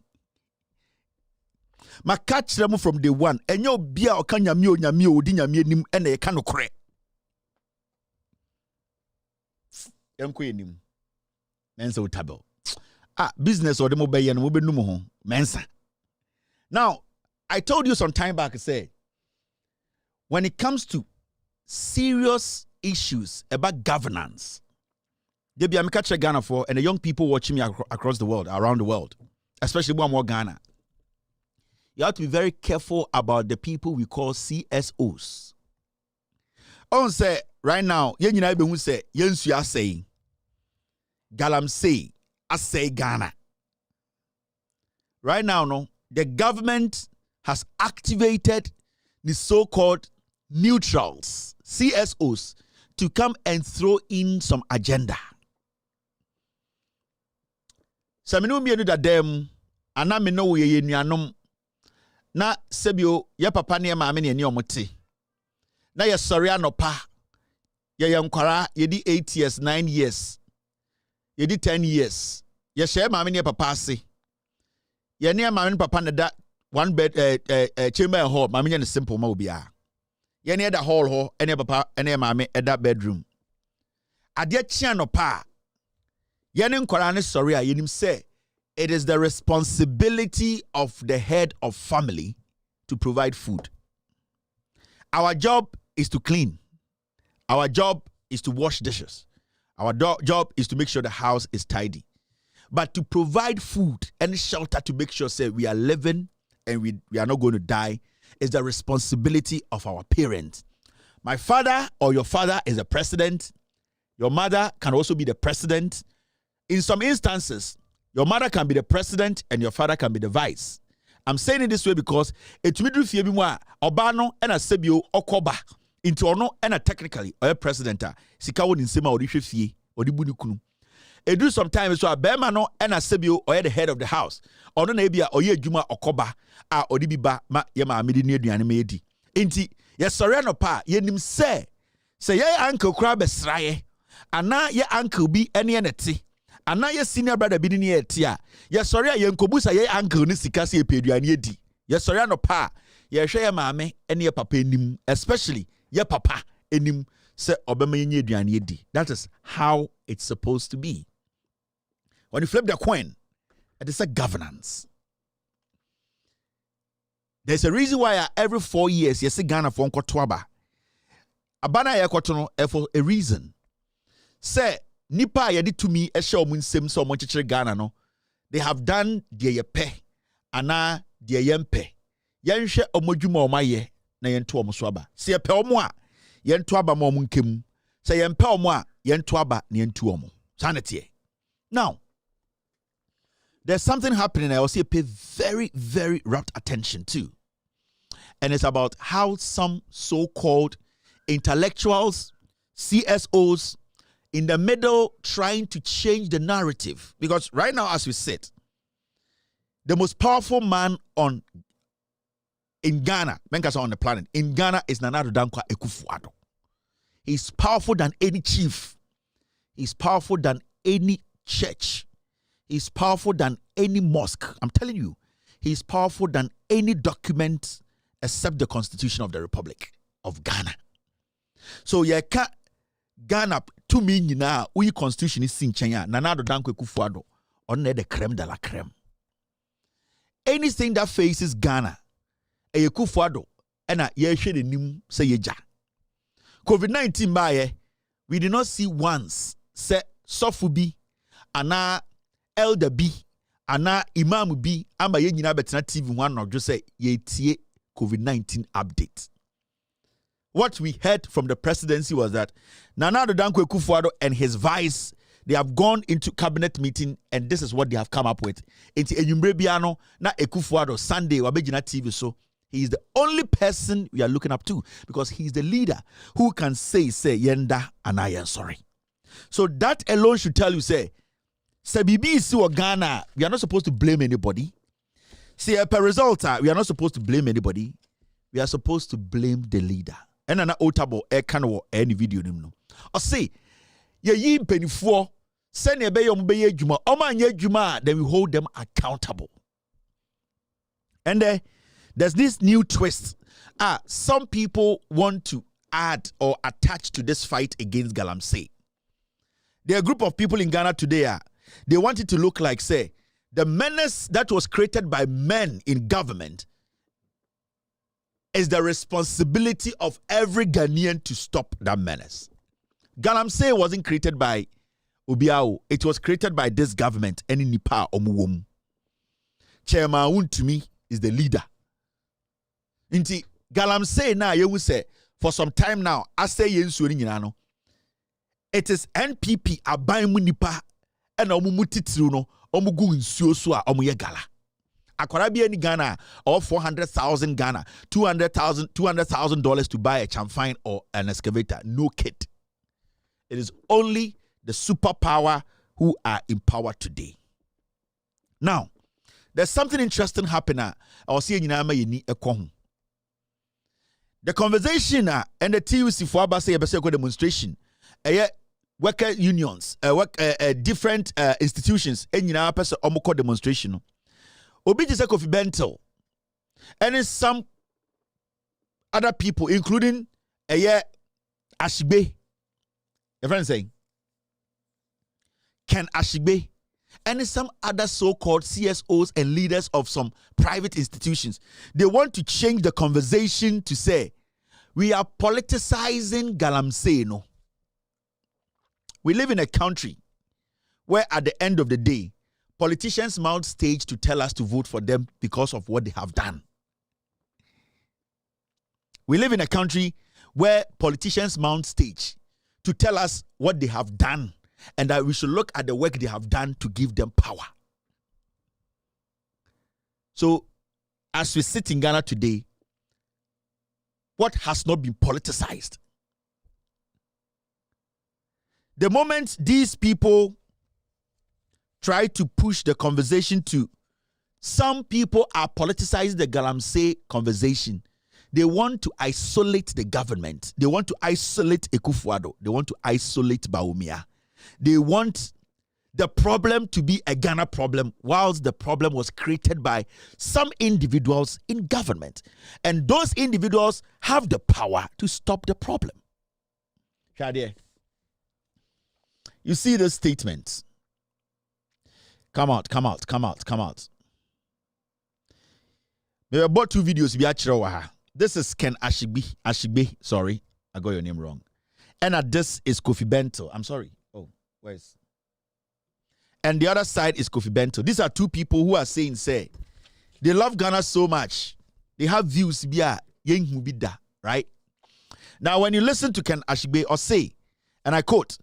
Ma catch them from day one. Enyo bia okanyame onyame odi nyame anim ene ye ka no kore. Mensa Otabil. Business or the mobile and mobile numo Mensa. Now, I told you some time back, I said, when it comes to serious issues about governance, there be a catch Ghana for, and the young people watching me across the world, around the world, especially one more Ghana. you have to be very careful about the people we call CSOs. On say right now, yen nyina be hu say yensu asay. Galamsey asay Ghana. Right now, no, the government has activated the so-called neutrals, CSOs, to come and throw in some agenda. Saminu mienu da dem ana me no ye nuanom na sebio ye papa ne maame ne ani omote na ye sori anopa ye yankwara ye di 8 years 9 years ye di 10 years ye share maame ne papa ase ye ne maame ne papa ne da one bed chamber hall maame ne simple ma obia ye ne da hall ho ene papa ene maame eda bedroom ade chia anopa ye ne nkwara ne sori a yenim say it is the responsibility of the head of family to provide food. Our job is to clean. Our job is to wash dishes. Our job is to make sure the house is tidy. But to provide food and shelter to make sure say, we are living and we are not going to die is the responsibility of our parents. My father or your father is the president. Your mother can also be the president. In some instances, your mother can be the president and your father can be the vice. I'm saying it this way because it's middle fie bi mu a obano and a sebio okoba into ono and a technically or president sika woni nsema odi hwe fie odi bu ni kunu. It do sometimes so a bema no and a sebio or the head of the house. Ono na ebia oye adwuma okoba a odi biba ma ye ma amedi ne aduane ma edi. Enti ye sori no pa ye nim say ye uncle kra besraye ana ye uncle bi ene neti. Ana ye senior brother bi ni etia ye sori a ye nkobusa ye uncle ni sika se epeduane edi ye sori no pa ye hwe ye maame ene ye papa enim especially ye papa enim se obema ye aduane edi. That is how it's supposed to be. When you flip the coin, it is a governance. There's a reason why every 4 years you see Ghana for nkotwaba abana ye kotono for a reason. Say nipa yedi to me ehye omun nsem so omo chichire Ghana no, they have done their yepe ana their yempe yenhwe omodwuma omaye na yento omo so aba se yepe omo a yento aba ma omo nkem se yempe omo a yento aba na yento omo sanete. Now there's something happening I also pay very very rapt attention to, and it's about how some so-called intellectuals, CSOs in the middle trying to change the narrative. Because right now, as we said, the most powerful man in Ghana, on the planet, in Ghana is Nana Addo Dankwa Akufo-Addo. He's powerful than any chief. He's powerful than any church. He's powerful than any mosque. I'm telling you, he's powerful than any document except the Constitution of the Republic of Ghana. So you can't Ghana to me now, we constitution is in China. Nana Addo Dankwa Akufo-Addo on the creme de la creme. Anything that faces Ghana, Akufo-Addo, and a ye shade nim say yeja. COVID-19 baye, we did not see once say Sofubi, ana Elder B, ana Imam B, amba ye nyina betena TV one or just say ye tie COVID-19 update. What we heard from the presidency was that Nana Addo Dankwa Akufo-Addo and his vice, they have gone into cabinet meeting and this is what they have come up with. Into Enyumbrebiano na Akufo-Addo Sunday wabejina TV so he is the only person we are looking up to because he is the leader who can say yenda and I am sorry. So that alone should tell you say bibi is Ghana, we are not supposed to blame anybody. See per result we are not supposed to blame anybody. We are supposed to blame the leader. And an otabo any video no. Or say ye penifo send a bay juma juma, then we hold them accountable. And there's this new twist. Some people want to add or attach to this fight against Galamsey. There are a group of people in Ghana today, they want it to look like, say, the menace that was created by men in government is the responsibility of every Ghanaian to stop that menace. Galamsey wasn't created by Obiao. It was created by this government. Any Nipa Omuwom. Chairman to me is the leader. Inti galamsey na yewu say for some time now, I say yensuo ni nyina no. It is NPP aban mu nipa and omu mutitiru no omu gu nsuo so a omu ye gala. Akwara bi any Ghana or 400,000 Ghana, $200,000 to buy a chamfine or an excavator. No kid. It is only the superpower who are in power today. Now, there's something interesting happening. I was seeing the conversation and the TUC for Abase demonstration, worker unions, different institutions, and omoko demonstration. Obi just Kofi Bento, and some other people, including Ashigbe, your friend saying, Ken Ashigbe, and some other so-called CSOs and leaders of some private institutions. They want to change the conversation to say, we are politicizing galamsey. No. We live in a country where at the end of the day, politicians mount stage to tell us to vote for them because of what they have done. We live in a country where politicians mount stage to tell us what they have done and that we should look at the work they have done to give them power. So, as we sit in Ghana today, what has not been politicized? The moment these people try to push the conversation to, some people are politicizing the galamsey conversation. They want to isolate the government. They want to isolate Ekufuado. They want to isolate Bawumia. They want the problem to be a Ghana problem, whilst the problem was created by some individuals in government. And those individuals have the power to stop the problem. Shadia, you see the statement. Come out. There are about 2 videos. This is Ken Ashigbe. Sorry, I got your name wrong. And this is Kofi Bento. I'm sorry. Oh, where's? And the other side is Kofi Bento. These are 2 people who are saying, say, they love Ghana so much. They have views, right? Now, when you listen to Ken Ashigbe or say, and I quote,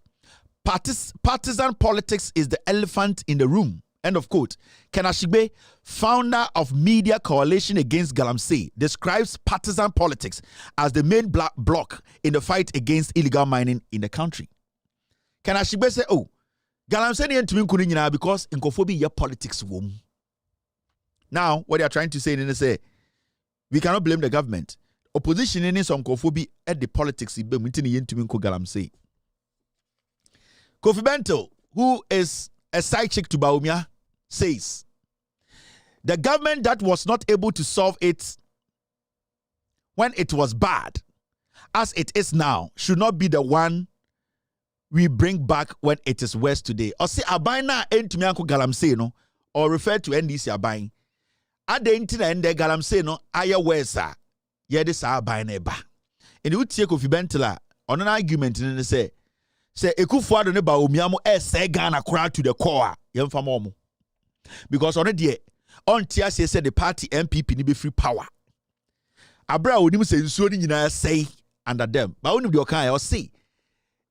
partisan politics is the elephant in the room. End of quote. Ken Ashigbe, founder of Media Coalition Against Galamsey, describes partisan politics as the main block in the fight against illegal mining in the country. Ken Ashigbe say, oh, Galamsey ni entumi nkuni nyina because inkofobi ya politics wom. Now, what they are trying to say is say, we cannot blame the government. Opposition in some inkofobi at the politics ibe mutini entumi nko Galamsey. Kofi Bento, who is a side chick to Bawumia, says the government that was not able to solve it when it was bad, as it is now, should not be the one we bring back when it is worse today. Or say abaina entumi anko galamsey no, or refer to NDC abain. Ade ntina ende galamsey no aya worse a yede sa abaina eba. And you take Kofi Bento on an argument and say Ekufuado ne Bawumia mo say Ghana crowd to the core. Yemfa mo. Because on the on tia say the party MPP ni be free power. Abra onim say nsuo ni nyina say under them. Ba onim de okan ya say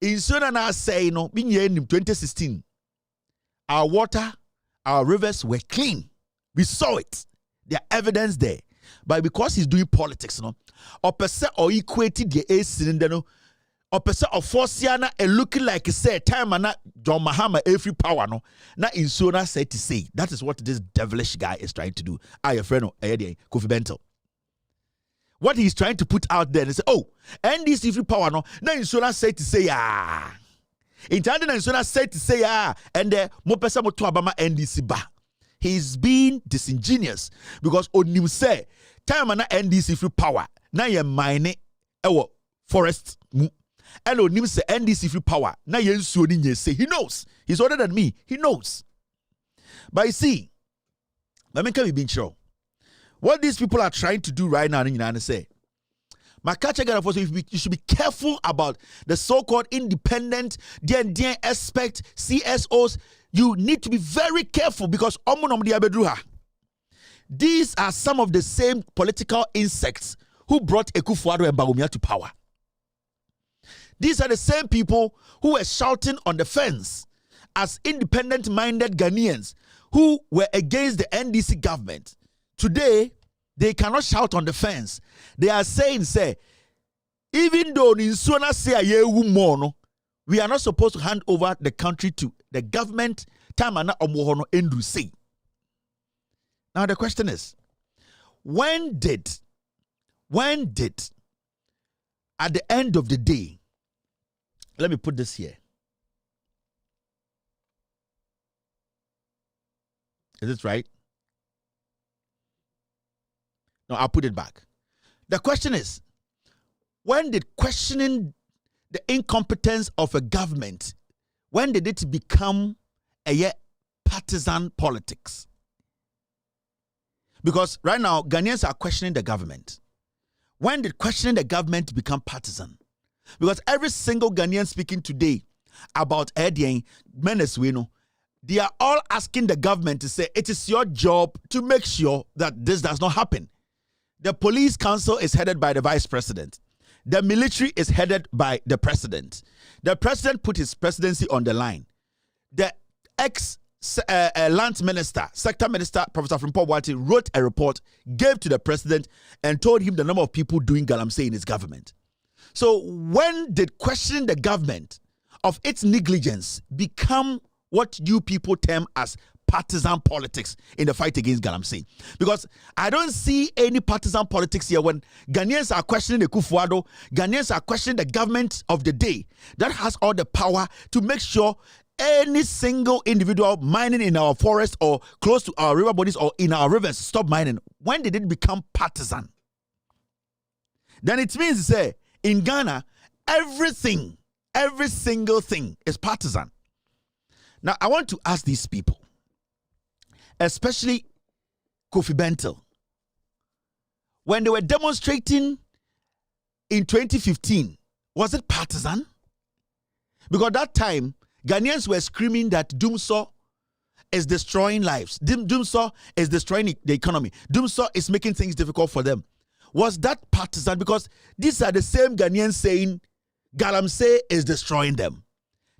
nsuo na say no bi nya nim 2016. Our water, our rivers were clean. We saw it. There are evidence there. But because he's doing politics no, or percent or equated the A cylinder no, or percent of forciana and looking like say time and John Mahama every power no na insona said to say that is what this devilish guy is trying to do. Your friend Kofi Bento. What he's trying to put out there and say, oh, NDC free power no na insona said to say in time na insona said to say and mo pesa mo to abama NDC ba. He's being disingenuous because onim say time na NDC free power na ye mine ewo forest mu. And onim say NDC free power. Na yensuo ni nye say he knows. He's older than me. He knows. But you see, let me be sure. What these people are trying to do right now, you say, my catcher got for you should be careful about the so-called independent DND aspect CSOs. You need to be very careful because These are some of the same political insects who brought Akufo-Addo and Bawumia to power. These are the same people who were shouting on the fence as independent-minded Ghanaians who were against the NDC government. Today, they cannot shout on the fence. They are saying, say, even though Ninsuna say mono, we are not supposed to hand over the country to the government. Tamana omohono endu say. Now the question is, when did, at the end of the day, let me put this here. Is it right? No, I'll put it back. The question is, when did questioning the incompetence of a government, when did it become a partisan politics? Because right now, Ghanaians are questioning the government. When did questioning the government become partisan? Because every single Ghanaian speaking today about Edian, Meneswino, they are all asking the government to say, it is your job to make sure that this does not happen. The police council is headed by the vice president. The military is headed by the president. The president put his presidency on the line. The land minister, sector minister, Professor Frimpong Boateng, wrote a report, gave to the president, and told him the number of people doing galamsey in his government. So when did questioning the government of its negligence become what you people term as partisan politics in the fight against galamsey? Because I don't see any partisan politics here when Ghanaians are questioning Akufo-Addo, Ghanaians are questioning the government of the day that has all the power to make sure any single individual mining in our forest or close to our river bodies or in our rivers stop mining. When did it become partisan? Then it means, say, in Ghana, everything, every single thing is partisan. Now, I want to ask these people, especially Kofi Bentil, when they were demonstrating in 2015, was it partisan? Because that time, Ghanaians were screaming that Dumso is destroying lives. Dumso is destroying the economy. Dumso is making things difficult for them. Was that partisan? Because these are the same Ghanaians saying galamsey is destroying them.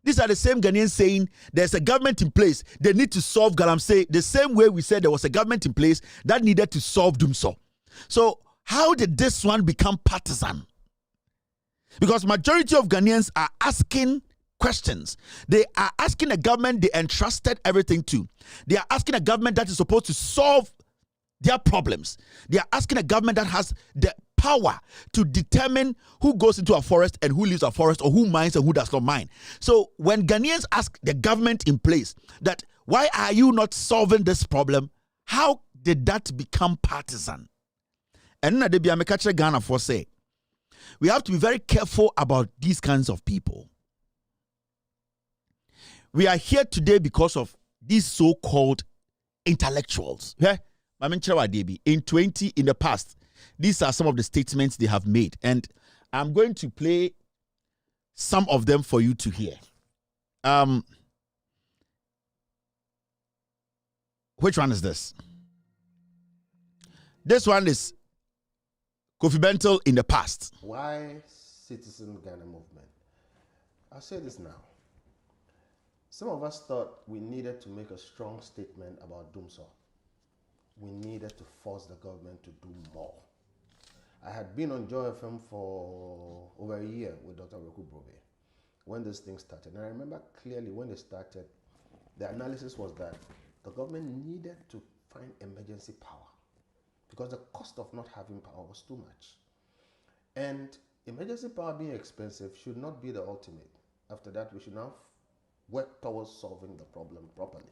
These are the same Ghanaians saying there's a government in place. They need to solve galamsey the same way we said there was a government in place that needed to solve Dumso. So how did this one become partisan? Because majority of Ghanaians are asking questions. They are asking a government they entrusted everything to. They are asking a government that is supposed to solve their problems. They are asking a government that has the power to determine who goes into a forest and who leaves a forest, or who mines and who does not mine. So when Ghanaians ask the government in place that, why are you not solving this problem? How did that become partisan? And na debi amekache Ghana for say, we have to be very careful about these kinds of people. We are here today because of these so-called intellectuals. Yeah? In the past, these are some of the statements they have made. And I'm going to play some of them for you to hear. Which one is this? This one is Kofi Bentil in the past. Why Citizen Ghana movement? I'll say this now. Some of us thought we needed to make a strong statement about Dumso. We needed to force the government to do more. I had been on Joy FM for over a year with Dr. Roku Brobe when this thing started. And I remember clearly when it started, the analysis was that the government needed to find emergency power because the cost of not having power was too much. And emergency power being expensive should not be the ultimate. After that, we should now work towards solving the problem properly.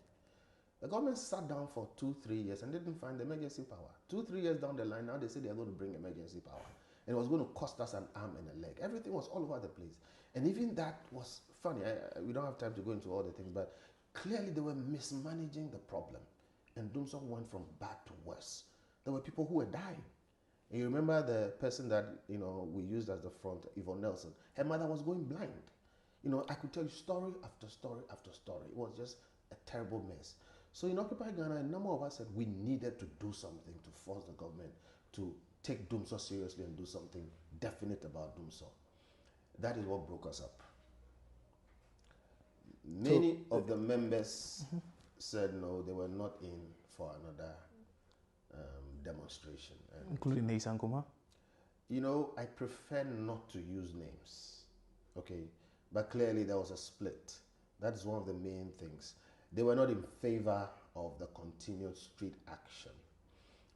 The government sat down for 2-3 years and didn't find emergency power. 2-3 years down the line, now they say they're going to bring emergency power. And it was going to cost us an arm and a leg. Everything was all over the place. And even that was funny. We don't have time to go into all the things, but clearly they were mismanaging the problem. And Dumso went from bad to worse. There were people who were dying. And you remember the person that we used as the front, Yvonne Nelson. Her mother was going blind. I could tell you story after story after story. It was just a terrible mess. So in Occupy Ghana, a number of us said we needed to do something to force the government to take Doomsaw seriously and do something definite about Doomsaw. That is what broke us up. Many of the members said no, they were not in for another demonstration. And, including Neisan Kuma? you know, I prefer not to use names, okay? But clearly there was a split. That is one of the main things. They were not in favor of the continued street action.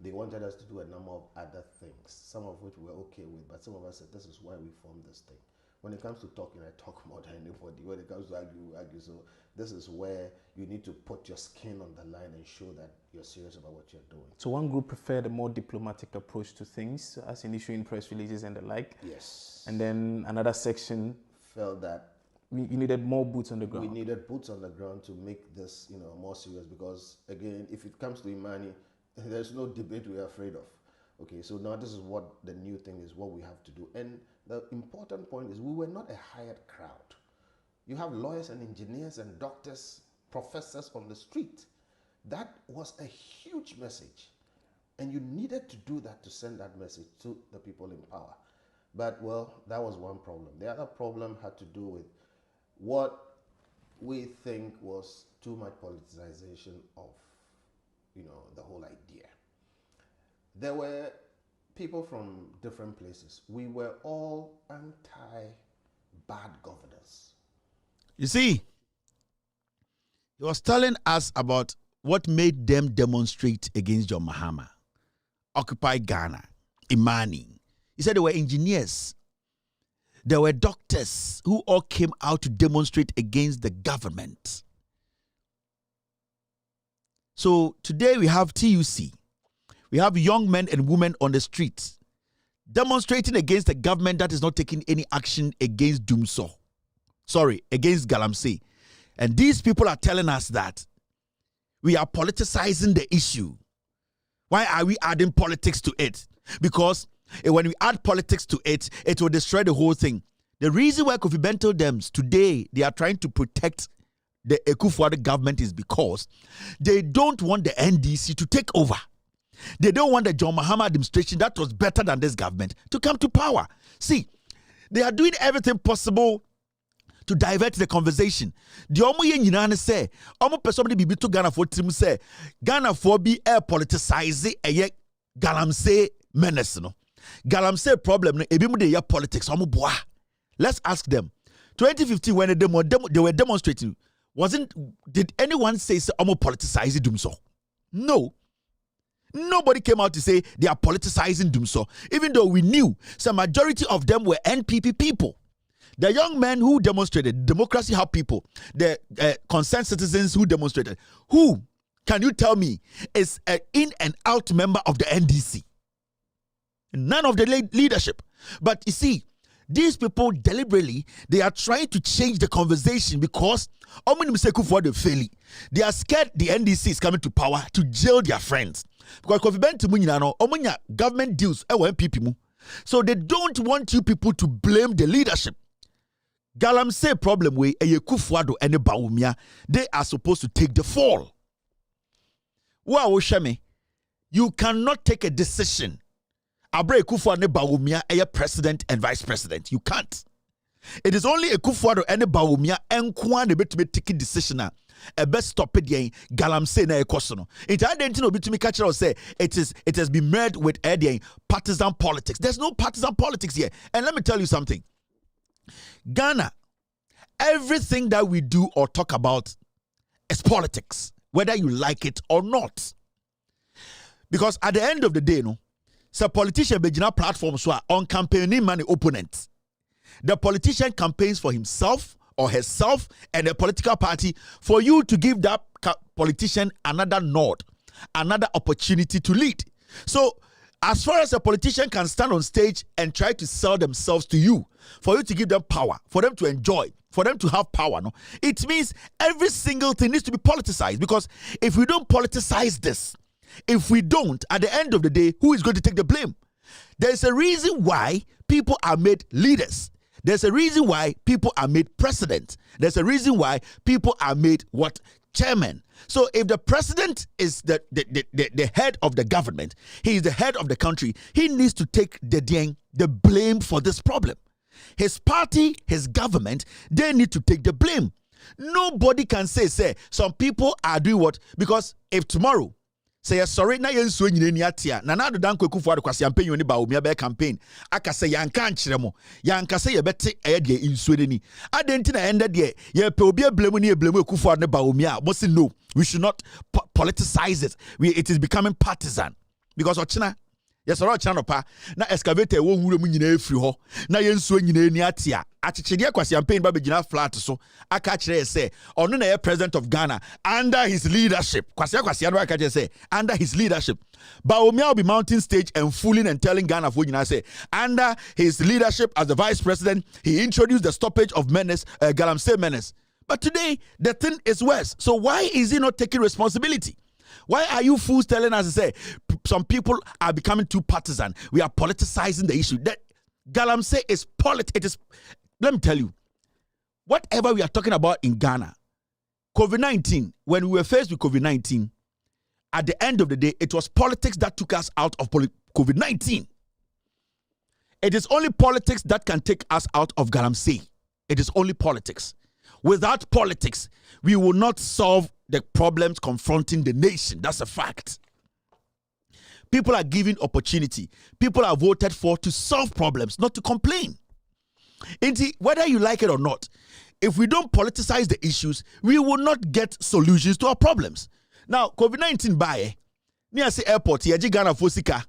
They wanted us to do a number of other things, some of which we were okay with, but some of us said, this is why we formed this thing. When it comes to talking, I talk more than anybody. When it comes to argue. So this is where you need to put your skin on the line and show that you're serious about what you're doing. So one group preferred a more diplomatic approach to things, as in issuing press releases and the like. Yes. And then another section felt that you needed more boots on the ground. We needed boots on the ground to make this, you know, more serious, because again, if it comes to Imani, there's no debate we're afraid of. Okay, so now this is what the new thing is, what we have to do. And the important point is we were not a hired crowd. You have lawyers and engineers and doctors, professors on the street. That was a huge message. And you needed to do that to send that message to the people in power. But, well, that was one problem. The other problem had to do with what we think was too much politicization of, you know, the whole idea. There were people from different places. We were all anti-bad governance. You see, he was telling us about what made them demonstrate against John Mahama, Occupy Ghana, Imani. He said there were engineers, there were doctors who all came out to demonstrate against the government. So today we have TUC. We have young men and women on the streets demonstrating against a government that is not taking any action against Doomsaw. Against Galamsey. And these people are telling us that we are politicizing the issue. Why are we adding politics to it? Because when we add politics to it, it will destroy the whole thing. The reason why Kofi Bento Dems today, they are trying to protect the Ekufuado government is because they don't want the NDC to take over. They don't want the John Mahama administration that was better than this government to come to power. See, they are doing everything possible to divert the conversation. The omo ye nyina say, omo person de bibi to Ghana for trim say, Ghana for be air politicize eye Galamsey menace no. Galamsey problem no ebi mu de ya politics omo boa. Let's ask them. 2015 when they were demonstrating, did anyone say omo politicize Doomsaw? No. Nobody came out to say they are politicizing Doomsaw, even though we knew some majority of them were NPP people. The young men who demonstrated, Democracy Hub people, the concerned citizens who demonstrated, who, can you tell me, is an in and out member of the NDC? None of the leadership. But you see, these people deliberately, they are trying to change the conversation because they are scared the NDC is coming to power to jail their friends. Because government deals, so they don't want you people to blame the leadership. Galamsey problem way Ekufuado and Bawumia, they are supposed to take the fall. Wow, Shame, you cannot take a decision. Abre Ekufuado and Bawumia are president and vice president. You can't. It is only Ekufuado and Bawumia and Kwan the bit to take a decision. A best stop it yen Galamsey na ekosono. It identity bit to me catch say it has been made with partisan politics. There's no partisan politics here. And let me tell you something. Ghana, everything that we do or talk about is politics, whether you like it or not. Because at the end of the day, no, so politician begin platforms so on campaigning money opponents. The politician campaigns for himself or herself and a political party for you to give that politician another nod, another opportunity to lead. So as far as a politician can stand on stage and try to sell themselves to you, for you to give them power, for them to enjoy, for them to have power, no, it means every single thing needs to be politicized. Because if we don't politicize this, if we don't, at the end of the day, who is going to take the blame? There is a reason why people are made leaders. There's a reason why people are made president. There's a reason why people are made what? Chairman. So if the president is the head of the government, he is the head of the country, he needs to take the blame for this problem. His party, his government, they need to take the blame. Nobody can say some people are doing what? Because if tomorrow, say sorry na yen so nyine ni atia na na do dan kwakufu ade kwase campaign oni ba omi be campaign aka say yanka nkyere mo yanka say ye bete eye de insuo ni ade na ende de ye pe obi ablemu ni eblemu ekufu ade ba omi a mo say no, we should not politicize it. It is becoming partisan because ochina yes oro ochina no pa na excavator wo nwura mu nyina efiri ho na yen so nyina ni atia achichide kwase campaign ba begina flat so aka kire say ono na ye president of Ghana under his leadership kwase no aka kire say under his leadership Baumia will be mounting stage and fooling and telling Ghana for you say under his leadership as the vice president he introduced the stoppage of menace Galamsey menace. But today the thing is worse. So why is he not taking responsibility? Why are you fools telling us to say some people are becoming too partisan? We are politicizing the issue. That Galamsey is it is. Let me tell you, whatever we are talking about in Ghana, COVID-19, when we were faced with COVID-19, at the end of the day, it was politics that took us out of COVID-19. It is only politics that can take us out of Galamsey. It is only politics. Without politics, we will not solve the problems confronting the nation. That's a fact. People are given opportunity. People are voted for to solve problems, not to complain. Whether you like it or not, if we don't politicize the issues, we will not get solutions to our problems. Now, COVID-19 by near say airport, ye Ghana Fosika,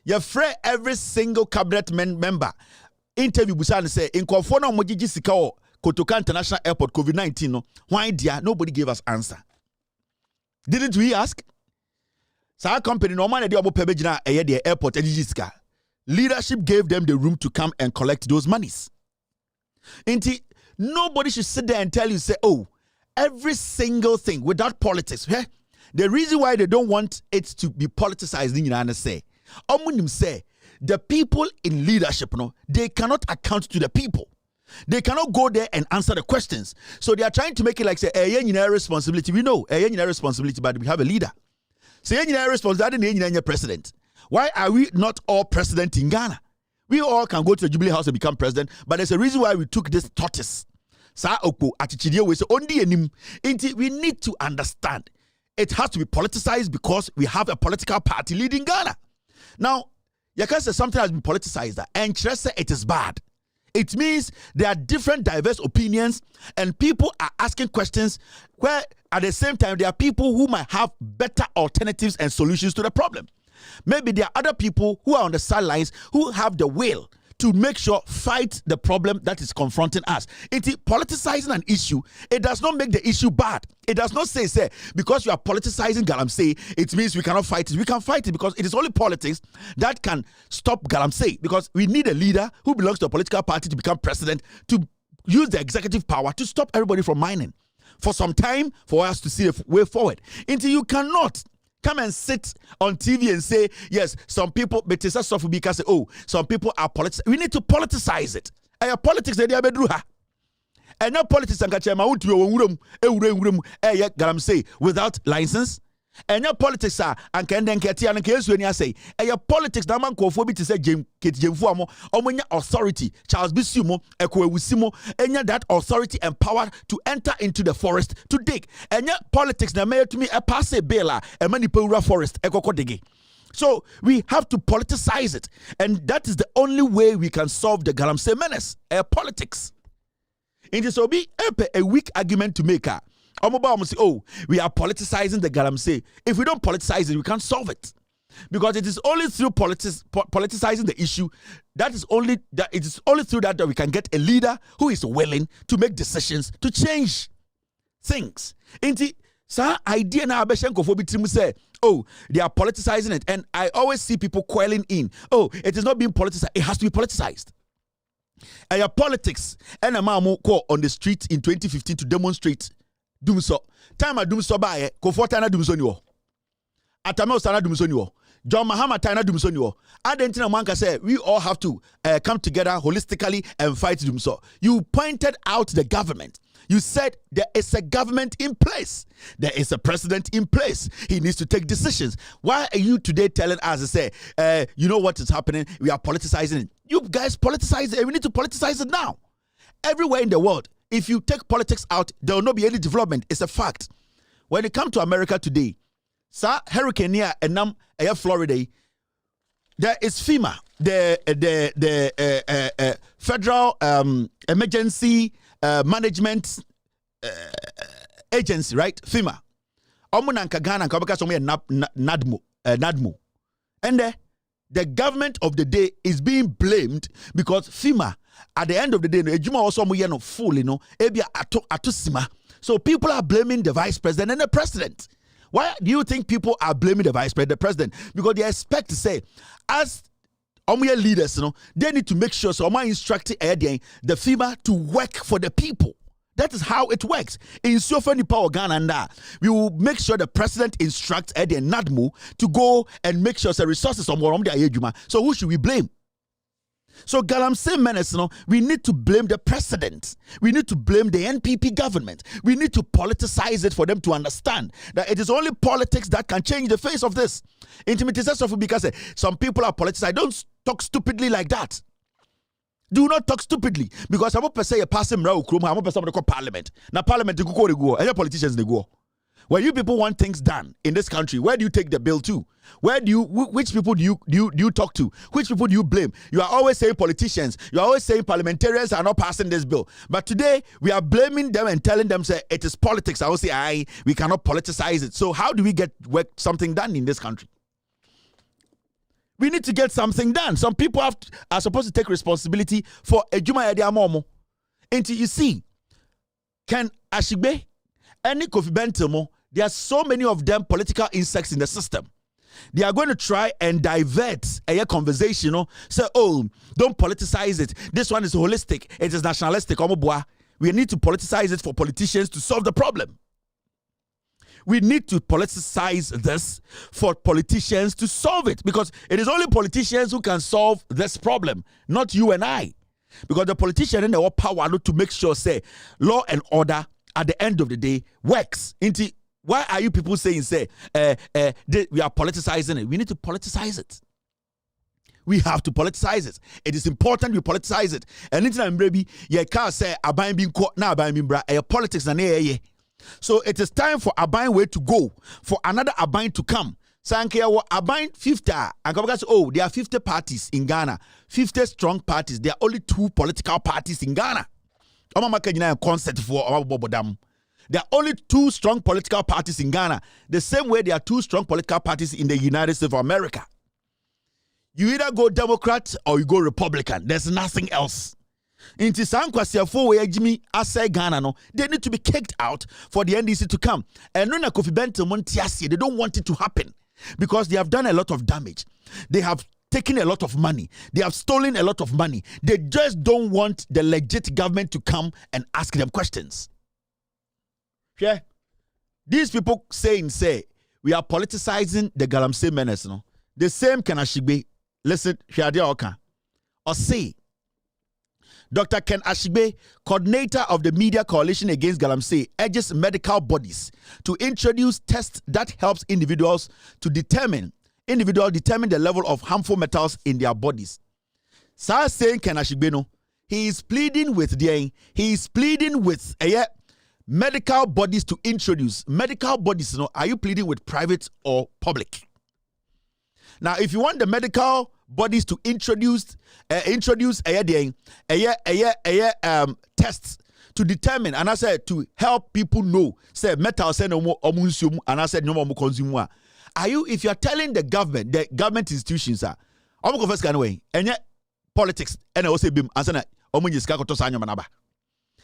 ye free every single cabinet member interview Busan say in Kofona Mojiji Sika Kotoka International Airport COVID-19 no why dear nobody gave us answer. Didn't we ask? So our company no man dey obo pebejina eye the airport Ejiji leadership gave them the room to come and collect those monies. Nobody should sit there and tell you, say, oh, every single thing without politics. Yeah? The reason why they don't want it to be politicized, say, the people in leadership, no, they cannot account to the people. They cannot go there and answer the questions. So they are trying to make it like, say, responsibility. We know, responsibility, but we have a leader. Say, responsibility, president. Why are we not all president in Ghana? We all can go to the Jubilee House and become president, but there's a reason why we took this tortoise. We need to understand it has to be politicized because we have a political party leading Ghana. Now, you can say something has been politicized and just say it is bad. It means there are different diverse opinions and people are asking questions where at the same time there are people who might have better alternatives and solutions to the problem. Maybe there are other people who are on the sidelines who have the will to make sure fight the problem that is confronting us. Politicizing an issue, it does not make the issue bad. It does not say because you are politicizing Galamsey, it means we cannot fight it. We can fight it because it is only politics that can stop Galamsey, because we need a leader who belongs to a political party to become president to use the executive power to stop everybody from mining for some time for us to see a way forward. You cannot come and sit on TV and say, yes, some people, but it's a because say, oh, some people are politics. We need to politicize it. And politics, they are bedruha. And now politics and Galamsey without license. And your politics are and can then get here and case when you say, and your politics, the man called for me to say, Jim Fuamo, Omania authority, Charles Bisumo, Equusimo, and that authority and power to enter into the forest to dig. And your politics, the mayor to me, a passe bela, a manipura forest, Ecokodigi. So we have to politicize it. And that is the only way we can solve the Galamsey menace, politics. It is a weak argument to make her. Oh, we are politicizing the Galamsey. If we don't politicize it, we can't solve it. Because it is only through politicizing the issue it is only through that we can get a leader who is willing to make decisions to change things. Idea na say, oh, they are politicizing it. And I always see people quelling in. Oh, it is not being politicized. It has to be politicized. And your politics and a man call on the street in 2015 to demonstrate Dumso. Time a Dumso bae, Kofota na Dumso niwo. Atame osana Dumso niwo. John Mahama Taina Dumsonio. Adentina Manka said we all have to come together holistically and fight Dumso. You pointed out the government. You said there is a government in place. There is a president in place. He needs to take decisions. Why are you today telling us to say, you know what is happening? We are politicizing it. You guys politicize it. We need to politicize it now. Everywhere in the world, if you take politics out, there will not be any development. It's a fact. When it comes to America today, sir, hurricane here and Florida, there is FEMA, the federal emergency management agency, right? FEMA. Omunanka Ghana kabaka NADMO. And the government of the day is being blamed because FEMA at the end of the day ejuma also mo no full ebia atusima. So people are blaming the vice president and the president. Why do you think people are blaming the vice president, the president? Because they expect to say, as leaders, they need to make sure so instructing the FEMA to work for the people. That is how it works. In so many power Ghana, we will make sure the president instructs the NADMO to go and make sure the resources are more on the Ayejuma. So who should we blame? So Galamsey menace, we need to blame the president. We need to blame the NPP government. We need to politicize it for them to understand that it is only politics that can change the face of this. Intimidation because some people are politicized. Don't talk stupidly like that. Do not talk stupidly because I'm going to say a passing row, I'm going to say parliament. Now parliament they go, and politicians they go. When you people want things done in this country, where do you take the bill to? Which people do you talk to? Which people do you blame? You are always saying politicians. You are always saying parliamentarians are not passing this bill. But today we are blaming them and telling them say it is politics. I will say we cannot politicize it. So how do we get something done in this country? We need to get something done. Some people are supposed to take responsibility for a Juma Ediamomo. Until you see, Ken Ashigbe, any Kofi Bentimo, there are so many of them political insects in the system. They are going to try and divert a conversation, say, oh, don't politicize it. This one is holistic. It is nationalistic. We need to politicize it for politicians to solve the problem. We need to politicize this for politicians to solve it because it is only politicians who can solve this problem, not you and I. Because the politician in the power to make sure, say, law and order at the end of the day works. Why are you people saying, say, we are politicizing it? We need to politicize it. We have to politicize it. It is important we politicize it. And in time, baby, you can't say, abayin bin court, na abayin bin bra, politics na ne. So it is time for Abayin way to go, for another Abayin to come. Sanke Abayin 50, and come say, oh, there are 50 parties in Ghana, 50 strong parties. There are only 2 political parties in Ghana. Concept for there are only 2 strong political parties in Ghana. The same way there are 2 strong political parties in the United States of America. You either go Democrat or you go Republican. There's nothing else. Inti sankwasiafo we Jimmy asay Ghana no, they need to be kicked out for the NDC to come. And no na Kofi Benton they don't want it to happen because they have done a lot of damage. They have taken a lot of money. They have stolen a lot of money. They just don't want the legit government to come and ask them questions. Yeah. These people say we are politicizing the Galamsey menace, no. The same can Ashigbe. Listen, or say Dr. Ken Ashigbe, coordinator of the Media Coalition Against Galamsey, urges medical bodies to introduce tests that helps individuals determine the level of harmful metals in their bodies. Sa saying Ken Ashigbe no, he is pleading with medical bodies to introduce medical bodies. No, are you pleading with private or public? Now, if you want the medical bodies to introduce tests to determine, and I said to help people know, say metal say no more and I said no more consume. Are you, if you are telling the government institutions are first kind of way, and yet politics and I also bim answer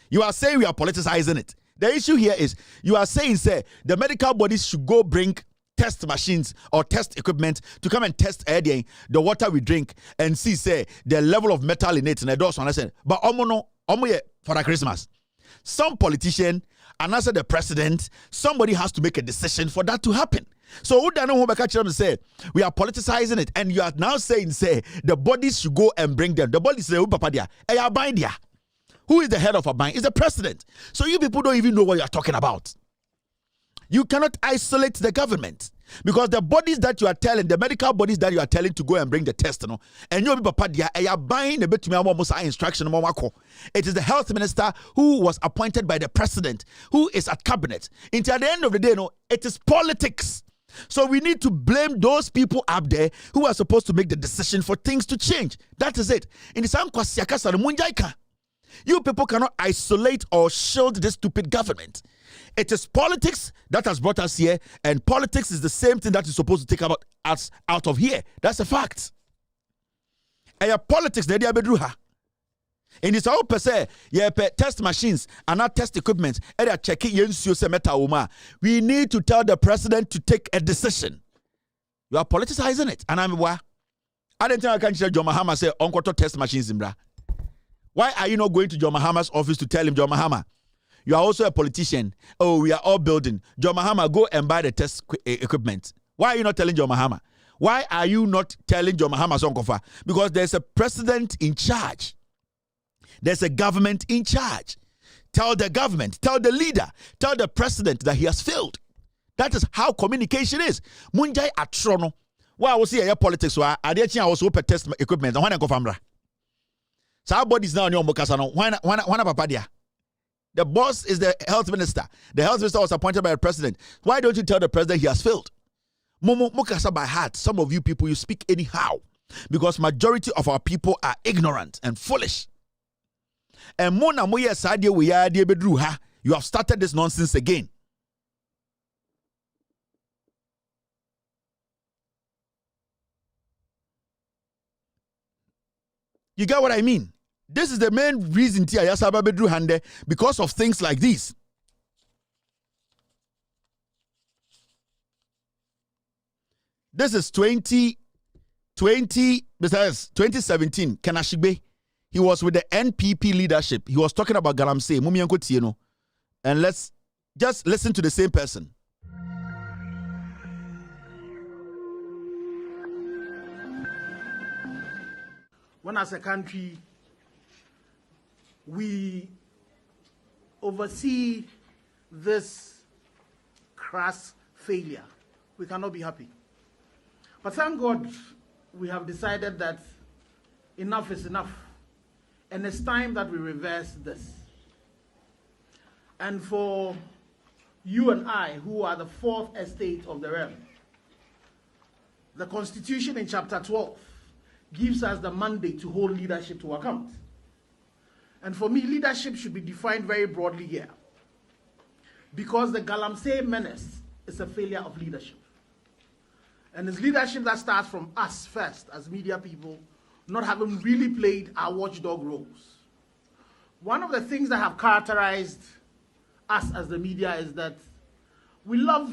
you are saying we are politicizing it. The issue here is you are saying say the medical bodies should go bring test machines or test equipment to come and test the water we drink and see say the level of metal in it and those one I said but for Christmas some politician and answer the president, somebody has to make a decision for that to happen. So who don't know who say we are politicizing it, and you are now saying say the bodies should go and bring them. The bodies say who is the head of a bank? Is the president. So you people don't even know what you are talking about. You cannot isolate the government because the bodies that you are telling, the medical bodies that you are telling to go and bring the test, and you papa dia buying a bit to me instruction. It is the health minister who was appointed by the president, who is at cabinet. Until at the end of the day, it is politics. So we need to blame those people up there who are supposed to make the decision for things to change. That is it. In the same you people cannot isolate or shield this stupid government. It is politics that has brought us here, and politics is the same thing that is supposed to take us out of here. That's a fact. And politics, they are bedruha. In this whole per se, test machines and not test equipment. We need to tell the president to take a decision. You are politicizing it. And I didn't think I can tell John Mahama say, Uncle test machines in bra. Why are you not going to John Mahama's office to tell him, John Mahama, you are also a politician. Oh, we are all building. John Mahama, go and buy the test equipment. Why are you not telling John Mahama? Why are you not telling John Mahama Sonkofa? Because there's a president in charge. There's a government in charge. Tell the government, tell the leader, tell the president that he has failed. That is how communication is. Munjai atrono. Why I was here politics? Why I didn't I was open test equipment. Why not go famra? So our bodies now on your mokasano. Why not papa dia? The boss is the health minister. The health minister was appointed by the president. Why don't you tell the president he has failed? Momo mokasa by heart. Some of you people, you speak anyhow. Because majority of our people are ignorant and foolish. And mona moye sadie we are de bedru ha. You have started this nonsense again. You get what I mean? This is the main reason Tia Yasaba Bedru Hande, because of things like this. This is 2017, Kanashigbe. He was with the NPP leadership. He was talking about Galamsey, Mumianko Tieno. And let's just listen to the same person. When as a country, we oversee this crass failure, we cannot be happy. But thank God we have decided that enough is enough. And it's time that we reverse this. And for you and I, who are the fourth estate of the realm, the Constitution in chapter 12 gives us the mandate to hold leadership to account. And for me, leadership should be defined very broadly here. Because the Galamsey menace is a failure of leadership. And it's leadership that starts from us first, as media people, not having really played our watchdog roles. One of the things that have characterized us as the media is that we love,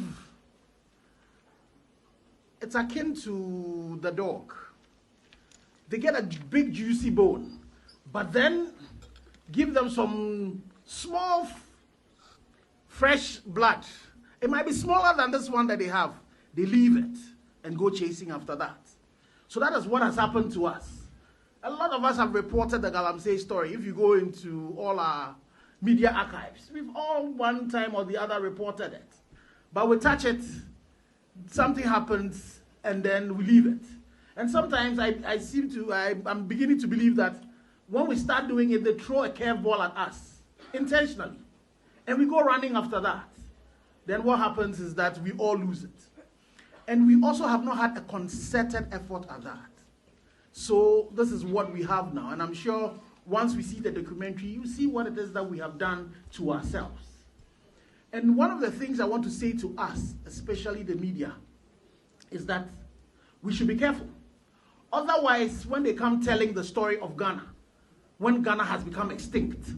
it's akin to the dog. They get a big juicy bone, but then give them some small fresh blood. It might be smaller than this one that they have. They leave it and go chasing after that. So that is what has happened to us. A lot of us have reported the Galamsey story. If you go into all our media archives, we've all one time or the other reported it. But we touch it, something happens, and then we leave it. And sometimes I'm beginning to believe that when we start doing it, they throw a curveball at us, intentionally. And we go running after that. Then what happens is that we all lose it. And we also have not had a concerted effort at that. So this is what we have now. And I'm sure once we see the documentary, you see what it is that we have done to ourselves. And one of the things I want to say to us, especially the media, is that we should be careful. Otherwise, when they come telling the story of Ghana, when Ghana has become extinct,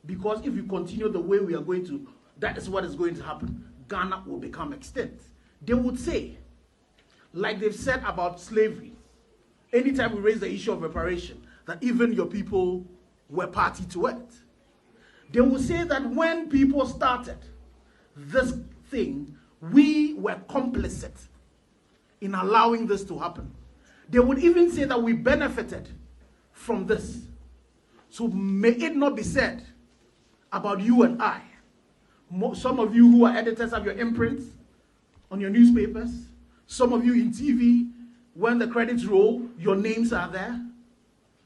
because if we continue the way we are going to, that is what is going to happen. Ghana will become extinct. They would say, like they've said about slavery, anytime we raise the issue of reparation, that even your people were party to it. They will say that when people started this thing, we were complicit in allowing this to happen. They would even say that we benefited from this. So may it not be said about you and I. Some of you who are editors have your imprints on your newspapers. Some of you in TV, when the credits roll, your names are there.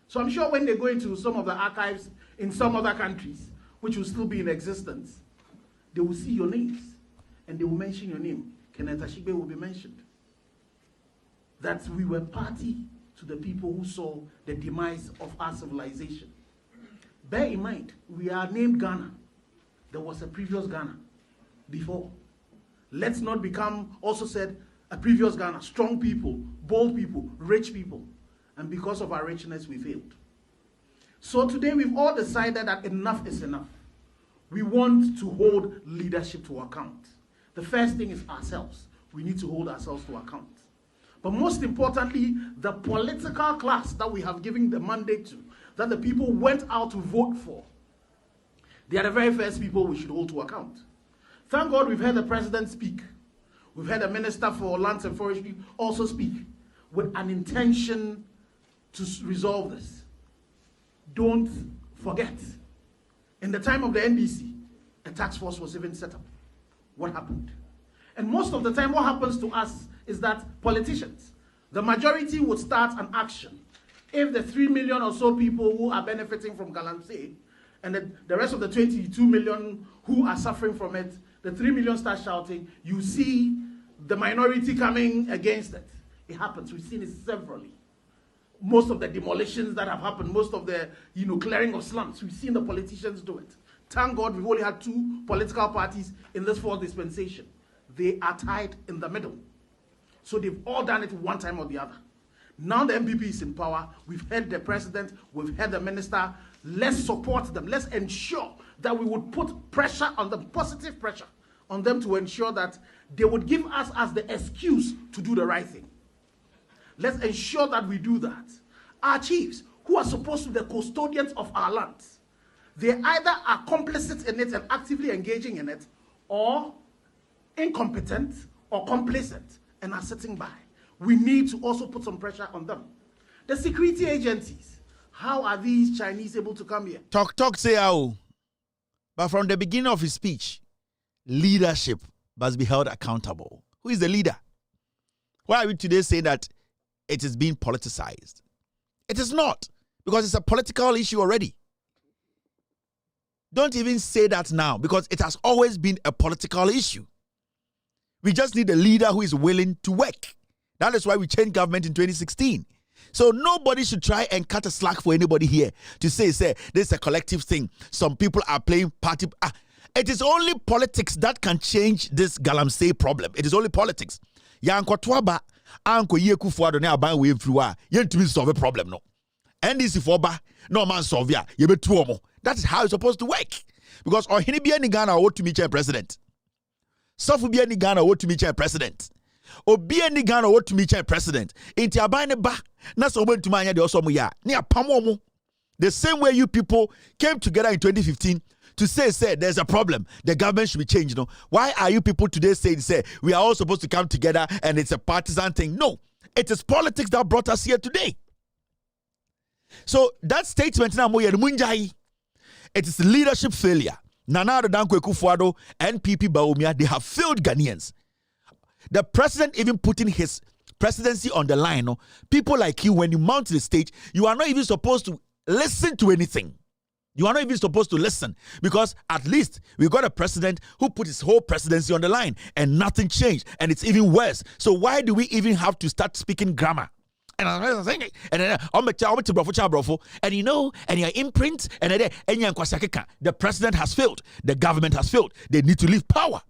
So I'm sure when they go into some of the archives in some other countries, which will still be in existence, they will see your names and they will mention your name. Kenneth Ashigbe will be mentioned. That we were party to the people who saw the demise of our civilization. Bear in mind, we are named Ghana. There was a previous Ghana before. Let's not become, also said, a previous Ghana. Strong people, bold people, rich people. And because of our richness, we failed. So today we've all decided that enough is enough. We want to hold leadership to account. The first thing is ourselves. We need to hold ourselves to account. But most importantly, the political class that we have given the mandate to, that the people went out to vote for, they are the very first people we should hold to account. Thank God we've heard the president speak. We've heard the Minister for Lands and Forestry also speak with an intention to resolve this. Don't forget, in the time of the NDC, a task force was even set up. What happened? And most of the time, what happens to us is that politicians, the majority would start an action. If the 3 million or so people who are benefiting from Galamsey and the rest of the 22 million who are suffering from it, the 3 million start shouting, you see the minority coming against it. It happens. We've seen it severally. Most of the demolitions that have happened, most of the clearing of slums, we've seen the politicians do it. Thank God we've only had 2 political parties in this 4th dispensation. They are tied in the middle. So they've all done it one time or the other. Now the MPP is in power. We've heard the president, we've heard the minister. Let's support them. Let's ensure that we would put pressure on them, positive pressure on them to ensure that they would give us as the excuse to do the right thing. Let's ensure that we do that. Our chiefs, who are supposed to be the custodians of our lands, they either are complicit in it and actively engaging in it, or incompetent or complacent and are sitting by. We need to also put some pressure on them. The security agencies, how are these Chinese able to come here? Talk say how. But from the beginning of his speech, leadership must be held accountable. Who is the leader? Why are we today saying that it is being politicized? It is not, because it's a political issue already. Don't even say that now, because it has always been a political issue. We just need a leader who is willing to work. That is why we changed government in 2016. So nobody should try and cut a slack for anybody here to say this is a collective thing. Some people are playing party. It is only politics that can change this Galamsey problem. It is only politics. Yankotwaba anko yeku fuado ne aban we mfriwa yentumi solve a problem no. NDC for ba no man solve ya yebetu omo. That is how it's supposed to work. Because ohini bia ni Ghana want to meet a president. Sofu bia ni Ghana want to meet a president. Obia ni Ghana want to meet a president. Inti aban ne ba na so obo ntuma anya de osomo ya. Ni apamo mo. The same way you people came together in 2015 to say there's a problem, the government should be changed. No, why are you people today saying we are all supposed to come together and it's a partisan thing? No, it is politics that brought us here today. So that statement now, it is leadership failure. Nana Addo Dankwa Akufo-Addo, NPP Bawumia, they have failed Ghanaians. The president even putting his presidency on the line. No, people like you, when you mount the stage, you are not even supposed to listen to anything. You are not even supposed to listen, because at least we got a president who put his whole presidency on the line and nothing changed, and it's even worse. So why do we even have to start speaking grammar? And you know, and your imprint, and the president has failed, the government has failed. They need to leave power.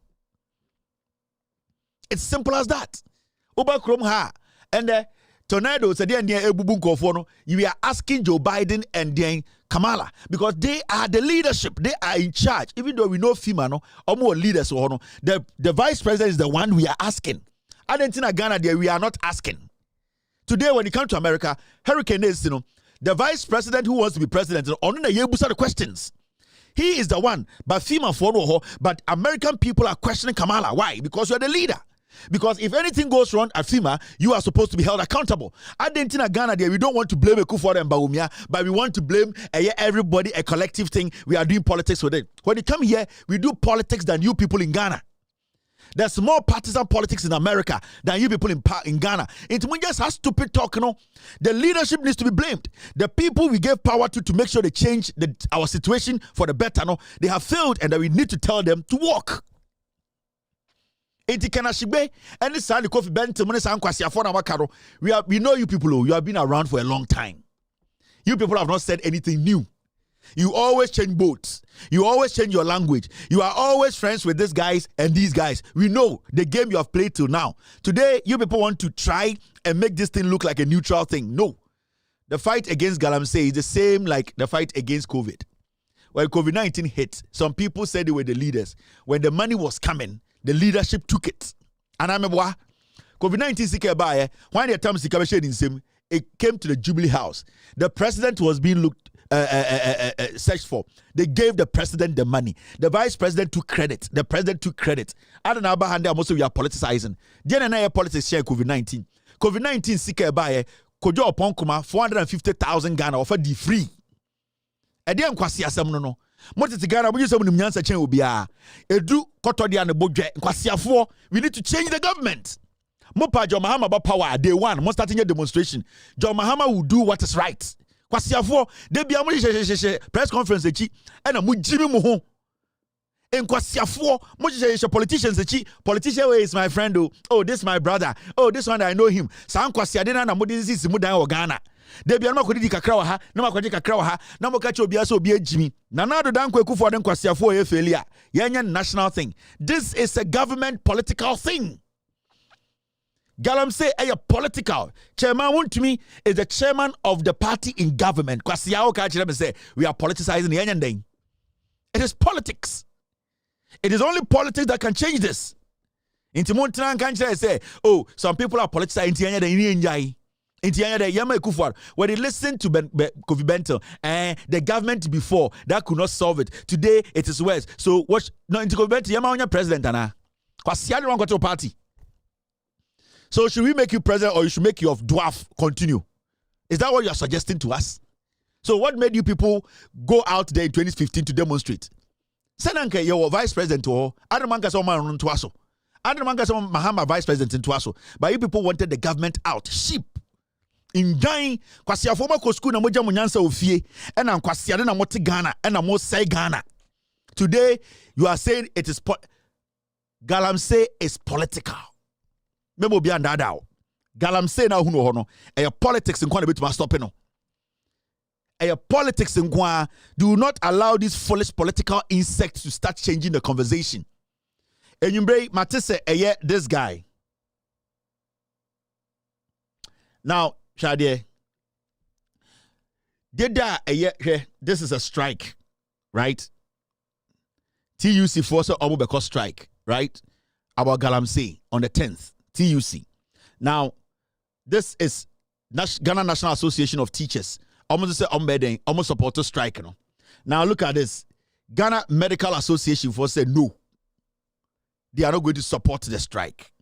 It's simple as that. And tornadoes, you are asking Joe Biden and then Kamala, because they are the leadership, they are in charge. Even though we know FEMA, or more leaders, the vice president is the one we are asking. Argentina, Ghana, there we are not asking. Today, when you come to America, Hurricane is, the vice president who wants to be president, on the questions. He is the one. But FEMA for no, but American people are questioning Kamala. Why? Because you're the leader. Because if anything goes wrong at FEMA, you are supposed to be held accountable. Argentina, Ghana, there we don't want to blame Ekufuor and Bawumia, but we want to blame everybody, a collective thing. We are doing politics with it. When you come here, we do politics than you people in Ghana. There's more partisan politics in America than you people in Ghana. It just has stupid talk, you know. The leadership needs to be blamed. The people we gave power to make sure they change our situation for the better, no, they have failed, and that we need to tell them to work. We know you people, you have been around for a long time. You people have not said anything new. You always change boats. You always change your language. You are always friends with these guys and these guys. We know the game you have played till now. Today, you people want to try and make this thing look like a neutral thing. No. The fight against Galamsey is the same like the fight against COVID. When COVID-19 hit, some people said they were the leaders. When the money was coming, the leadership took it. And I remember COVID-19 when the time it came to the Jubilee House. The president was being searched for. They gave the president the money. The vice president took credit. The president took credit. I don't know about also we are politicizing. DNA politics share COVID-19. COVID-19 kojo oponkuma 450,000 Ghana offer the free. Edian kwasi asem no. Motiti Ghana bu yusem nim nyansa chen obia. Edu kotodi an bodwe kwasiafo. We need to change the government. Mopa John Mahama about power day one. Most starting a demonstration. John Mahama will do what is right. Kwasiafo de bia mo press conference echi and mo jimi mo ho. En kwasiafo mo politicians echi. Politician is my friend oh this my brother. Oh this one I know him. San kwasiade na mo dis is mo dan o Ghana. De bia no makodi kakra wa ha, na makodi kakra wa ha, na mo ka che obi aso obi ajimi. Na na do dan Ekufuor den kwasiafo e failure. Yenya national thing. This is a government political thing. Galamsey a political. Chairman want to me is the chairman of the party in government. Kwasiao ka chire me say we are politicizing the Kenyan thing. It is politics. It is only politics that can change this. Inti Montana can say, oh, some people are politicizing Kenyan thing. When they listen to Kofi Bento and the government before that could not solve it. Today it is worse. So what? No, into Kofi Bento, Yama president ana. Kwasiao don't go to party. So should we make you president or you should make your dwarf continue? Is that what you are suggesting to us? So what made you people go out there in 2015 to demonstrate? Senanke, your vice president or Adamanka someone to us. Adamanka some Mahama vice president into us. But you people wanted the government out. Sheep. In dying, Kwasia former school na moja munyansa ofie, and I'm Kwasia na moti Ghana, and I'm say Ghana. Today, you are saying it is Galamsey is political. Memo bi anda da. Galamsey na hunu hono. E politics in kwana betu stop no. E politics in kwa. Do not allow these foolish political insects to start changing the conversation. Enyumbre matese this guy. Now, Shadie, this is a strike, right? TUC force Obubeko strike, right? About Galamsey on the 10th. TUC. Now, this is Ghana National Association of Teachers. Almost say almost support to strike. You know? Now look at this. Ghana Medical Association for said no. They are not going to support the strike.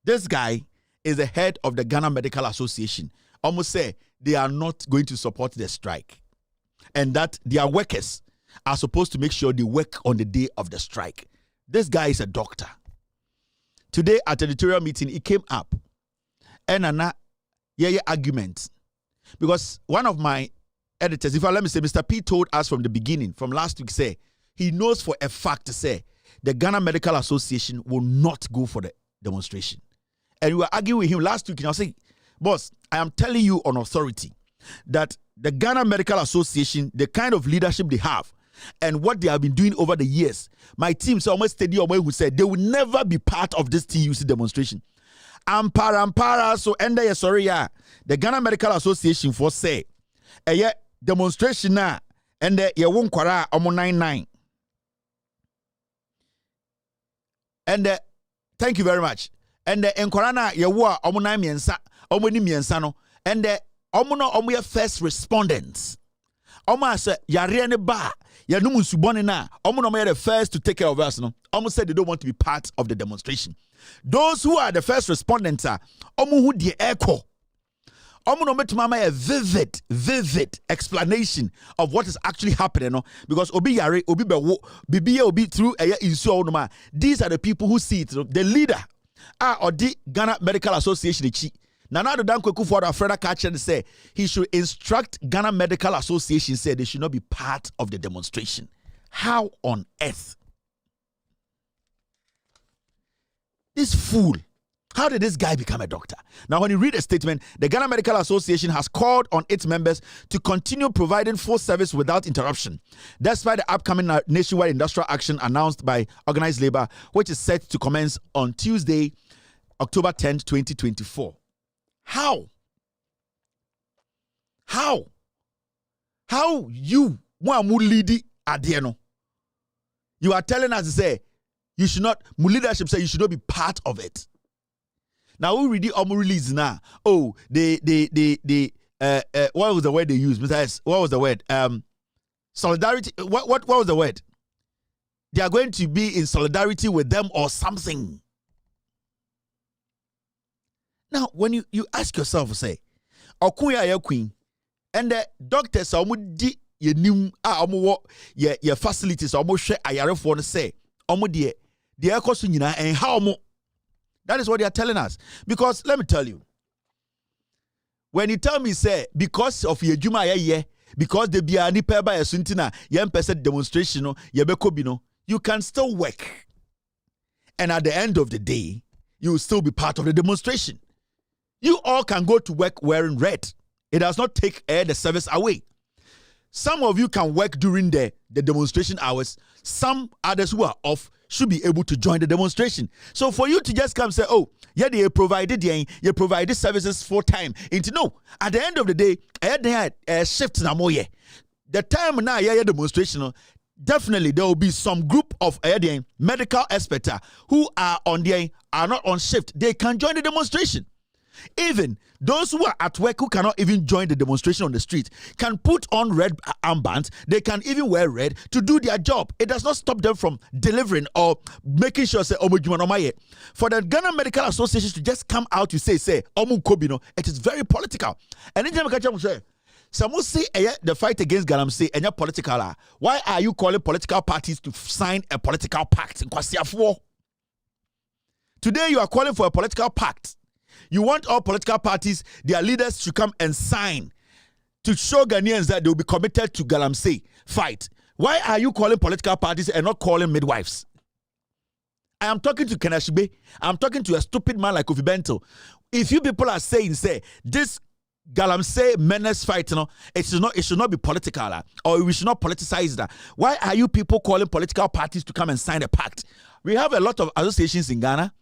This guy is the head of the Ghana Medical Association. Almost say they are not going to support the strike. And that their workers are supposed to make sure they work on the day of the strike. This guy is a doctor. Today at editorial meeting, it came up and argument. Because one of my editors, if I let me say, Mr. P told us from the beginning, from last week, say, he knows for a fact to say the Ghana Medical Association will not go for the demonstration. And we were arguing with him last week, and I was saying, boss, I am telling you on authority that the Ghana Medical Association, the kind of leadership they have, and what they have been doing over the years, my team so almost steady away who said they will never be part of this TUC demonstration. Ampara, so end sorry, yeah. The Ghana Medical Association for say, demonstration na, and ye won't kwara omo 99. And thank you very much. And the enkorana ye wo omo 9 miensa, omo ni miensa no, and the omo no omo ye first respondents. Oma say yare ne ba ya no musubone na omo no the first to take care of us no. Omo said they don't want to be part of the demonstration. Those who are the first respondents are omo who the echo. Omo no metumama a vivid explanation of what is actually happening no, because obi yare obi bewo bibi obi through insu no ma. These are the people who see it. No? The leader or the Ghana Medical Association chi. Nana Addo Dankwa Akufo-Addo Afreda Kachin say he should instruct Ghana Medical Association say they should not be part of the demonstration. How on earth? This fool. How did this guy become a doctor? Now, when you read a statement, the Ghana Medical Association has called on its members to continue providing full service without interruption, despite the upcoming nationwide industrial action announced by Organized Labour, which is set to commence on Tuesday, October 10th, 2024. How you lead Adieno? You are telling us to say you should not, leadership say you should not be part of it. Now we read the release now. Oh, what was the word they used? What was the word? Solidarity. What was the word? They are going to be in solidarity with them or something. Now, when you ask yourself, say, Okuya ya queen, and the doctors are di ye nim ye facilities almost share ayare for say, the ekosunyina and how mo. That is what they are telling us. Because let me tell you, when you tell me, say, because of your Juma ye, because the Biani Peba Suntina, young person demonstration, Yebekobino, you can still work. And at the end of the day, you will still be part of the demonstration. You all can go to work wearing red. It does not take the service away. Some of you can work during the demonstration hours. Some others who are off should be able to join the demonstration. So for you to just come say, oh, yeah, they provided services for time. No, at the end of the day, shift na moye. The time now, demonstration, definitely there will be some group of medical experts who are not on shift. They can join the demonstration. Even those who are at work who cannot even join the demonstration on the street can put on red armbands. They can even wear red to do their job. It does not stop them from delivering or making sure say for the Ghana Medical Association to just come out to say it is very political. And then say some will say the fight against Galamsey and political. Why are you calling political parties to sign a political pact? Today you are calling for a political pact. You want all political parties, their leaders to come and sign to show Ghanaians that they will be committed to Galamsey fight. Why are you calling political parties and not calling midwives? I am talking to Kenashibe. I'm talking to a stupid man like Kofi Bento. If you people are saying, say, this Galamsey menace fight, it should not be political, or we should not politicize that. Why are you people calling political parties to come and sign a pact? We have a lot of associations in Ghana.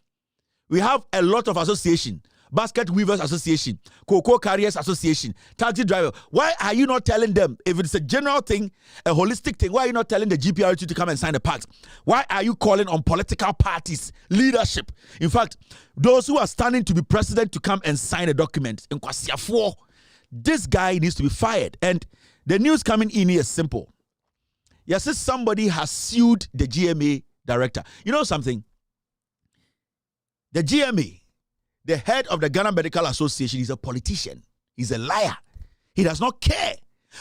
We have a lot of associations. Basket Weavers Association, Cocoa Carriers Association, Taxi Driver. Why are you not telling them, if it's a general thing, a holistic thing, why are you not telling the GPRT to come and sign the pact? Why are you calling on political parties, leadership? In fact, those who are standing to be president to come and sign a document. In Kwasiafo, this guy needs to be fired. And the news coming in here is simple. Yes, somebody has sued the GMA director. You know something? The GMA, the head of the Ghana Medical Association, is a politician. He's a liar. He does not care.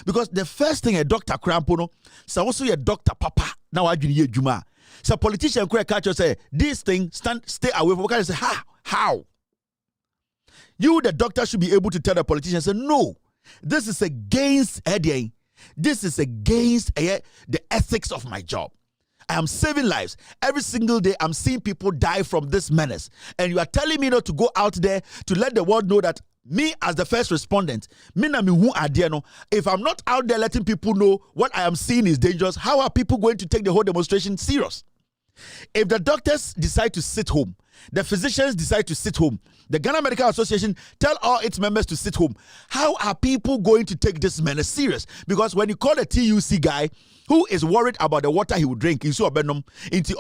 Because the first thing a doctor Krampono, so also a doctor Papa, now I do Juma. So politician catch say, this thing, stay away from it. Say, how? You, the doctor, should be able to tell the politician, say, no, this is against ADA. This is against the ethics of my job. I am saving lives. Every single day, I'm seeing people die from this menace. And you are telling me not to go out there to let the world know that me, as the first respondent, if I'm not out there letting people know what I am seeing is dangerous, how are people going to take the whole demonstration serious? If the doctors decide to sit home, the physicians decide to sit home, the Ghana Medical Association tell all its members to sit home, how are people going to take this menace serious? Because when you call a TUC guy who is worried about the water he will drink into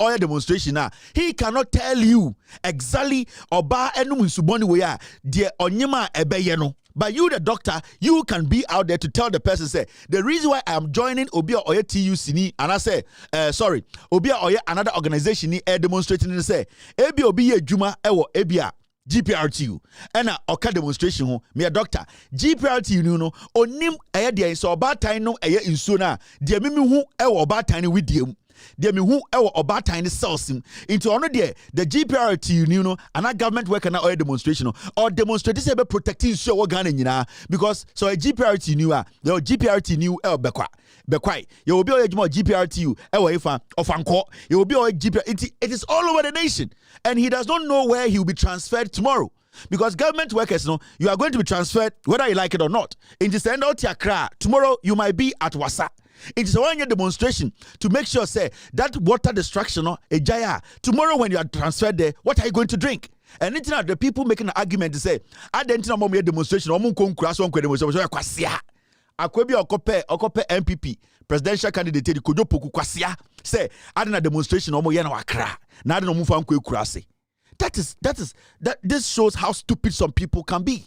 oil demonstration now, he cannot tell you exactly oba enum suboni we are de onyema ebeye no But you, the doctor, you can be out there to tell the person, say, the reason why I'm joining Obia Oye TUC, and I say, sorry, Obia Oye another organization ni demonstrating and say, Ebi Obi Juma Ewo Ebia GPRTU. And oka demonstration ho, me a doctor. GPRTU no onim eye dia so oba tan no eye insuo na dia mimi hu ewo oba tan ni widiem. Dia me hu ewo oba tan ni cells into ono there the GPRTU no and a government worker na oil demonstration or demonstrate say be protecting so wo Ghana nyina because so a GPRTU the GPRTU bekwai you will be all GPRTU ewo ifa ofanko you will be all GPRTU it is all over the nation and he does not know where he will be transferred tomorrow. Because government workers, you are going to be transferred whether you like it or not. In the end out Accra, tomorrow you might be at Wasa. It is a 1 year demonstration to make sure say that water destruction a jaya. Tomorrow when you are transferred there, what are you going to drink? And it's not the people making an argument to say, I didn't know more demonstration or demonstration. Akwebi okope MPP presidential candidate Kojo Poku kwasia say I didn't demonstration or more Akra. Now I don't move on kurase. That this shows how stupid some people can be.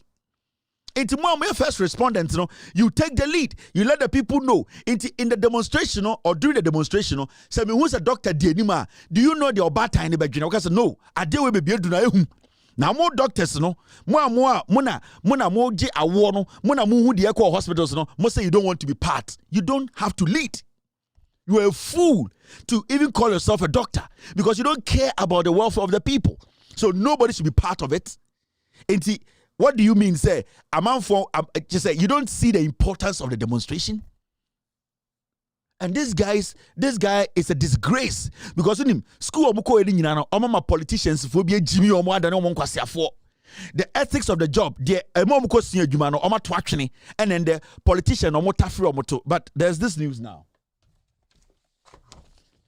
Into more first respondents, you take the lead. You let the people know. In the demonstration or during the demonstration, say me who's a doctor Dienima. Do you know the obata in the bedroom? Because no, I deal with be do now more doctors muna mo je awo muna mo hu de hospitals mo say you don't want to be part. You don't have to lead. You are a fool to even call yourself a doctor because you don't care about the welfare of the people. So nobody should be part of it. And what do you mean, say, just say you don't see the importance of the demonstration? And this guy is a disgrace because in him school my politicians for be Jimmy or more than the ethics of the job, the and then the politician or moto. But there's this news now.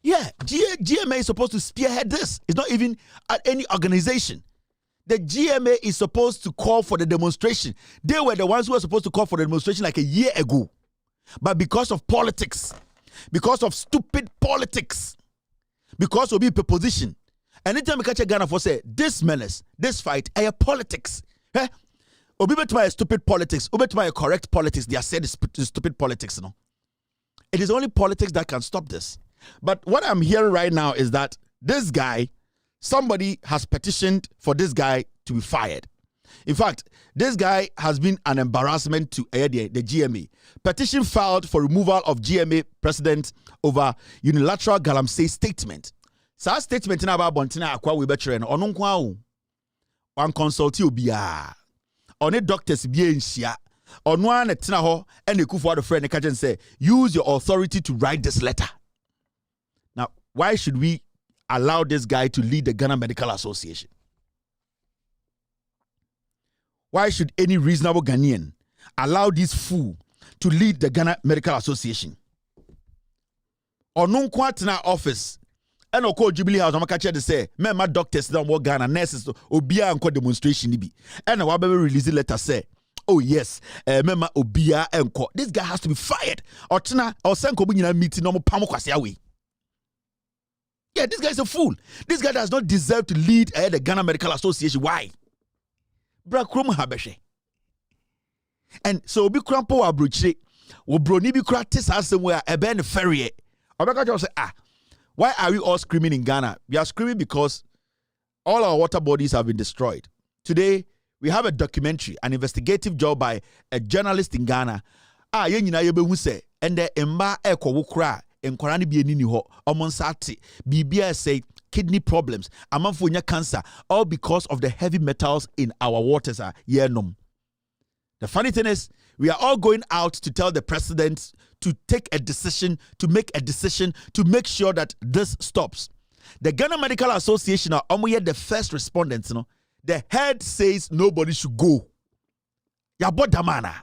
Yeah, GMA is supposed to spearhead this. It's not even at any organization. The GMA is supposed to call for the demonstration. They were the ones who were supposed to call for the demonstration like a year ago. But because of politics, because of stupid politics, because of people position, anytime we catch a Ghana for say, this menace, this fight, a politics. Obi betuma stupid politics, obi betuma correct politics, they are said stupid politics. It is only politics that can stop this. But what I'm hearing right now is that this guy, somebody has petitioned for this guy to be fired. In fact, this guy has been an embarrassment to the GMA. Petition filed for removal of GMA president over unilateral galamsey statement. So our statement in about Bontina Akwa Webetren on Unkwa one consulti ubia on a doctors bien shia on one etinaho and a kufu the friend and say use your authority to write this letter. Now, why should we allow this guy to lead the Ghana Medical Association? Why should any reasonable Ghanaian allow this fool to lead the Ghana Medical Association? Or no in our office and call Jubilee House, I'm catch to say, my doctors don't work Ghana nurses Obia and demonstration be. And I will release a letter say, oh yes, Mema Obia and this guy has to be fired. Or Tina or Sanko meeting no more Pamokwasiawi. Yeah, this guy is a fool. This guy does not deserve to lead the Ghana Medical Association. Why? Brakrum habeshe. And so be crampo abruche. Wo broni bi kratis asem a ben ferry. Obeka just say, why are we all screaming in Ghana? We are screaming because all our water bodies have been destroyed. Today, we have a documentary, an investigative job by a journalist in Ghana. Ye nyina ye behu se and the emba ekwo wokra enkwara bi enini ho omonsate bibia say kidney problems amanfonya cancer all because of the heavy metals in our waters yenom. The funny thing is we are all going out to tell the president to take a decision, to make a decision to make sure that this stops. The Ghana Medical Association are the first respondents, the head says nobody should go. Yabodamana.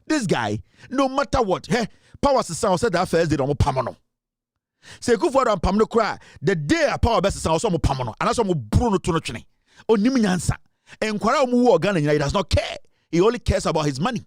This guy, no matter what, power sound said that first day on Pamono. Say go for Pamno cry. The day a power best sound some Pamono, and also Bruno Tonochini. O Niminyansa. And Kwara Mu Ghana, he does not care. He only cares about his money.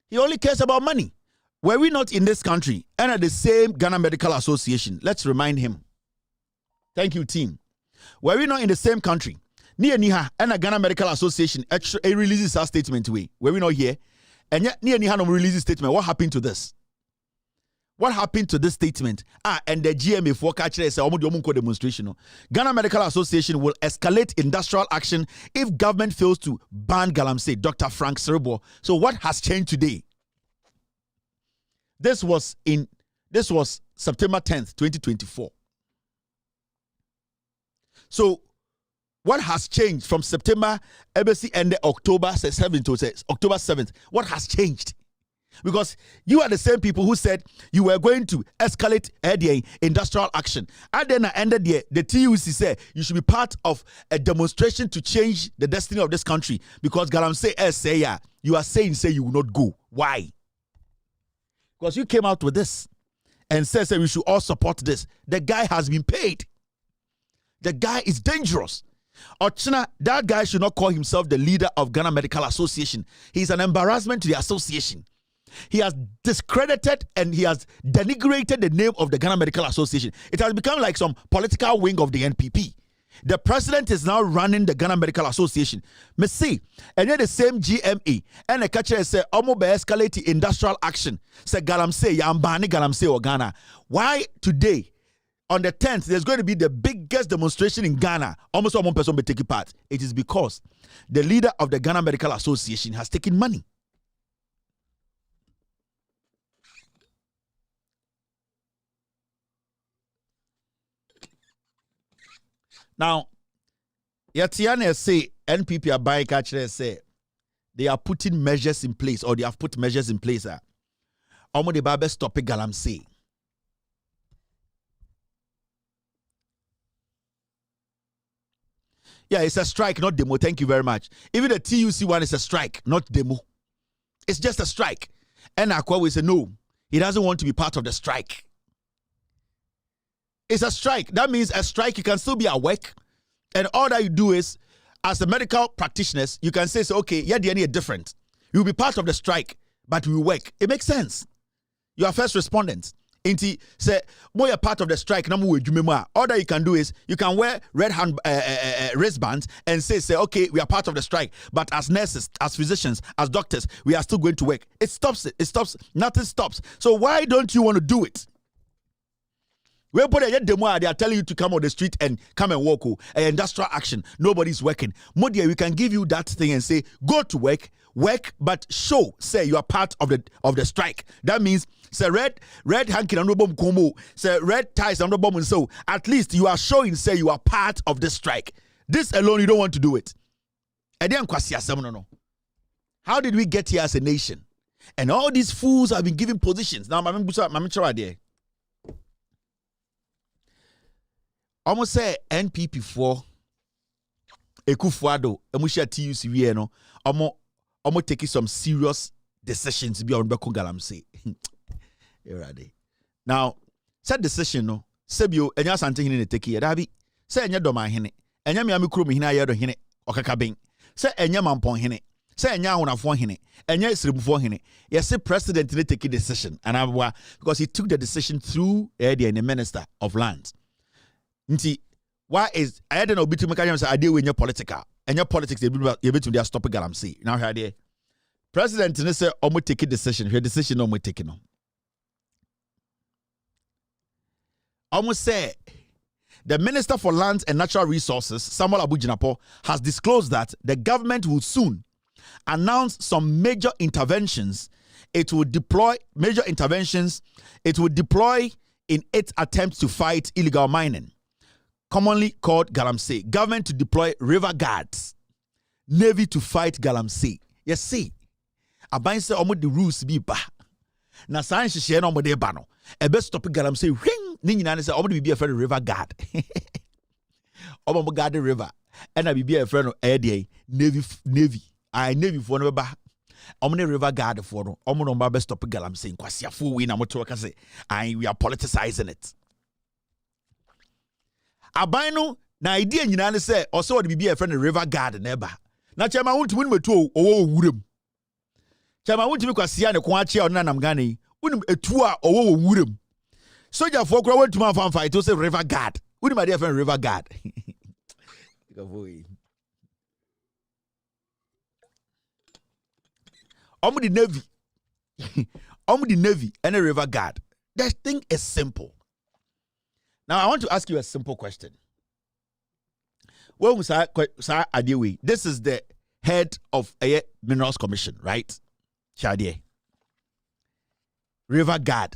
He only cares about money. Were we not in this country and at the same Ghana Medical Association? Let's remind him. Thank you, team. Were we not in the same country? Near Niha and a Ghana Medical Association releases our statement. Were we not here? And yet near Niha no releases statement. What happened to this? What happened to this statement? And the GMA for catcher say demonstration. Ghana Medical Association will escalate industrial action if government fails to ban galamsey. Dr. Frank Serbo. So what has changed today? This was September 10th, 2024. So what has changed from September embassy and October 7th to October 7th? What has changed? Because you are the same people who said you were going to escalate industrial action. And then ended the TUC said you should be part of a demonstration to change the destiny of this country. Because galamsey say you are saying you will not go. Why? Because you came out with this and said we should all support this. The guy has been paid. The guy is dangerous. Ochina, that guy should not call himself the leader of Ghana Medical Association. He's an embarrassment to the association. He has discredited and he has denigrated the name of the Ghana Medical Association. It has become like some political wing of the NPP. The president is now running the Ghana Medical Association. Me see, and yet the same GMA and the catcher say, "Omo be escalate industrial action." Say galamsey, yambani galamsey or Ghana. Why today? On the 10th, there's going to be the biggest demonstration in Ghana. Almost one person will take part. It is because the leader of the Ghana Medical Association has taken money. Now, Yatiane say NPP are buying catcher say they are putting measures in place, or they have put measures in place. Omo de babe stop galamsey. Yeah, it's a strike, not demo. Thank you very much. Even the TUC one is a strike, not demo. It's just a strike. And Akwa will say, no, he doesn't want to be part of the strike. It's a strike. That means a strike, you can still be at work. And all that you do is, as a medical practitioners, you can say, okay, yeah, the are different. You'll be part of the strike, but we will work. It makes sense. You are first respondents. Inti say more part of the strike. All that you can do is you can wear red hand wristbands and say okay, we are part of the strike. But as nurses, as physicians, as doctors, we are still going to work. It stops. Nothing stops. So why don't you want to do it? They are telling you to come on the street and come and walk. Industrial action. Nobody's working. Modia, we can give you that thing and say go to work, but say you are part of the strike. That means say red hanky and no bomb combo, say red ties and no bomb, and so at least you are showing say you are part of the strike. This alone you don't want to do it. How did we get here as a nation? And all these fools have been given positions. Now almost say NPP for Ekufuado, Emusha TUC no, almost taking some serious decisions beyond Beko galamsey. Now, said decision no, Sebio, and yas anting in the teki, Dabi, say enya doma hene, enya miami krum hina yado hine, okakabing, say enya mampon hine, say enya una fon hine, enya isrim fon hine. Yes, say president didn't take a decision, and because he took the decision through the Minister of Lands. Nti, why is I don't know between mechanisms I deal with your political and your politics they between their stop galamsey. Now here they president say almost take a decision. Her decision almost taken on. Almost say the Minister for Lands and Natural Resources, Samuel Abujinapo, has disclosed that the government will soon announce some major interventions. It will deploy major interventions. It will deploy in its attempts to fight illegal mining, commonly called galamsey. Government to deploy river guards, Navy to fight galamsey. Yes, see, Aban say almost the rules be ba. Na science share no de ba no. E be stop galamsey. Ring ni nyina say almost be a friend river guard. Almost guard the river. And I be a friend of Navy. I Navy for no ba. Almost river guard for no. Almost no be stop galamsey. Kwasia fu we na moto ka say. We are politicizing it. Abino na idea nyina ne say also would be a friend of river guard neighbor. Na chema won't win meto owo wurem. Chema won't be kwasia ne kwa chia ona nam gane Unim etua owo wuram. Soldier for kura went to my fan fight to say river guard. Unim my dear friend river guard. The Navy. The Navy and a river guard. That thing is simple. Now I want to ask you a simple question. Well, sir, this is the head of a Minerals Commission, right? Shadie. River guard.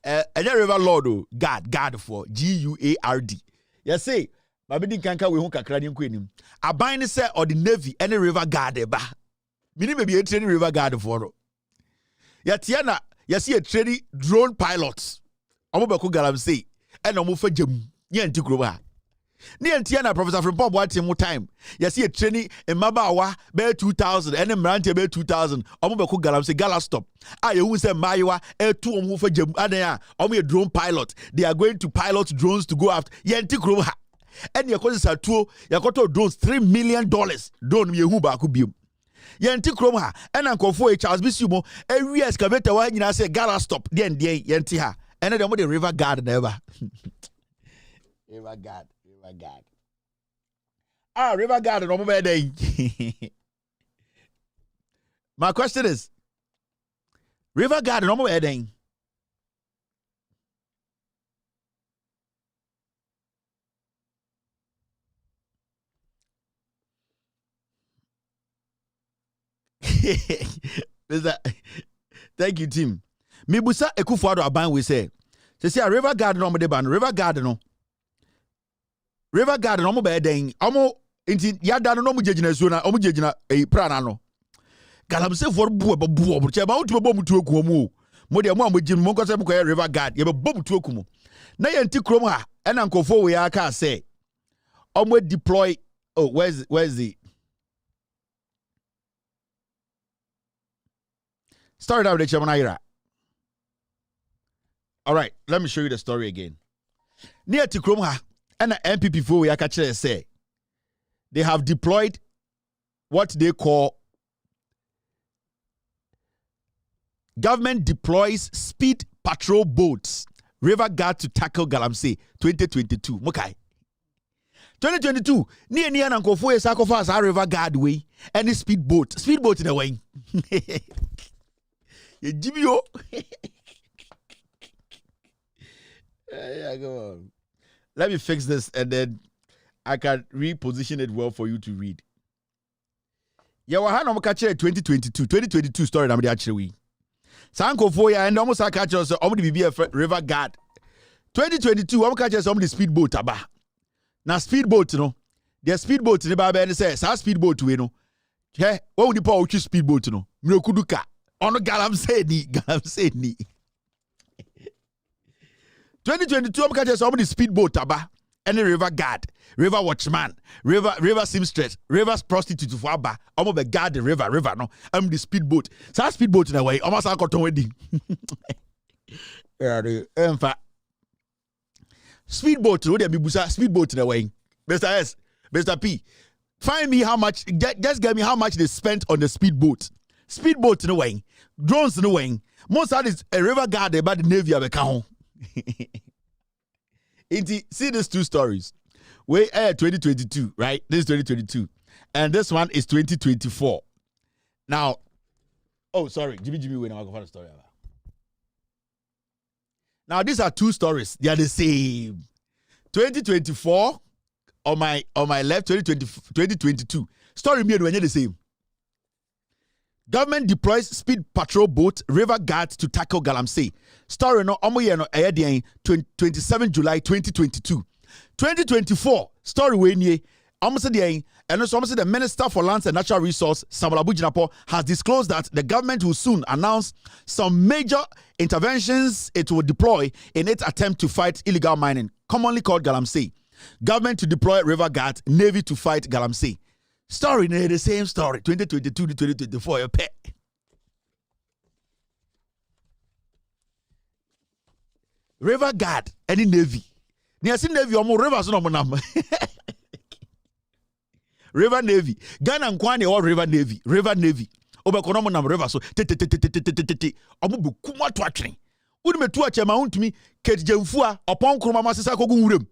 And river lord, guard for GUARD. Yes, say, Babidi Kanka we honka kradi nkwenim. Aban ne say or the Navy and a river guard ba. Mini maybe a training river guard for. Yatiana, yasi a training drone pilots. Omobeko galamsey and omofa jam. Yanti kroba. Ni Tiana Professor from Bob what time. Yasi a training in Mabawa bear 2000 and Mrante bear 2000. Omobeko galamsey gala stop. I who say Maiwa air 2 omofa jam adaya. Omi a drone pilot. They are going to pilot drones to go after Yanti kroba. And your causes are two, your koto drones $3 million. Don't me who back bium. Yanti kroma and Uncle for Charles Bisumo, every excavator when you say gala stop, then Yanti ha. And then the river guard never. River guard. River guard no more day. My question is river guard no more day. Thank you, Tim. Mibusa Ekufuado Aban we say a river guard no de ban river guard no mo be den omo inti yada no mo jejina suo omo jejina prana no galamse for bu che ba utu bom tu eku mo de mo amojim mo nkose mo ko river guard ye be bom tu eku mo na ye nti krom ha ena nkofo we aka say omo deploy. Oh, where's the start out with Chamanira. All right, let me show you the story again. Near Tikromha and the MPP for Yakache say they have deployed what they call government deploys speed patrol boats, river guard to tackle Galamsey 2022. Mokai. 2022, near Nankofo is sacrifice our river guard way and the speedboat in a way. Jimmy, yeah, go on. Let me fix this and then I can reposition it well for you to read. Yeah, we had no catch 2022 story. I'm actually Sanko for ya and almost I catch us on the BBF river guard. 2022, I'm catch us on the speedboat. Now speedboat, you know, the speedboat in the Bible and says, "Our speedboat, you know, hey, what would you call speedboat, you know, Mrokuduka on the Galamsey. 2022, I'm catching somebody speedboat, aba, any river guard, river watchman, river seamstress, river prostitute for aba. I'm be guard the river, no. I'm the speedboat. So I speedboat in a way. Almost I got to wedding. In fact, speedboat. No, there be busa speedboat in a way. Mr. S, Mr. P, find me how much. Just give me how much they spent on the speedboat. Speedboat in a way, drones in a way. Most of this a river guard about the Navy of a count. See these two stories. We 2022, right? This is 2022, and this one is 2024. Now, oh sorry, Jimmy, wait, now I'll go for the story. Now these are two stories. They are the same. 2024 on my left. 2022 story me when you're the same. Government deploys speed patrol boat river guards to tackle Galamsey. Story no omo no 27 July 2022. 2024 story we nie omo se dey and also the Minister for Lands and Natural Resources Samalabu Jinapo has disclosed that the government will soon announce some major interventions it will deploy in its attempt to fight illegal mining, commonly called Galamsey. Government to deploy river guards, Navy to fight Galamsey. Story, the same story. 2022 to 2024, your pet. River guard, any Navy. Near Navy, or more rivers, no number. River Navy. Ghana and Kwani or River Navy. River Navy. obekono nam river so tete omo be kuma to atwen woni metu a chema untumi ketjemfu a opon kroma masesa kogu nwurem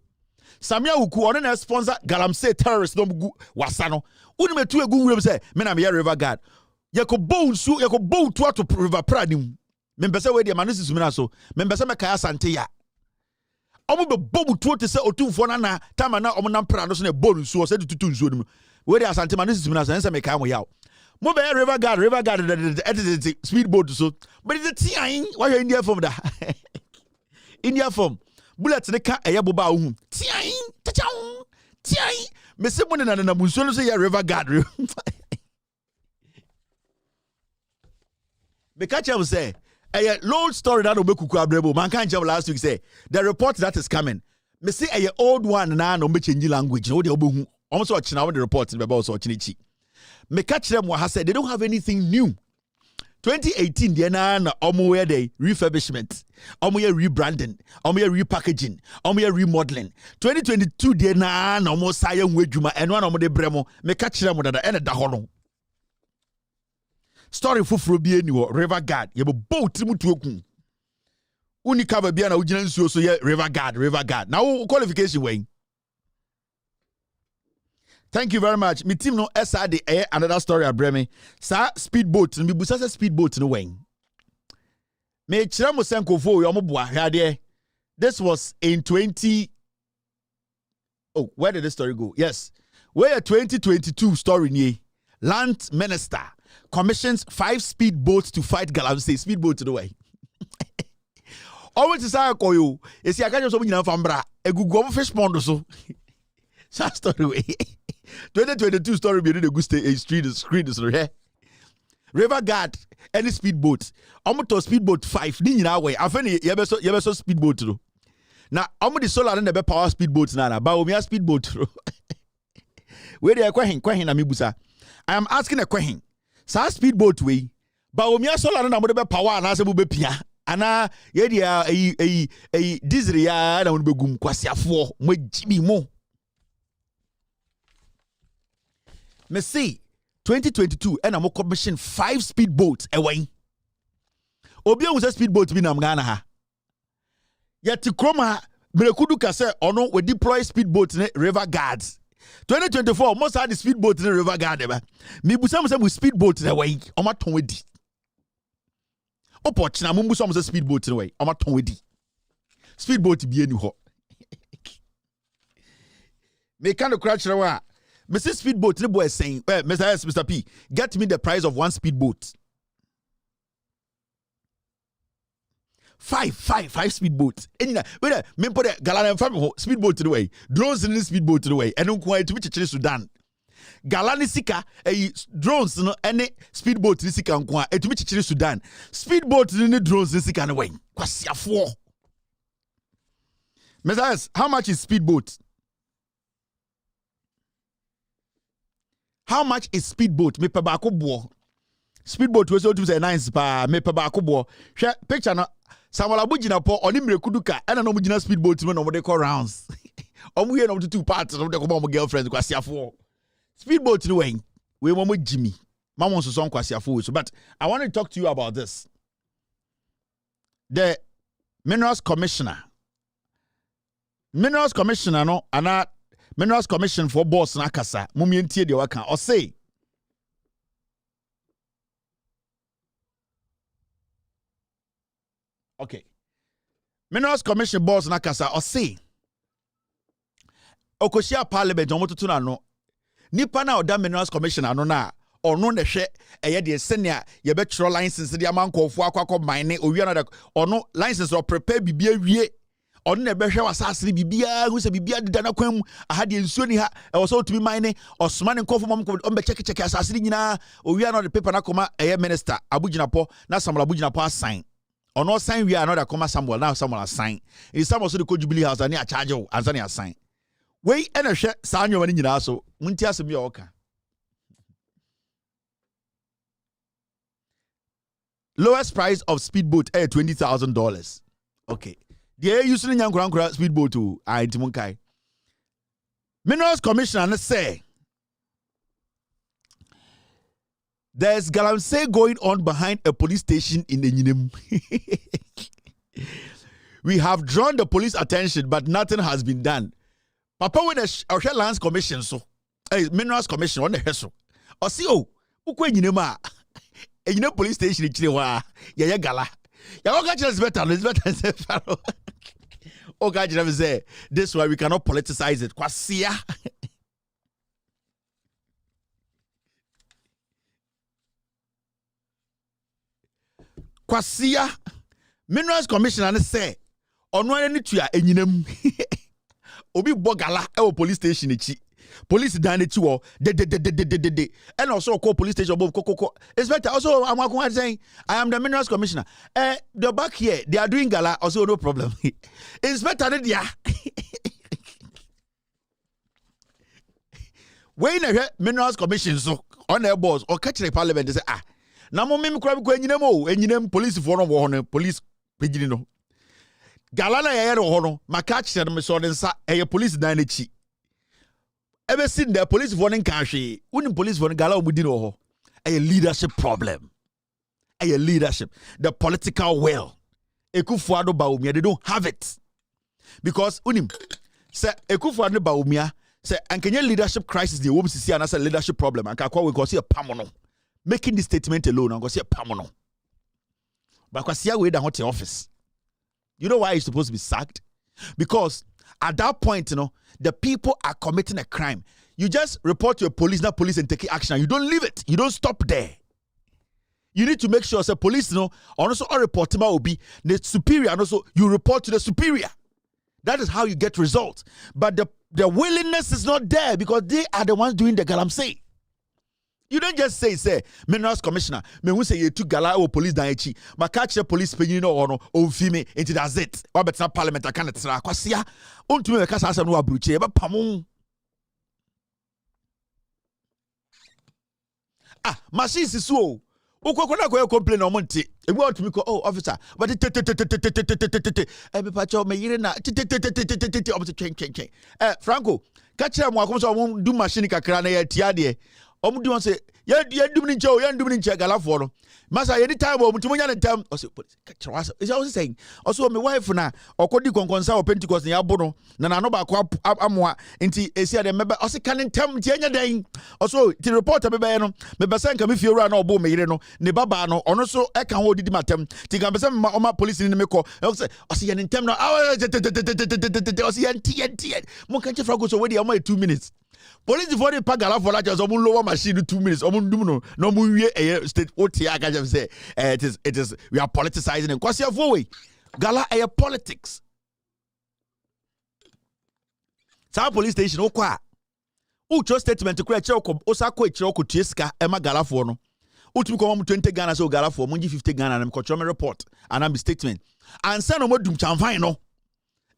Samia Uku on na sponsor galamsey terrorists no gu wasa no woni metu egu nwurem say me na me river guard yakobo to ato river pradim me mpese we de manusis mina so me mpese me kaya sante ya omo be bobu to te say otumfo na tama na omo nam pra no so na bonu so say tutu nsuo nim we de asante manusis mina so ense me kaya mo yaw mo be river guard the speedboat so but the tian why you India from da India from bullet ne ka eye boba hu tian me se mo na munsuo no so ya river guard me catch him say a long story that obekuku abrebo man can jam last week say the report that is coming me say a old one na no be change language no de obehu almost watch now the report be about so chinichi me catch them what said they don't have anything new 2018 the na omo we dey refurbishment omo ye rebranding omo ye repackaging omo ye remodeling 2022 the na omo saye nwedwuma eno na omo de bremo me catch them that and da ho no story fufuro bi eni wo river guard ye bo boat mu tuoku uni cover bia na ugina nsuo so ye river guard now qualification way. Thank you very much. My team no SRD another story abreme sa speedboat mi busa sa speedboat no way me kire mo senkofo yo mo boa hwade. This was in 20 oh where did this story go? Yes, where 2022 story ni land minister commissions 5 speedboats to fight galamsey speedboat to the way. Always to say koyo, esi akajo so nyina fambra egugu omo fish pond so. Sa story way. 2022 story be the good street is here. River guard any speedboat. Omo to speedboat 5 ni nyina way. Afeni yebeso speedboat no. Na omo the solar na be power speedboat na ba omi speedboat no. Where dey kwehin na mibusa. I am asking a question. Sa speedboat way ba omia solar na mo de be power na se bu be pia ana ye dia diesel ya na mo be gum kwasiafo mo jibi mo me see 2022 and am commission 5 speedboats away obi on say speedboat bi na Ghana ha yet kroma brekudu ka say ono we deploy speedboat ne river guards 2024 most had the speedboat in the river garden ba me busa mo say we speedboat na way o ma ton wedi opo china mo busa mo say speedboat na way o ma ton wedi speedboat bi eni ho me kind of crash wa me say speedboat ne boy saying Mr. P get me the price of one speedboat 5 speedboats. Any wait me put the Galana family speedboat to the way. Drones in the speedboat to the way. And don't quite to which Sudan. Galani sika drones no any speedboat in sika nkwa to which Sudan. Speedboat in the drones in sika away. Kwasia 4. Messias, how much is speedboat? How much is speedboat? Me pebako bo. Speedboat we so to say nice pa me pebako bo. Picture no Samuel Abujina po oni mrekuduka ena no mujina speedboat me no mo de call rounds. Omu ye no to 2 parts no de ko mo girlfriend kwasiafo. Speedboat no way. We mo Jimmy. Mama so son kwasiafo so but I want to talk to you about this. The Minerals Commissioner no ana Minerals Commission for boss na kasa mumientie de waka o say okay. Minerals Commission boss na kasa o say Okoshia Parliament omotutu na no nipa na oda Minerals Commission ano na ono na hwe eye de senia ye betro license de amankofo akwakọ mine owia na ono license o prepare bibia wie ono na behwe wasase bibia hu se bibia deda na kwam aha de nsuo ni ha e wo so tumi mine osoma ne nkofo mom ko be check asase nyina owia na de paper na koma eye minister Abujinapo na Samuel Abujinapo assign ono sign we another koma Samuel now Samuel assign is Samuel so the Jubilee House ani a charge o answer assign we e na hwe sa anyo mani nyina so munti asem ye oka lowest price of speedboat $20,000 okay they using nyankura speedboat to intimunkai Minerals Commissioner say There's galamsey going on behind a police station in Enyinem. We have drawn the police attention, but nothing has been done. Papa with a lands commission, so minerals commission on the heso. Or see, oh, ukwe Enyinema. Enyinem police station in Chilewa. Yeah, gala. Yeah, okay, it's better. It's better. Okay, say this is why we cannot politicize it. Kwasia. Kwasia Minerals Commissioner say ono ani tua Enyinem obi bogala e police station echi police dan echi wo de and also call police station above kokoko. Inspector also I'm saying I am the Minerals Commissioner. The back here they are doing gala also no problem. Inspector dia when a Minerals Commission so on their boss or catch the parliament they say na mo mem kura ko Enyinem police for no wo no police pegini no gala na ye ho no maka kire no so nsa police dan na chi ebe sin the police for no kan hwe unim police for no gala obudi no ho leadership problem leadership the political will Ekufuado Bawumia they don't have it because unim say Ekufuado Bawumia say ankenye leadership crisis the wom sisi anasa leadership problem anka kwa we go see pamono making this statement alone, I'm going to say pamono. But Kwasia we down to office. You know why he's supposed to be sacked? Because at that point, the people are committing a crime. You just report to a police, not police, and take action. You don't leave it. You don't stop there. You need to make sure, say police, also all reporting will be the superior, and also you report to the superior. That is how you get results. But the willingness is not there because they are the ones doing the galamsey. You don't just say Minerals Commissioner, me who say you took gala or police dan echi, ma catch the police penny no or fime into that's it. Or better parliament I can't tra kwasia. Unto me kasa asem no abruche ba pamon. Machine sisu. Ukokona ko complain o monte. E go to me ko officer, but pacho me yire na chen. Franco, catch am wa so do machine kakra na ya tia de. Omudu won say ya dum ni nche galafo no masa ye di time omutu nya ne time o say is also saying also my wife na okodi konkonsa o Pentecost ya bo no na no ba ko amoa nti esi ade mebe o say kan time ti anya dan also ti reporter bebe no me be say nka me fiewura na obo me yire no ne baba no ono so e kan ho didi matem ti kan be say ma police ni me ko o say ye ne time no o say ye mo kan che frago so we dey o 2 minutes. Police for the pagala for that some lower machine 2 minutes. No we state OTA can say it is we are politicizing and kwasi afwe. Gala air politics. Sa police station okwa. Ucho statement to create osako echiro ko tieska ema gala for no. Utumi ko 20 Ghana so gala for munji 50 Ghana na mko report and am statement. And send no modum chamfan no.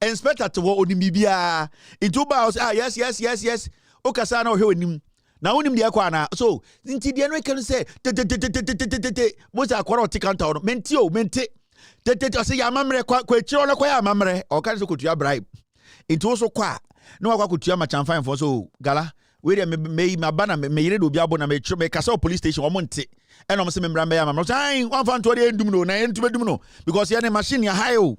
Inspector to wo onimi bia. Into ba yes. Okasa na ohwe onim na onim de akwa na so nti de no can say most akwara otikanta no mente o say ya mamre kwa echiro no kwa ya mamre o kan so kotua bribe nti so kwa na wakwa kotua machamfan for so gala we de me mabana me yire do bia bo na me kasa police station o monte e no mo se me mra me ya mamre say one fan to de endum no na entum edum no because ya ne machine ya high o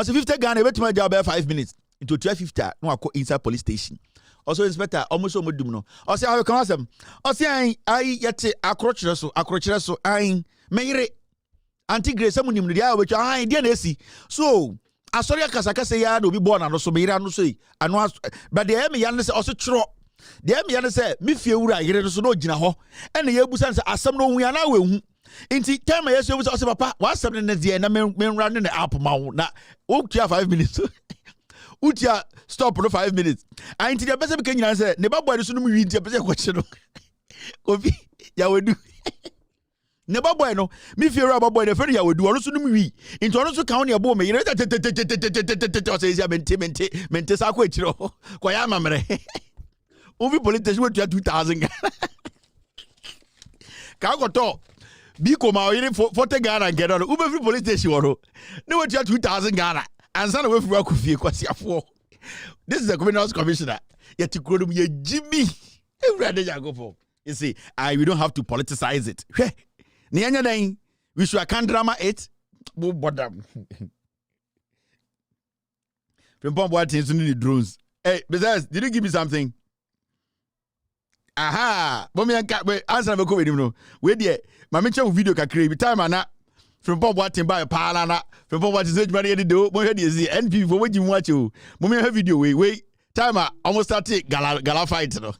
say 50 Ghana betima job 5 minutes into 1250 no akọ inside police station. Also inspector almost so modum no o say how can asem o say ai yete akrochire so ai meire anti grace munim no dia obetwa ai dia na esi so asori akasa ya na obi born no so meire no so ano but the me ya no say o so chiro the me ya no say me fie wura yire no so no gina ho e na ye busa say asem no hu ya na we hu inti time ya so o say papa wa asem ne dia na me run ne app ma wo na o tua 5 minutes Utia stop for 5 minutes. I until the best of Kenya say, never boy so no wi ntia pese question. Kofi ya wedu. Never boy no, me fear about boy the friend ya wedu ono so no wi. Into ono so ka on ya bo me yire say ya mente sa ko echiro. Ko ya mamre. Ovi politician we 2000. Ka go to Biko ma yire 40 Ghana get on. Ube free politician woro. No we 2000 Ghana. And son of a coffee, this is the Minerals Commissioner. Yet to grow me a Jimmy. Every day I go for You see, we don't have to politicize it. We should account drama it. From what things in the drones. Hey, besides, did you give me something? Aha, mommy and cat. Wait, answer me with him. No, wait there. My mention video can create time and that. From Bob Watting by a palana. From Bob Watting said, Maria, do. Mo head is the NP for what you watch you. Mommy have video. Wait. Timer almost started gala fight. No.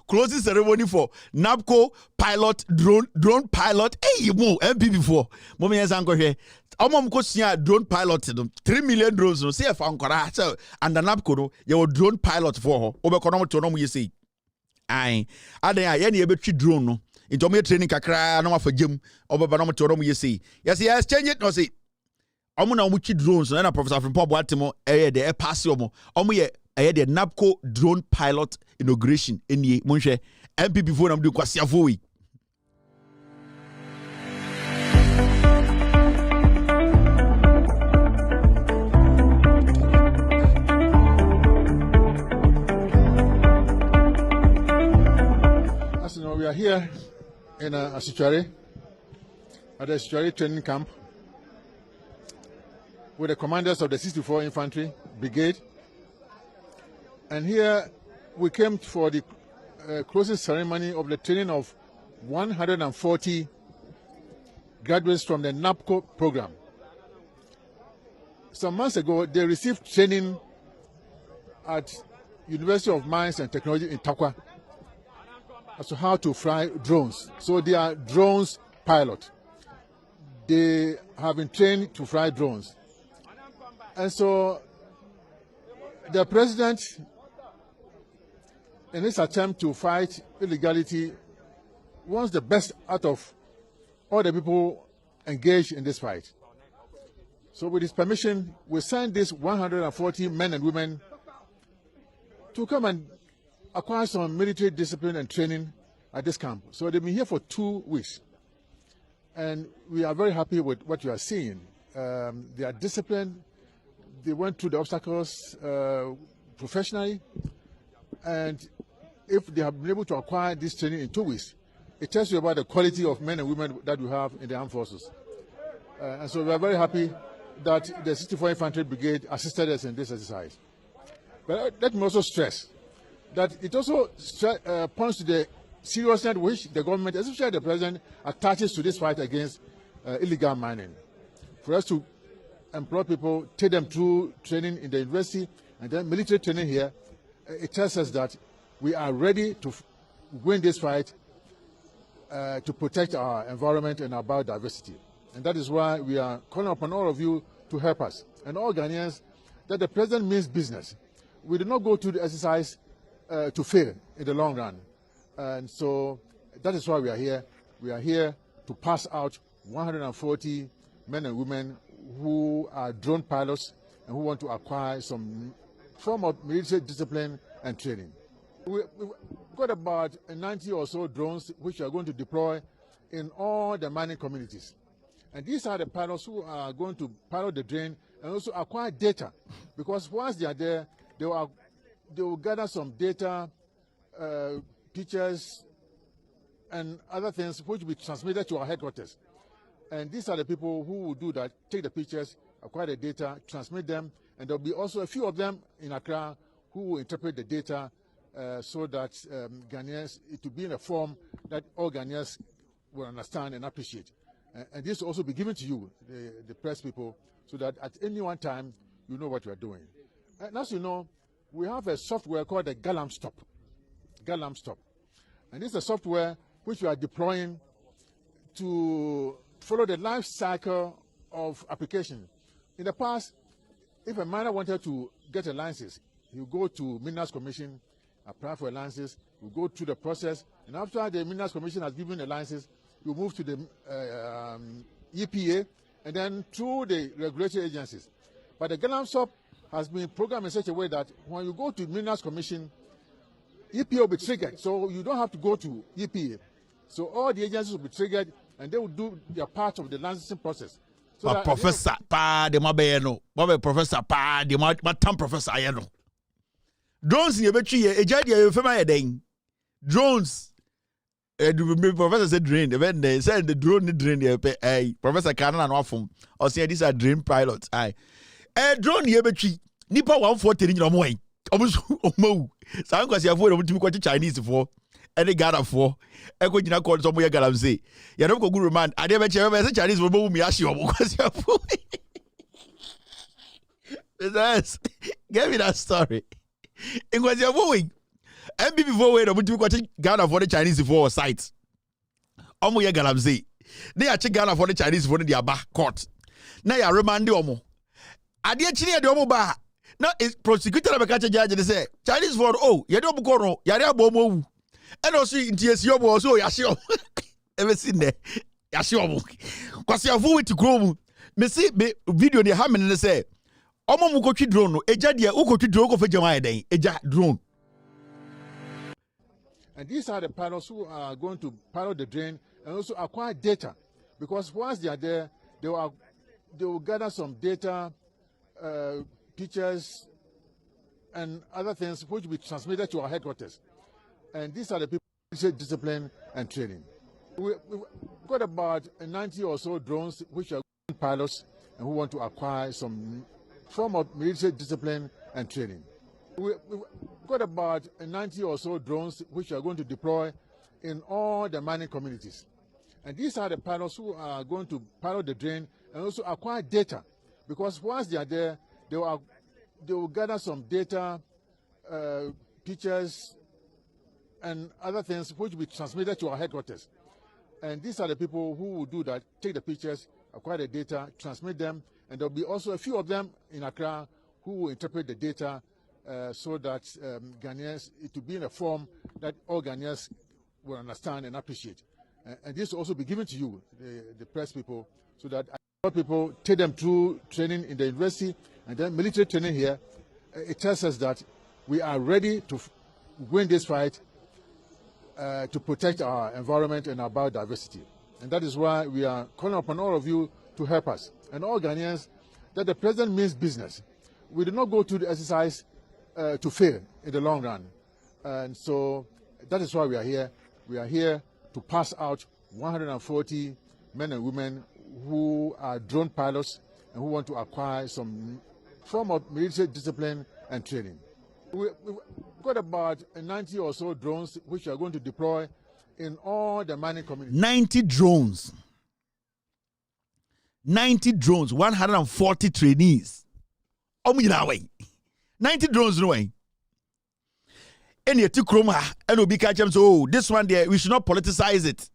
Closing ceremony for NABCO pilot drone pilot. Hey, mo MP4. Mommy has anchor here. Amom kosia drone pilot 3 million drones no see if ankora so and the NABCO no your drone pilot for her. Obekono to no mu yesi. Ai adan ya na ye betwi drone no. Into me training kakra na ma fagem obeba no to no mu yesi. Yes change it no see. Omo na omo twi drones na Professor Frimpong Boatemo the pass omo ye the NABCO drone pilot inauguration in the Munche MPP phone am do kwasiafo we. As you know, we are here in Asichari at the Asichari training camp with the commanders of the 64 Infantry Brigade. And here we came for the closing ceremony of the training of 140 graduates from the NABCO program. Some months ago, they received training at University of Mines and Technology in Takwa as to how to fly drones. So they are drones pilot. They have been trained to fly drones. And so the president, in his attempt to fight illegality, wants the best out of all the people engaged in this fight. So with his permission, we sent these 140 men and women to come and acquire some military discipline and training at this camp. So they've been here for 2 weeks. And we are very happy with what you are seeing. They are disciplined. They went through the obstacles professionally. And if they have been able to acquire this training in 2 weeks, it tells you about the quality of men and women that we have in the armed forces. And so we are very happy that the 64 Infantry Brigade assisted us in this exercise. But let me also stress that it also points to the seriousness which the government, especially the president, attaches to this fight against illegal mining. For us to employ people, take them through training in the university and then military training here, it tells us that we are ready to win this fight to protect our environment and our biodiversity. And that is why we are calling upon all of you to help us and all Ghanaians that the president means business. We do not go to the exercise to fail in the long run. And so that is why we are here. We are here to pass out 140 men and women who are drone pilots and who want to acquire some form of military discipline and training. We've got about 90 or so drones which are going to deploy in all the mining communities. And these are the pilots who are going to pilot the drone and also acquire data. Because once they are there, they will gather some data, pictures, and other things which will be transmitted to our headquarters. And these are the people who will do that, take the pictures, acquire the data, transmit them, and there will be also a few of them in Accra who will interpret the data so that Ghanaians, it will be in a form that all Ghanaians will understand and appreciate. And this will also be given to you, the press people, so that at any one time, you know what you are doing. And as you know, we have a software called the Galam Stop. Galam Stop. And this is a software which we are deploying to follow the life cycle of application. In the past, if a miner wanted to get a license, he would go to Minerals Commission, apply for a license, he would go through the process, and after the Minerals Commission has given a license, you move to the EPA, and then through the regulatory agencies. But the Galam Stop has been programmed in such a way that when you go to Minerals Commission, EPA will be triggered, so you don't have to go to EPA. So all the agencies will be triggered, and they will do their part of the licensing process. So But professor, pa de mabeno, Bobby professor, pa de matam professor ayano. Drones in your betri, a jadi a fema yeding. Drones. Professor said drain. They said the drone need drain. Professor Cannon and Waffum. Or say these are drain pilots. A drone here betri. Nipa 140 in your way. Almost mo. Some because you have what to be Chinese for. Any Ghana for. I go to call somewhere Galam say. You don't go good man. I never say Chinese will move me as you because you have give me that story. It was your moving. And before we don't go to Ghana for the Chinese for sites. Omo ye Galam say. They are check Ghana for the Chinese for the back court. Now you remand the Omo. Adi chini the Omo ba. Now is prosecutor be catch judge they say Chinese for you don't go no you are bomo. And also in TS you also yashio. Ever seen there? Yashio. Cause you have to grow. Me see video they have me say Omo mu ko twi drone no eja de u ko twi drone ko fa jama den eja drone. And these are the pilots who are going to pilot the drain and also acquire data, because once they are there, they will gather some data, pictures, and other things which will be transmitted to our headquarters. And these are the people who say discipline and training. We've got about 90 or so drones which are pilots and who want to acquire some form of military discipline and training. We've got about 90 or so drones which are going to deploy in all the mining communities. And these are the pilots who are going to pilot the drain and also acquire data, because once they are there, they will gather some data, pictures, and other things which will be transmitted to our headquarters. And these are the people who will do that, take the pictures, acquire the data, transmit them, and there will be also a few of them in Accra who will interpret the data so that Ghanaians, it will be in a form that all Ghanaians will understand and appreciate. And this will also be given to you, the press people, so that people take them through training in the university and then military training here. It tells us that we are ready to win this fight to protect our environment and our biodiversity. And that is why we are calling upon all of you to help us. And all Ghanaians, that the president means business. We do not go to the exercise to fail in the long run. And so that is why we are here. We are here to pass out 140 men and women who are drone pilots and who want to acquire some form of military discipline and training. We've got about 90 or so drones which are going to deploy in all the mining communities. 90 drones. 90 drones, 140 trainees. 90 drones no way. And yet to Kroma and will be catching so this one there we should not politicize it.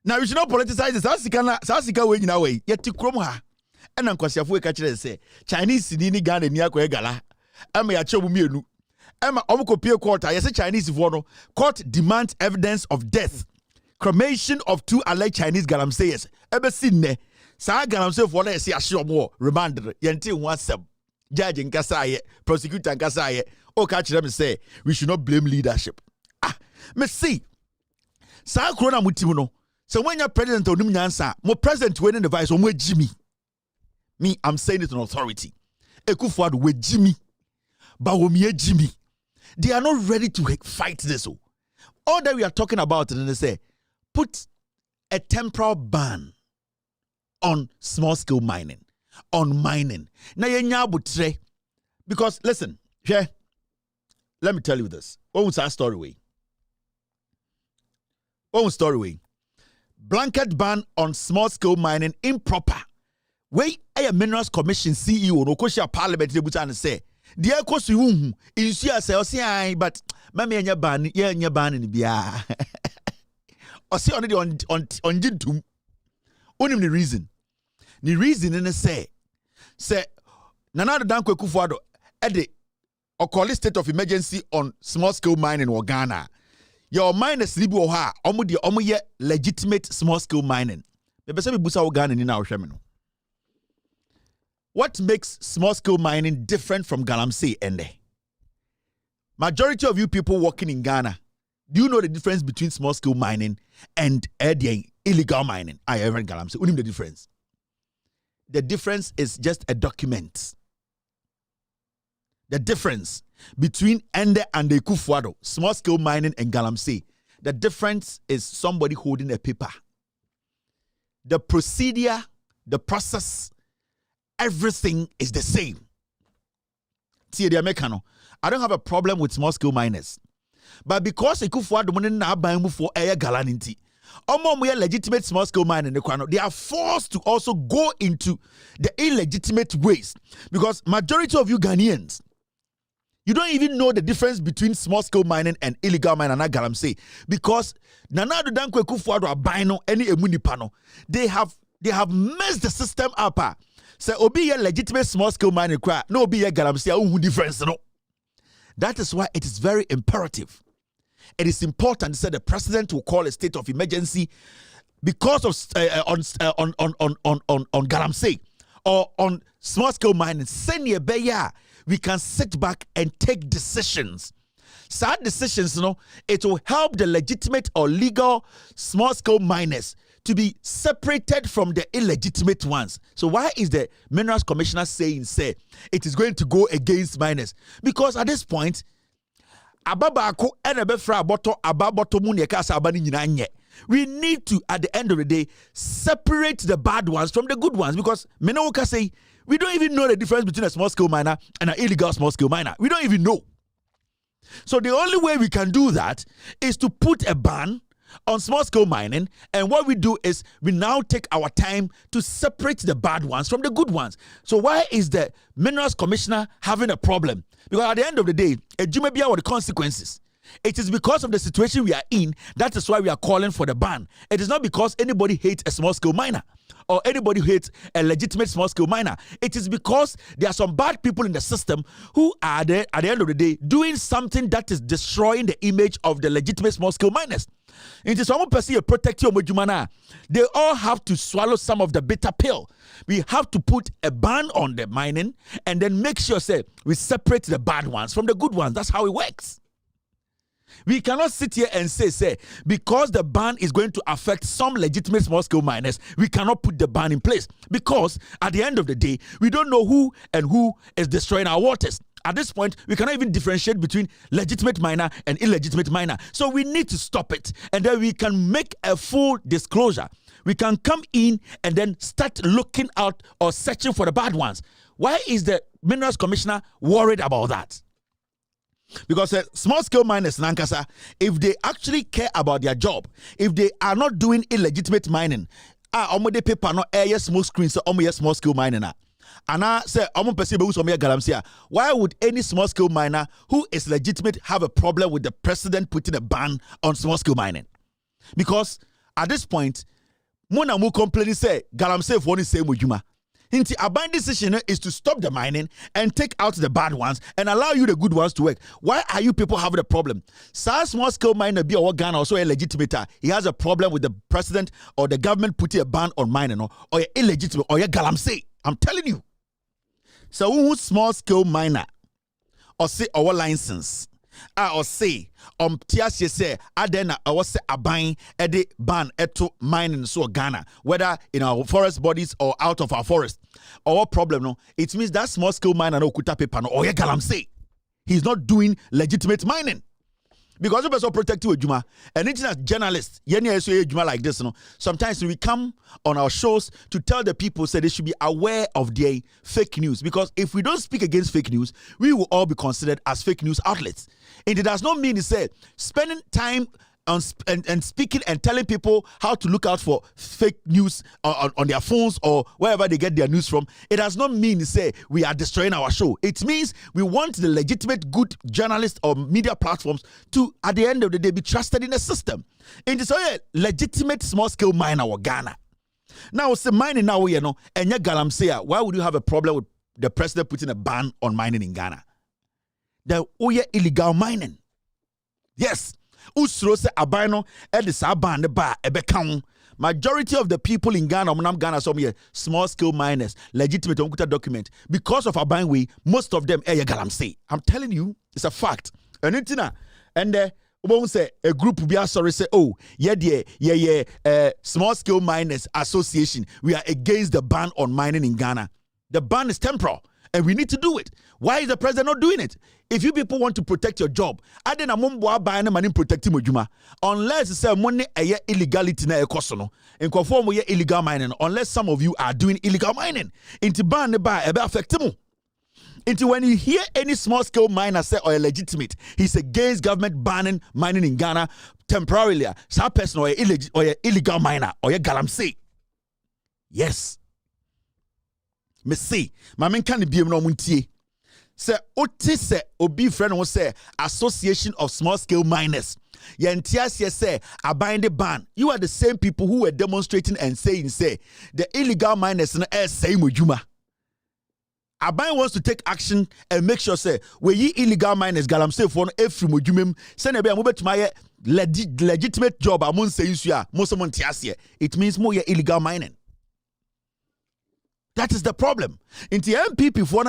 Now we should not politicize it. Sasika way in our way. Yet to Kroma and Uncle Shafu catcher say Chinese Sidini Ghana near Gala. Am ya chobu mienu. Emma Omukopia court, I say Chinese vono. Court demands evidence of death. Cremation of 2 alleged Chinese galamseyers. Ebe sinne. Sa galamsey for na say ashomo remand yenti wansem. Judge in Kasaye, prosecutor in Kasaye. O catch them say we should not blame leadership. Me see. Sa corona mutimuno. So when your president onum nyansa, mo president winning the vice on Jimmy. Me, I'm saying it on authority. Ekufuado with Jimmy. Bawumie Jimmy. They are not ready to fight this. All that we are talking about, and they say, put a temporal ban on small scale mining. On mining. Now, because listen, here, let me tell you this. What was our story way? What was story way? Blanket ban on small scale mining improper. Wait, a Minerals Commission CEO, no Kosha Parliament, they would say, the Ecosu, in Sia, but Mammy and your ban, your ban in Bia. Or say only on Jintum. Only the reason. The reason in a say, Nana Danko Kufuado, Eddie, or call it state of emergency on small scale mining in Ghana. Your mine is Libu ha, omuye legitimate small scale mining. Maybe some Busa Ghana in our Shamino. What makes small scale mining different from Galamsey Ende? Majority of you people working in Ghana, do you know the difference between small scale mining and illegal mining. I ever galamsey. What is the difference? The difference is just a document. The difference between Ende and the Kufuado, small scale mining and galamsey, the difference is somebody holding a paper. The procedure, the process, everything is the same. See, the Americano, I don't have a problem with small scale miners. But because the Kufuado money na buying for air galanity, legitimate small scale mining, they are forced to also go into the illegitimate ways. Because majority of you Ghanaians, you don't even know the difference between small scale mining and illegal mining. Galamsey, because Nanado Dankwe Kufuado are buying any emunipano. They have messed the system up. So obi a legitimate small scale mining cry, no obi a galamsey who difference no. That is why it is very imperative. It is important to say the president will call a state of emergency because of on galamsey or on small scale mining. Senior beya, we can sit back and take decisions. Sad decisions, it will help the legitimate or legal small scale miners to be separated from the illegitimate ones. So why is the Minerals Commissioner saying it is going to go against miners? Because at this point, we need to, at the end of the day, separate the bad ones from the good ones. Because Menowoka say, we don't even know the difference between a small scale miner and an illegal small scale miner. We don't even know. So the only way we can do that is to put a ban on small scale mining, and what we do is we now take our time to separate the bad ones from the good ones. So why is the Minerals Commissioner having a problem? Because at the end of the day, you may be aware of the consequences. It is because of the situation we are in, that is why we are calling for the ban. It is not because anybody hates a small scale miner or anybody hates a legitimate small scale miner. It is because there are some bad people in the system who are there at the end of the day doing something that is destroying the image of the legitimate small scale miners. It is one person protect your mojumana. They all have to swallow some of the bitter pill. We have to put a ban on the mining and then make sure we separate the bad ones from the good ones. That's how it works. We cannot sit here and say, because the ban is going to affect some legitimate small-scale miners, we cannot put the ban in place. Because at the end of the day, we don't know who is destroying our waters. At this point, we cannot even differentiate between legitimate miner and illegitimate miner. So we need to stop it. And then we can make a full disclosure. We can come in and then start looking out or searching for the bad ones. Why is the Minerals Commissioner worried about that? Because small-scale miners, Nankasa, if they actually care about their job, if they are not doing illegitimate mining, omode paper no air small screen so small-scale mining and I say why would any small-scale miner who is legitimate have a problem with the president putting a ban on small-scale mining? Because at this point, Mona mu complaining say galamsey for one is same with Juma. A binding decision is to stop the mining and take out the bad ones and allow you the good ones to work. Why are you people having a problem? Small scale miner be or Ghana also a legitimate. He has a problem with the president or the government putting a ban on mining or illegitimate or galamsey. I'm telling you. So who small scale miner or say our license? Or say Tiasie say Adena or say Abain Ede ban eto mining so Ghana, whether in our forest bodies or out of our forest. Our problem no, it means that small scale miner no kuta paper no or galamsey. He's not doing legitimate mining. Because you better protect you, Juma. And it's not journalists, Juma like this, sometimes we come on our shows to tell the people they should be aware of their fake news. Because if we don't speak against fake news, we will all be considered as fake news outlets. And it does not mean spending time on and speaking and telling people how to look out for fake news on their phones or wherever they get their news from. It does not mean we are destroying our show. It means we want the legitimate good journalists or media platforms to, at the end of the day, be trusted in the system. It is a legitimate small-scale miner or Ghana. Now, say mining now, and your galamsey, why would you have a problem with the president putting a ban on mining in Ghana? The illegal mining. Yes. Usro se abano edi sa ban ba ebeka. Majority of the people in Ghana, Ghana, some small scale miners, legitimate document. Because of Abanwe, most of them galamsey. I'm telling you, it's a fact. And Obon say a group be sorry say, oh, small scale miners association. We are against the ban on mining in Ghana. The ban is temporal, and we need to do it. Why is the president not doing it? If you people want to protect your job, I didn't know buying money protecting Mojuma. Unless it's money illegality na ekosono. In conform with illegal mining, unless some of you are doing illegal mining. Into ban the buy affect mu. Into when you hear any small scale miner say or legitimate, he's against government banning mining in Ghana temporarily. Some person or illegal miner or galamsey. Yes. Me see, my men can't be no muntie. Say, Oti say, Obi friend will say, Association of Small Scale Miners. Yantias say, I bind the ban. You are the same people who were demonstrating and saying, say, the illegal miners in the same with Juma. Abai wants to take action and make sure, say, where ye illegal miners, galam say for every mujumim, send a be a move to my legitimate job. I won't say you are most of Montiasia. It means more illegal mining. That is the problem. In the MPP for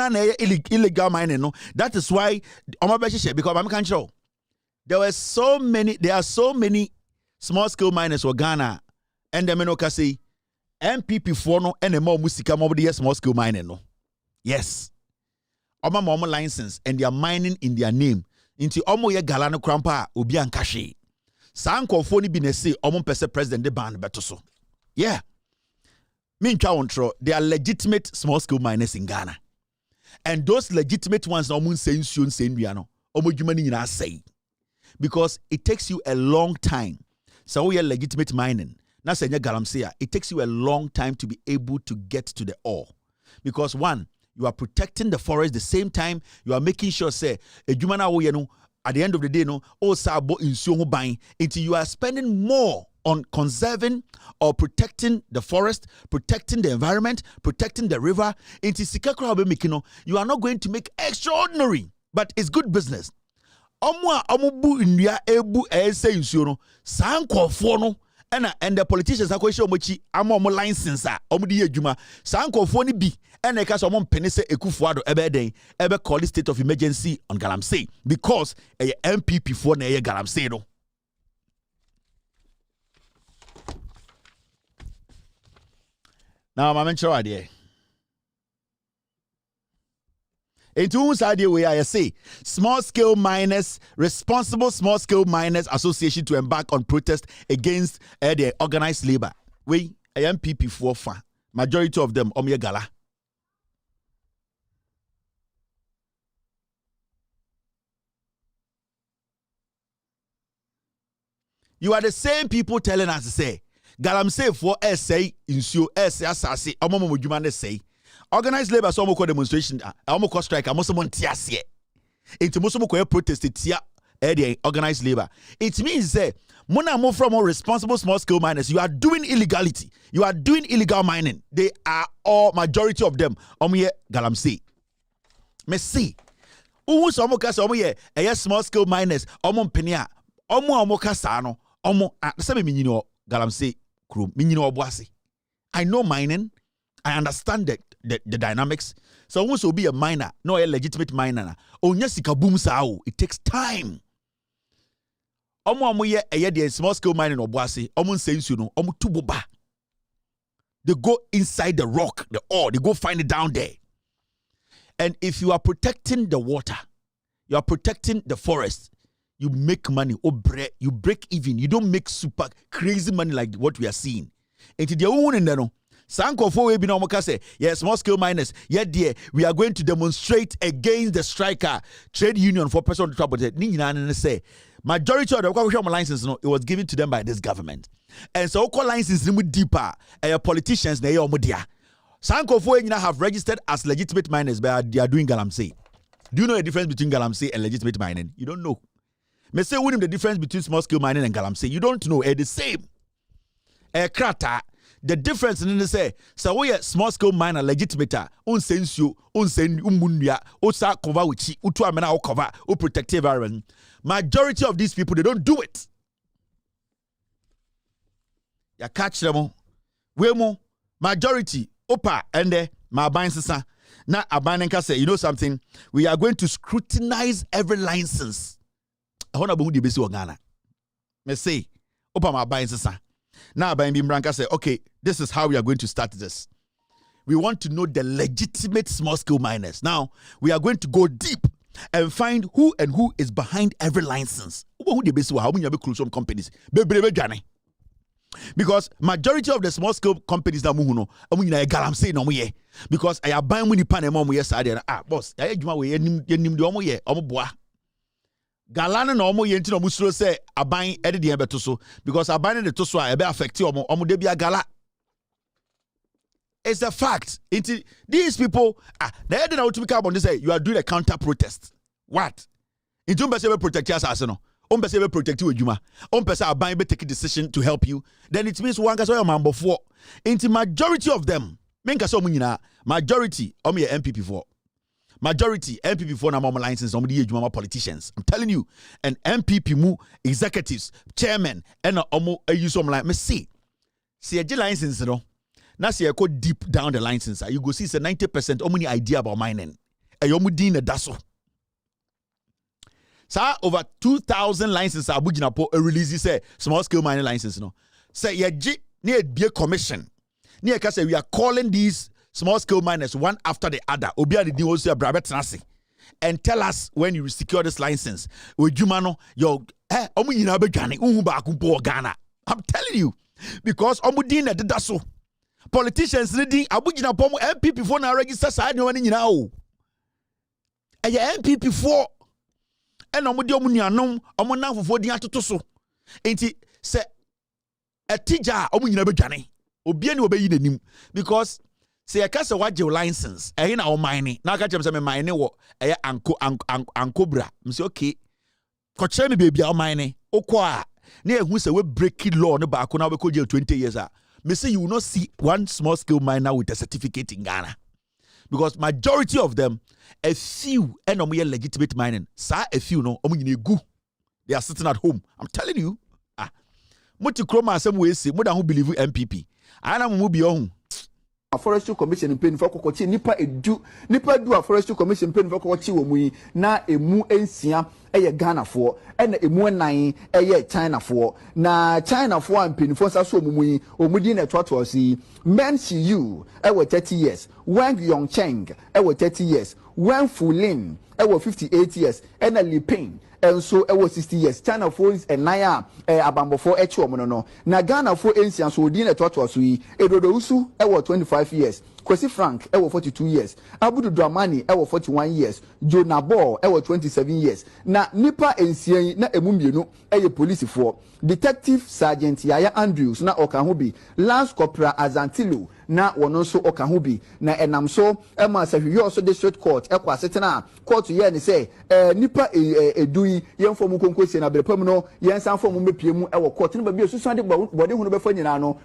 illegal mining, no. That is why because I'm can't show. There are so many small scale miners for Ghana, and the menoka say MPP for no and more musika more the small scale mining no. Yes. Oma mama license and they are mining in their name. Into omo ye galano krampa obi ankashi. Sanko phone bi ne say omo pese president de ban beto so. Yeah. They are legitimate small scale miners in Ghana. And those legitimate ones say because it takes you a long time. So we are legitimate mining. It takes you a long time to be able to get to the ore. Because one, you are protecting the forest the same time you are making sure say at the end of the day until you are spending more on conserving or protecting the forest, protecting the environment, protecting the river. You are not going to make extraordinary, but it's good business. And the politicians are going to license and they can someone penise ekufuado ebe call it state of emergency on Galamsey because a MPP for na Galamsey no. Now, my mentor idea. Into whose idea where I say small scale miners, responsible small scale miners association to embark on protest against the organized labor. We MPP for fa majority of them omye gala. You are the same people telling us to say Galamsey for essay insuo essay asase omomo modwuma ne say organized labor so omoko demonstration omoko strike amoso montiase into moso moko protest tia organized labor. It means say mona mo from all responsible small scale miners, you are doing illegality, you are doing illegal mining. They are all majority of them omoye Galamsey. Me see uhu so omoka so omoye small scale miners omo penia omo kasa no omo sabe minyino Galamsey krum minyino oboase. I know mining, I understand the dynamics. So once you be a miner, no a legitimate miner, it takes time. Omo small scale mining oboase, omo sense you know, omo tuboba. They go inside the rock, the ore, they go find it down there. And if you are protecting the water, you are protecting the forest, you make money, you break even. You don't make super crazy money like what we are seeing. And the own and no. Sanko for we be no say, yes, small scale miners, yet dear, we are going to demonstrate against the striker trade union for personal trouble. Say majority of the license, no, it was given to them by this government. And so call license deeper, politicians they Sanko for have registered as legitimate miners, but they are doing Galamsey. Do you know the difference between Galamsey and legitimate mining? You don't know. Me say the difference between small scale mining and Galamsey. You don't know. It's the same. Krata. The difference in the say, so we are small scale miner legitimate. Unsensu, unmunya, usa cover uchi, utu amena o cover, o protective environment. Majority of these people they don't do it. Ya catch them. Wemo majority opa and my buying sisa. Now abanenka say, you know something? We are going to scrutinize every license. I want to be Ghana. Me say, open my buying sasa. Now buying Bimbranka say, okay, this is how we are going to start this. We want to know the legitimate small-scale miners. Now, we are going to go deep and find who is behind every license. Who they basically how many close some companies. Because majority of the small-scale companies that move no, galamsey no ye. Because I buy money pan mom yes boss. I juma we nim de omo ye omo boa. Galana no omo ye nti no musuro say aban ede de beto so because aban de to so a ebe affect omo de bia gala. It's a fact. These people they did not to come on to say you are doing a counter protest. What? Into be protect us no. Be protect you adwuma. Person aban be take a decision to help you. Then it means one guy man before. Into majority of them. Menka so munyina majority omo MPP for. Majority MPP for na mom license omo di adwuma politicians. I'm telling you. And MPP mu executives, chairman and omo use some like me see a license no. Now see I go deep down the license. You go see it's a 90% how many idea about mining. And you din a daso. So over 2,000 licenses Abuja po release say small scale mining license no. Say ye near be a commission. Near say we are calling these small scale miners one after the other. Obia the deal also brabet nasi. And tell us when you secure this license. Ojumano yo omu yina be Ghana unhu ba kumpo Ghana. I'm telling you because omu din a daso. Politicians leading Abuja Pomo MPP for na register side no one nyina o. Eye MPP for and omudi omunuanom omonafofo din atoto so. Enti se etija omu nyina bedwane. Obia ni obeyi nanim because se yaka se wagye license ehe na o mine na aka chem se me mine wo eye ankobra. Mse okay. Ko chere me baby o mine okọ a na ehu se we break law no ba ko na we ko jail 20 years a. Me say you will not see one small scale miner with a certificate in Ghana. Because majority of them, a few and legitimate mining. Sa a few no, they are sitting at home. I'm telling you. Muti kroma some way say more than who believe MPP. I am mubi on. A forestry commission in pen for kokochi nipa do a forestry commission pen for kokochi wo mu na emu ensia eye Ghana for and emu nan eye China for na China for and pen for so mu yi omudi na twatwo si Men Shi Yu ewo 30 years Wang Yongcheng ewo 30 years Wen Fulin ewo 58 years and Li Ping and so it was 60 years. China phones and Naya Abambo for no. Na Ghana for ancient so dinner to sui. Edodo Usu, 25 years. Kwesi Frank, 42 years. Abudu Dramani, 41 years. Joe Nabo, 27 years. Na Nipa Encien, na Emumbiano, police for. Detective Sergeant Yaya Andrews, na Okahubi. Lance Corporal Azantilo, na Wonoso Okahubi. Na Enamso, Emma Safi, also district court, Setana, court to Yen say, Nipa Edui, Yen for Mukonkwesi, na Bepomo, Yen San for Mumepiemu, our court, and be a Sunday body who never find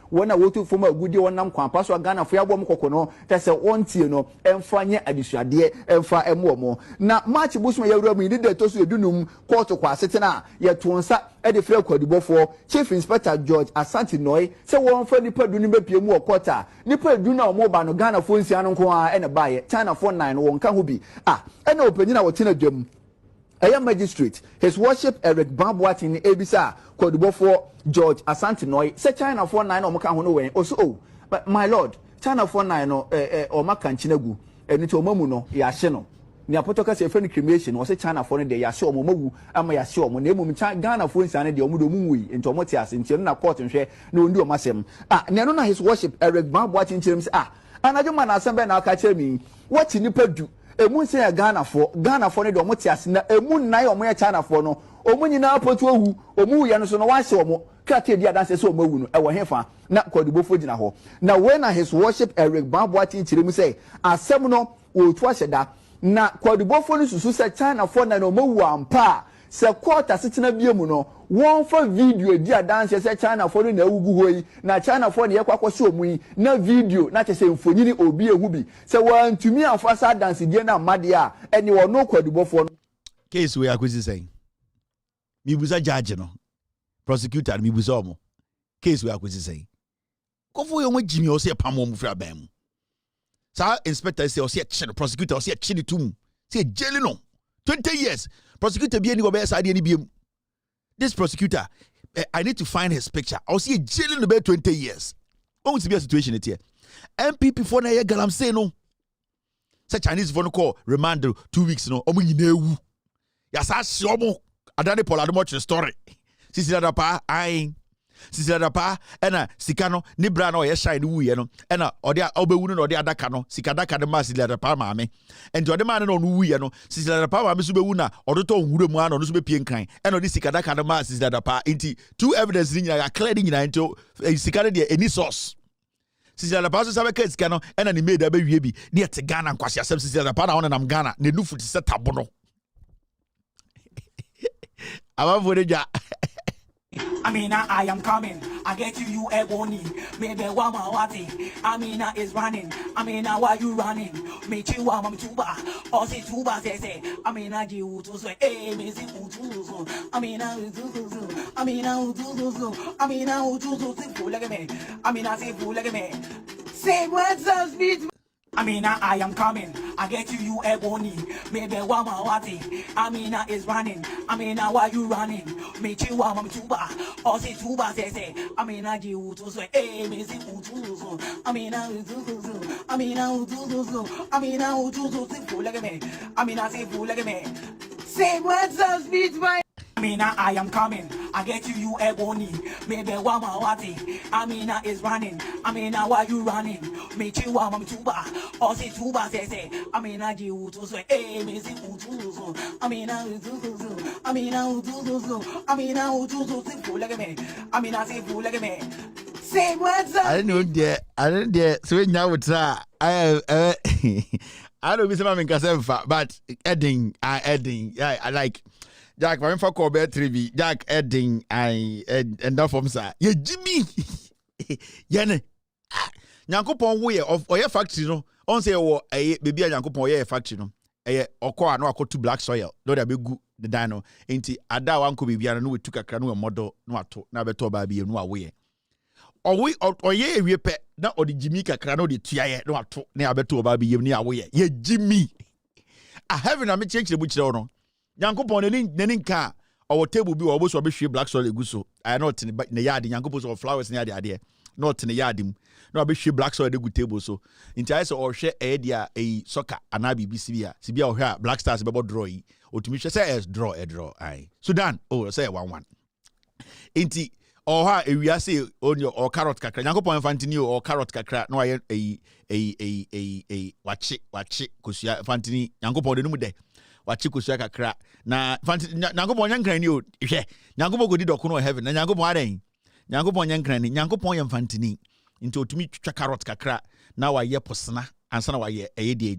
when I want to form a good one, Passo Ghana for Yabom Kokono. That's a one tier no and fanya addition dear and far and more. Now much bushman you did the toss you do court to Quassetana yet to answer at the fair code for Chief Inspector George Asante Noy so one for Nipper do Nipa more quarter Nipper do now more by no Ghana phones and a buyer China 49 one can who be and opening our tinner gem. I am magistrate. His worship Eric Bambwat in Abisa called for George Asante Noy say China 49 or Makahono also but my lord. China 49 no o maka nchinagu eni to mamu no ya hye no ne apotoka se friend cremation o se China 4 de ya hye o mawu ama ya hye o na emu Ghana 4 nsa ne de o mu do mu wi enti o mote ase enti na court nhwe na ondi o masem ne no na his worship Eric Bambwa chinchirem se anajo man asem na aka kire mi what nipa du emu nse ya Ghana 4 ne de o mote ase na emu nnan o mo ya China 4 no o mu nyina apotu owu o mu ya no so no wa hye o mo kate dia dance so o mawu no e wo hefa na kwadibofo gina ho na when his worship Eric Bambwati chire mu say asem no otu ahyeda na kwadibofo no susu say China for na no mawu ampa se quarter setena biemu no won fa video dia dance say China for na awugu hoyi na China for na yakwa kwose omu na video na che say mfonyini obi ehu bi se wantumi afa sa dance dia na made a eni wo no kwadibofo no case we akwisi say mi buza judge no prosecutor mi buza omo case we akwisi say kofo yo Jimmy o se pamo mu fra ban mu sa inspector say o se chine prosecutor o se chine tum say jail no 20 years prosecutor bi ani go be sa de ni bi this prosecutor I need to find his picture. I'll see a jail in about 20 years. Won't be a situation here. MPP for na galamsey no. Say Chinese phone call remand 2 weeks no. Omo nyina ya sa siomo adane Paul Ademoche story. Sisi Dadapa ai. Sisi Dadapa ena sika no ni bra na o shine wu ye no. Ena ode obewu no ode adaka no. Sika adaka de ma Sisi Dadapa maame. Enti ode ma no wu ye no. Sisi Dadapa maame so bewu na ode to nwure mu ana no so be pie nkan. Ena ode sika adaka de ma Sisi Dadapa. Enti two evidence ni nyina ya clear ni nyina enti sika de any source. Sisi Dadapa so sabe ka sika no ena ni made abewie bi. Ni ete Ghana nkwasi asem Sisi Dadapa na wona nam Ghana. Ne nufu ti se tabo no. Amina, I am coming. I get you ebony. Maybe wamawati. Amina is running. Amina, why you running? Me chiwa mam tuba. Osi tuba say. Amina jiu to say. Eh, me si utuzo. Amina utuzo. Amina utuzo. Amina utuzo. Si fool like me. Amina si fool like me. Say what's up, speech. Amina, I am coming. I get you ebony. Maybe wamawati. Amina is running. Amina, why you running? Me chiwa mam tuba. Osi tuba say. Amina jiu to say. Eh, me si utuzo. Amina utuzo. Amina utuzo. Amina utuzo. Si fool like me. Amina si fool like me. Say what's up, speech, boy. Amina, I am coming. I get you ebony. Maybe wamawati. Amina is running. Amina, why you running? Me chiwa mam tuba. Osi tuba say. Amina jiu to say. Eh, me si utuzo. Amina utuzo. Amina utuzo. Amina utuzo. Si fool like me. Amina si fool like me. Say what's up? I don't dare. So now it's I don't be some but adding, yeah, I like Jack. I'm for Kobe 3V. Jack adding, and that from sir. Yeah, Jimmy. Yane. Nyankopon wo ye of oye factory no. On say wo baby Nyankopon ye factory no. Okwa no akotu black soil. No da be gu the dino. Enti ada wanko bibia no we tu kakra no model no ato na beto ba bi no awe. Oye ewie pe na odi Jimmy kakra no de tuaye no ato na abeto ba bi yem ni awe ye Jimmy. I have na me change the buchire no. Nyankopon neni nka owo table bi wo so be hwe black soil egu so. I not in the yard Nyankopon so flowers ni ade not in the yard mu. No be hwe black soil egu table so. Nti I say o hwe e dia soccer ana BBC bia. Sibia o hwe Black Stars be draw yi. Otumi hwe say draw ai. Sudan say 1-1. Nti or ha ewia say on your or carrot kakra Nyankopon fantini or carrot kakra no aye wachi kosua fantini Nyankopon de no mu de wachi kosua kakra na fantini Nyankopon nyankran ni o hwe Nyankopon go di doko no heaven na Nyankopon adan Nyankopon nyankran ni Nyankopon yam fantini nti otumi twitwa carrot kakra na waye posna ansa na waye de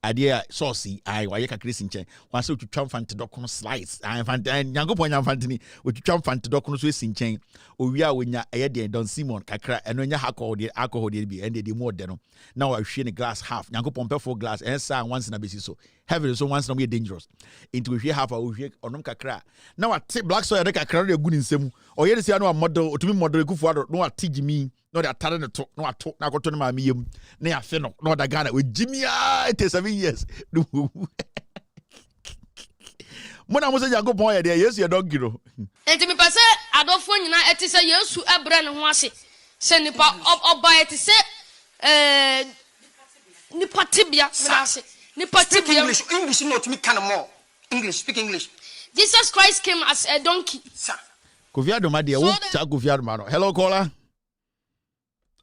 ade sauce ai waye kakra sinchen wanse otwitwa fante doko no slice ai fante Nyankopon nyam fantini otwitwa fante doko no so sinchen owia wonya de Don Simon kakra eno nya alcohol de bi ende de more de no na wa hwe ne glass half Nyankopon pe for glass en sa once na besi so heaven so once na we dangerous into hwe half o hwe onom kakra na wa te black soil de kakra no egu ni nsem oye de sia no model otumi model ekufu ado no wa te Jimmy no de atare ne to no ato na akoto ne ma miyem na ya fe no no da Ghana we Jimmy 7 years mona mo se Nyankopon ye de Yesu ye donkey no enti me pase adofo nyina eti se Yesu ebre ne ho ase se nipa oba eti se nipa tibia me ase nipa tibia English not me can more English speak English. Jesus Christ came as a donkey. Sir. Kofi Adoma de wo cha Kofi Adoma no. Hello caller.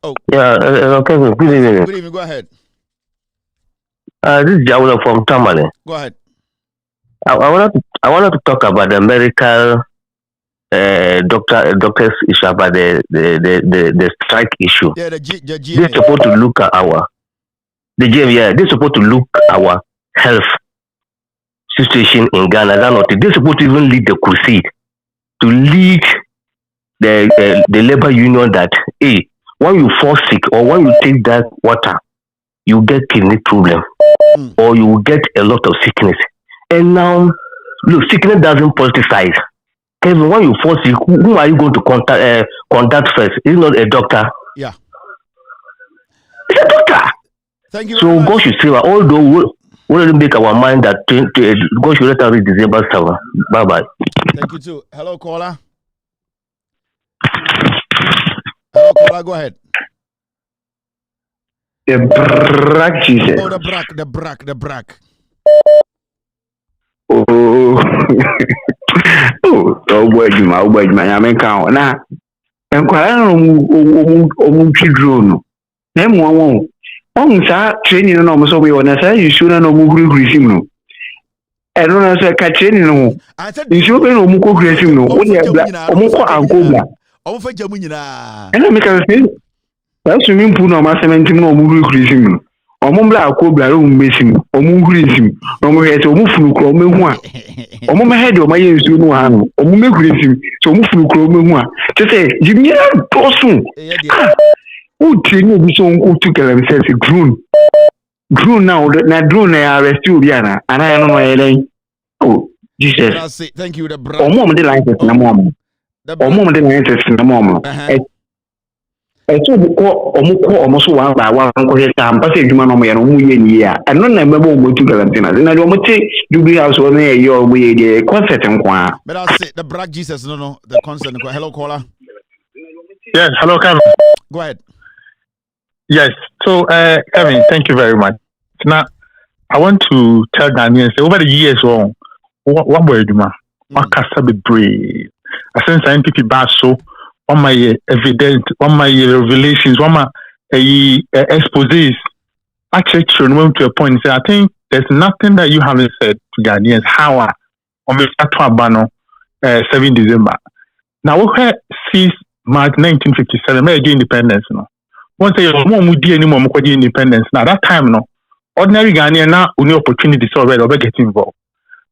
Oh. Yeah, okay. Good evening. Good evening. Go ahead. This is Jawula from Tamale. Go ahead. I wanted to talk about the medical doctors issue, about the strike issue. Yeah, the GM. They're supposed to look at the GM. Yeah, they're supposed to look at our health situation in Ghana. They're supposed to even lead the crusade to lead the labor union that when you fall sick or when you take that water, you get kidney problem or you get a lot of sickness. And now, look, sickness doesn't politicize. Kevin, when you fall sick, who are you going to contact first? Is not a doctor. Yeah. It's a doctor. Thank you. So God should save us. Although we will make our mind that God should let us reach December 7. Bye-bye. Thank you too. Hello, caller. caller, go ahead. The brack Jesus. Oh, the brack. Oh, oh boy, I mean, count now. And quite a drone. Name one. Training on almost over on a side, you shouldn't know who greasing. I don't know, sir, catching no. I said, you should know who greasing no. Only a black, over Jamuna. And I make a say, that's swimming pool no master mentioning no movie greasing. Or Mumbla Cobra room missing, or moon greasing, no more head or move from Chrome one. Or Mama head or my ears to no harm, or Mummy greasing, so move from Chrome one. To say, give me a person. Who train me so who took themselves a drone? Drone now, na drone I arrest you, Diana, and I don't know anything. Oh, Jesus. Thank you, the brother. Or mom, the line is no mom. Or mom, the line is no mom. I almost one by one time, but you man on me and year. And none of them go to Galantina. Then I don't say, do we have so near your way, the concert and qua. But I'll say the brag Jesus, no, the concert. Hello, caller. Yes, hello, Kevin. Go ahead. Yes, so Kevin, thank you very much. Now, I want to tell Ghanaians over the years, what were you, man? What can I be brave? I sense NPP bass so. On my evidence, on my revelations, on my exposés, actually went to a point and say, I think there's nothing that you haven't said to Ghanaians. How on the 7 December. Now, we had 6 March 1957, may again independence. No, once a more would be any more independence. Now, that time, no, ordinary Ghanaian now only opportunities already or get involved.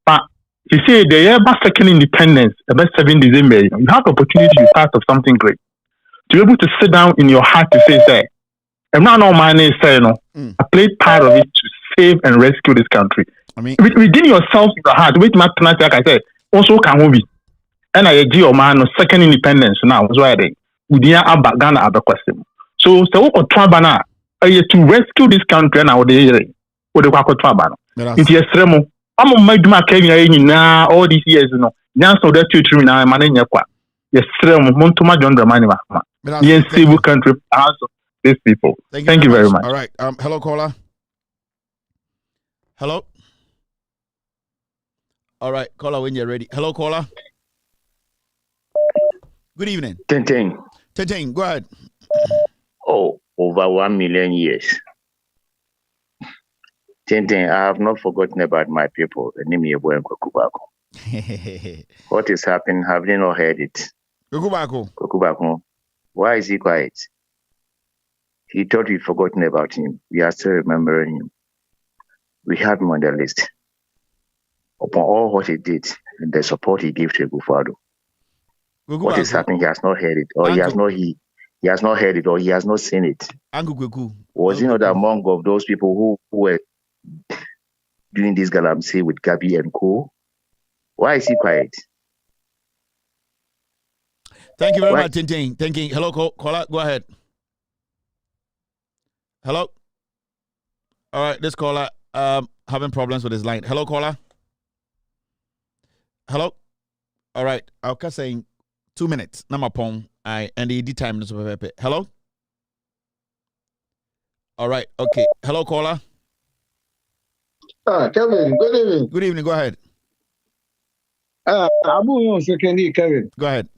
But you see, the year about second independence, about 7 December, you have the opportunity to be part of something great. To be able to sit down in your heart to say, I'm not no man is saying, no, I played part of it to save and rescue this country. I mean, within yourself in your heart, wait, like I said, also can we be? And I agree, or man, second independence now, was why they would about Ghana at the question. So, what Trabana, to rescue this country now, they would the Wako Trabana. It is Remo. I'm on my Kenya now all these years, you know. Now, so that you treat now, Manania. Yes, Montuma John Dramani. Yes, civil country, also these people. Thank you very much. All right. Hello, caller. Hello. All right, caller, when you're ready. Hello, caller. Good evening. Tintin, go ahead. Oh, over 1 million years. Tintin, I have not forgotten about my people. What is happening? Have they not heard it? Kokubako. Why is he quiet? He thought we'd forgotten about him. We are still remembering him. We have him on the list. Upon all what he did and the support he gave to Gufado. What is happening? He has not heard it, or he has not heard it, or he has not seen it. Was he not among of those people who were doing this galamsey with Gabi and Co? Why is he quiet? Thank you very much, Tintin. Thank you. Hello, caller. Go ahead. Hello. All right, this caller having problems with his line. Hello, caller. Hello. All right, I'll keep saying 2 minutes. Namapong. And the time is over. Hello. All right. Okay. Hello, caller. Kevin. Good evening. Good evening. Go ahead. Abu second Kevin. Go ahead.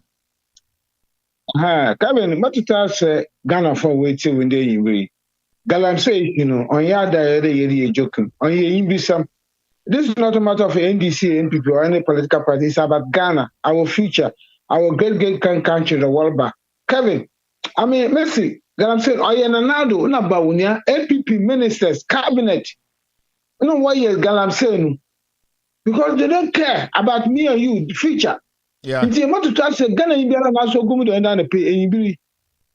Kevin, what it has Ghana for waiting when they agree. Galam say, you know, on yada they joking. On ye some. This is not a matter of NDC, NPP, or any political party. It's about Ghana, our future, our great country, the world back. Kevin, I mean, Messi, Galam said, oh yeah, Nanado, Nabaunia, NPP ministers, cabinet. You know why Galam saying? Because they don't care about me and you, the future. Yeah. It's a matter to say Ghana Indiana also go to end pay and you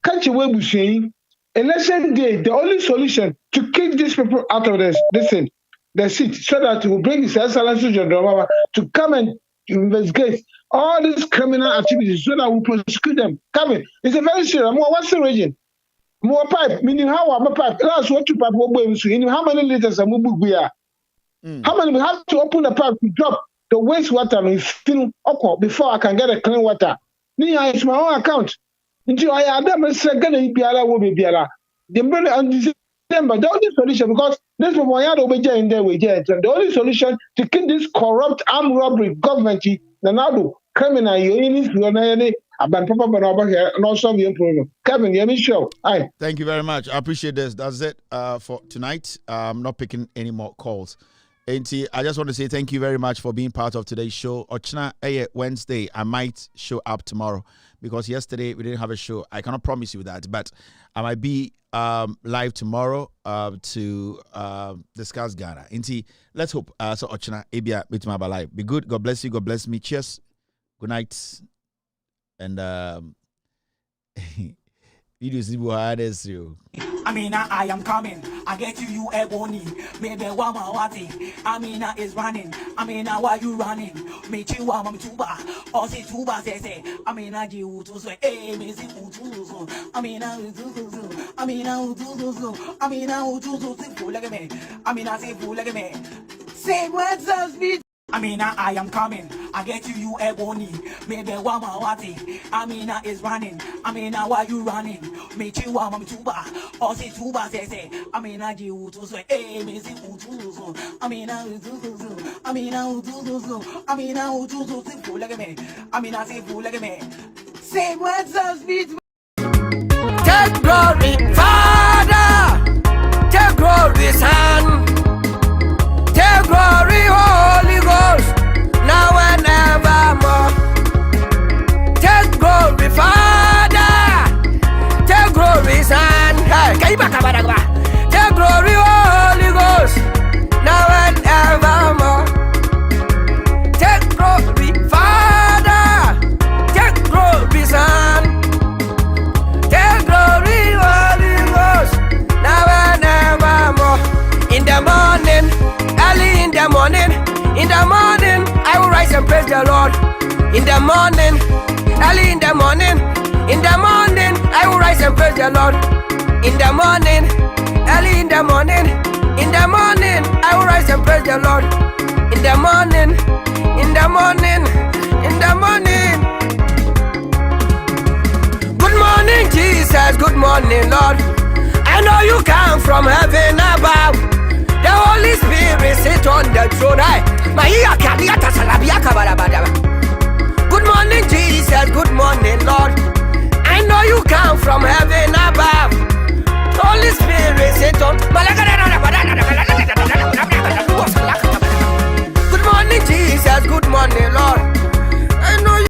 catch away with saying election day, the only solution to kick these people out of the seat so that we bring His Excellency to come and investigate all these criminal activities so that we prosecute them. Coming. It's a very serious. What's the region? More pipe, meaning how I'm a pipe. That's what you pipe how many liters are we are? How many we have to open the pipe to drop the wastewater and fill before I can get a clean water? It's my own account. Into I am a second in Biala will be Biala. The money on December, the only solution, because this was my other way in there with Jet. The only solution to keep this corrupt armed robbery government, the now criminal unions, about Papa over here, and also the improvement. Kevin, you show. Aye. Thank you very much. I appreciate this. That's it for tonight. I'm not picking any more calls. And I just want to say thank you very much for being part of today's show. Ochna Wednesday, I might show up tomorrow because yesterday we didn't have a show. I cannot promise you that, but I might be live tomorrow to discuss Ghana. And let's hope so Ochna Ebia Bitmaba live. Be good. God bless you. God bless me. Cheers. Good night. And Amina, I am coming. I get you a boni. Maybe Wamawati. Amina is running. Amina, why you running? Me chiwa mam tuba. Or say tuba say. Amina you to say, eh, me see utuzo. Amina utuzo. Amina utuzo. Amina utuzo. Simple like me. Amina simple like me. Say words of speech. Amina, I am coming. I get you a boni. Maybe Wamawati. Amina is running. Amina, why you running? Me chiwa mam tuba. Or say tuba say. Amina you to say, eh, me see utuzo. Amina utuzo. Amina utuzo. Amina utuzo. Simple like me. Amina simple like me. Say words of speech. Take glory, Father. Take glory, Son. Take glory, Holy Ghost, now and evermore. Take glory, Father. Take glory, Son. Take glory, Holy Ghost, now and evermore. Take glory, Father. Take glory, Son. Take glory, Holy Ghost, now and evermore. In the morning, early in the morning, I will rise and praise the Lord. In the morning, early in the morning, I will rise and praise the Lord. In the morning, early in the morning, I will rise and praise the Lord. In the morning, Good morning, Jesus. Good morning, Lord. I know you come from heaven above. The Holy Spirit sit on the throne. Good morning, Jesus. Good morning, Lord. I know you come from heaven above. Holy Spirit sit on.